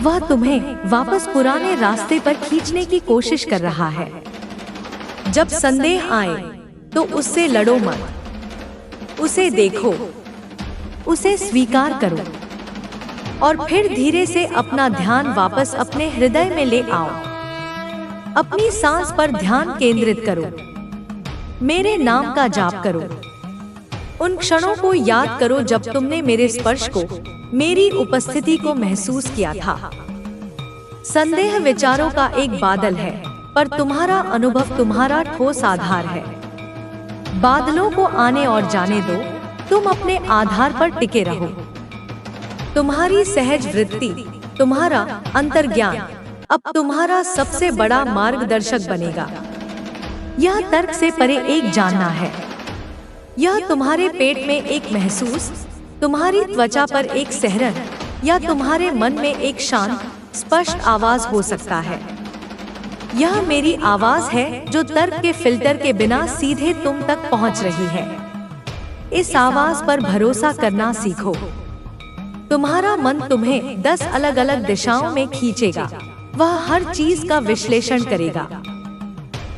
A: वह तुम्हें वापस पुराने रास्ते पर खींचने की कोशिश कर रहा है। जब संदेह आए तो उससे लड़ो मत, उसे देखो, उसे स्वीकार करो और फिर धीरे से अपना ध्यान वापस अपने हृदय में ले आओ। अपनी सांस पर ध्यान केंद्रित करो, मेरे नाम का जाप करो। उन क्षणों को याद करो जब तुमने मेरे स्पर्श को, मेरी उपस्थिति को महसूस किया था। संदेह विचारों का एक बादल है, पर तुम्हारा अनुभव तुम्हारा ठोस आधार है। बादलों को आने और जाने दो, तुम अपने आधार पर टिके रहो। तुम्हारी सहज वृत्ति, तुम्हारा अंतर्ज्ञान अब तुम्हारा सबसे बड़ा मार्गदर्शक बनेगा। यह तर्क से परे एक जानना है। यह तुम्हारे पेट में एक महसूस, तुम्हारी त्वचा पर एक सहरन या तुम्हारे मन में एक शांत स्पष्ट आवाज हो सकता है। यह मेरी आवाज है जो तर्क के फिल्टर के बिना सीधे तुम तक पहुंच रही है। इस आवाज पर भरोसा करना सीखो। तुम्हारा मन तुम्हें 10 अलग अलग दिशाओं में खींचेगा, वह हर चीज का विश्लेषण करेगा,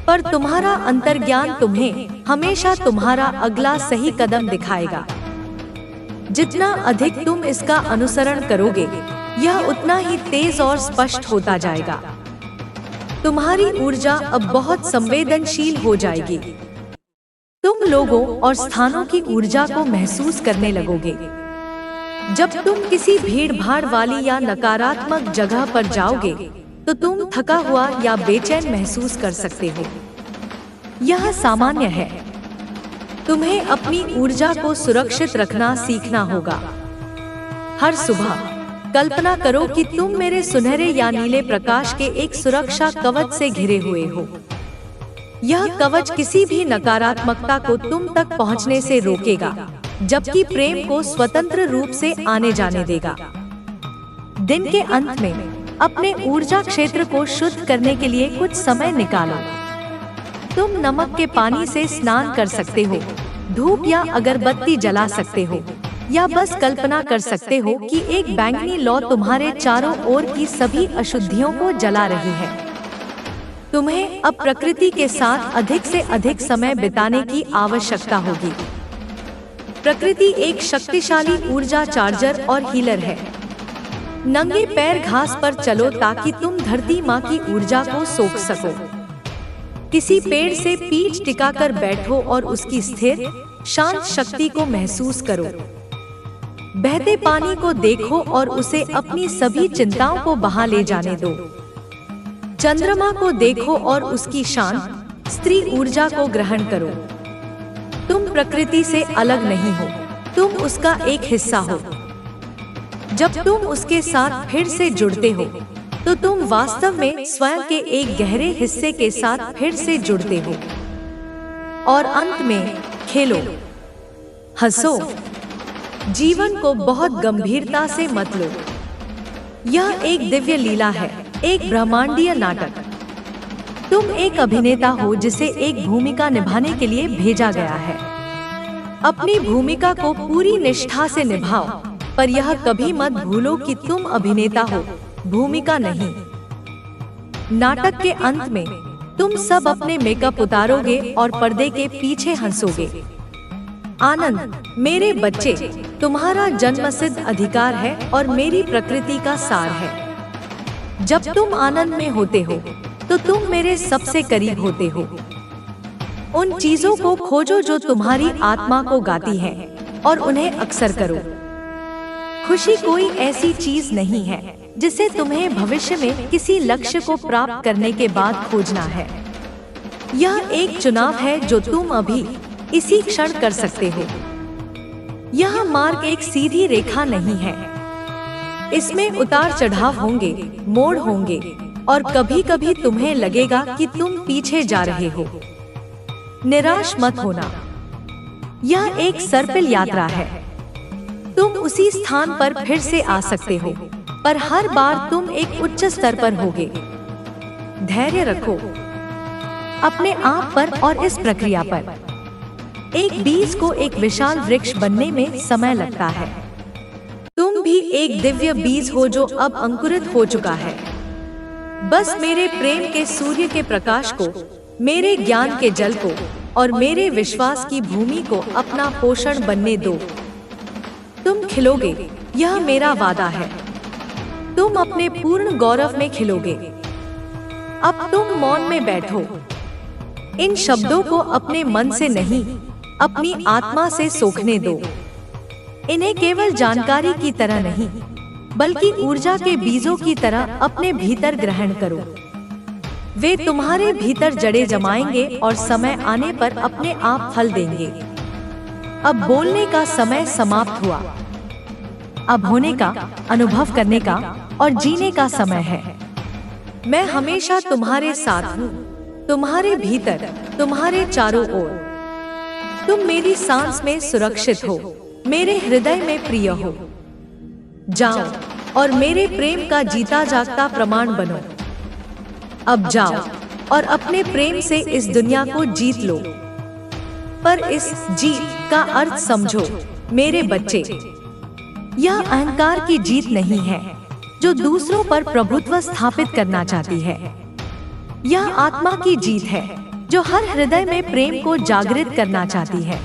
A: पर तुम्हारा अंतर्ज्ञान तुम्हें हमेशा तुम्हारा अगला सही कदम दिखाएगा। जितना अधिक तुम इसका अनुसरण करोगे, यह उतना ही तेज और स्पष्ट होता जाएगा। तुम्हारी ऊर्जा अब बहुत संवेदनशील हो जाएगी। तुम लोगों और स्थानों की ऊर्जा को महसूस करने लगोगे। जब तुम किसी भीड़-भाड़ वाली या नकारात्मक जगह पर जाओगे, तो तुम थका हुआ या बेचैन महसूस कर सकते हो। यह सामान्य है। तुम्हें अपनी ऊर्जा को सुरक्षित रखना सीखना होगा। हर सुबह कल्पना करो कि तुम मेरे सुनहरे या नीले प्रकाश के एक सुरक्षा कवच से घिरे हुए हो। यह कवच किसी भी नकारात्मकता को तुम तक पहुंचने से रोकेगा, जबकि प्रेम को स्वतंत्र रूप से आने जाने देगा। दिन के अंत में अपने ऊर्जा क्षेत्र को शुद्ध करने के लिए कुछ समय निकालो। तुम नमक के पानी से स्नान कर सकते हो, धूप या अगरबत्ती जला सकते हो, या बस कल्पना कर सकते हो कि एक बैंगनी लौ तुम्हारे चारों ओर की सभी अशुद्धियों को जला रही है। तुम्हें अब प्रकृति के साथ अधिक से अधिक समय बिताने की आवश्यकता होगी। प्रकृति एक शक्तिशाली ऊर्जा चार्जर और हीलर है। नंगे पैर घास पर चलो ताकि तुम धरती माँ की ऊर्जा को सोख सको। किसी पेड़ से पीठ टिकाकर बैठो और उसकी स्थिर, शांत शक्ति को महसूस करो। बहते पानी को देखो और उसे अपनी सभी चिंताओं को बहा ले जाने दो। चंद्रमा को देखो और उसकी शांत, स्त्री ऊर्जा को ग्रहण करो। तुम प्रकृति से अलग नहीं हो, तुम उसका एक हिस्सा हो। जब तुम उसके साथ फिर से जुड़ते हो, तो तुम वास्तव में स्वयं के एक गहरे हिस्से के साथ फिर से जुड़ते हो। और अंत में खेलो, हंसो। जीवन को बहुत गंभीरता से मत लो। यह एक दिव्य लीला है, एक ब्रह्मांडीय नाटक। तुम एक अभिनेता हो जिसे एक भूमिका निभाने के लिए भेजा गया है। अपनी भूमिका को पूरी निष्ठा से निभाओ, पर यह कभी मत भूलो कि तुम अभिनेता हो, भूमिका नहीं। नाटक के अंत में तुम सब अपने मेकअप उतारोगे और पर्दे के पीछे हंसोगे। आनंद, मेरे बच्चे, तुम्हारा जन्मसिद्ध अधिकार है और मेरी प्रकृति का सार है। जब तुम आनंद में होते हो, तो तुम मेरे सबसे करीब होते हो। उन चीजों को खोजो जो तुम्हारी आत्मा को गाती हैं, और उन्हें अक्सर करो। खुशी कोई ऐसी चीज नहीं है जिसे तुम्हें भविष्य में किसी लक्ष्य को प्राप्त करने के बाद खोजना है। यह एक चुनाव है जो तुम अभी इसी क्षण कर सकते हो। यह मार्ग एक सीधी रेखा नहीं है। इसमें उतार चढ़ाव होंगे, मोड़ होंगे और कभी कभी तुम्हें लगेगा कि तुम पीछे जा रहे हो। निराश मत होना, यह एक सर्पिल यात्रा है। तुम उसी स्थान पर फिर से आ सकते हो, पर हर बार तुम एक उच्च स्तर पर होगे। धैर्य रखो अपने आप पर और इस प्रक्रिया पर। एक बीज को एक विशाल वृक्ष बनने में समय लगता है। तुम भी एक दिव्य बीज हो जो अब अंकुरित हो चुका है। बस मेरे प्रेम के सूर्य के प्रकाश को, मेरे ज्ञान के जल को और मेरे विश्वास की भूमि को अपना पोषण बनने दो। तुम खिलोगे, यह मेरा वादा है। तुम अपने पूर्ण गौरव में खिलोगे। अब तुम मौन में बैठो। इन शब्दों को अपने मन से नहीं, अपनी आत्मा से सोखने दो। इन्हें केवल जानकारी की तरह नहीं, बल्कि ऊर्जा के बीजों की तरह अपने भीतर ग्रहण करो। वे तुम्हारे भीतर जड़ें जमाएंगे और समय आने पर अपने आप फल देंगे। अब बोलने का समय समाप्त हुआ। अब होने का, अनुभव करने का और जीने का समय है। मैं हमेशा तुम्हारे साथ हूँ, तुम्हारे भीतर, तुम्हारे चारों ओर। तुम मेरी सांस में सुरक्षित हो, मेरे हृदय में प्रिय हो। जाओ और मेरे प्रेम का जीता जागता प्रमाण बनो। अब जाओ और अपने प्रेम से इस दुनिया को जीत लो। पर इस जीत का अर्थ समझो मेरे बच्चे। यह अहंकार की जीत नहीं है जो दूसरों पर प्रभुत्व स्थापित करना चाहती है। यह आत्मा की जीत है जो हर हृदय में प्रेम को जागृत करना चाहती है।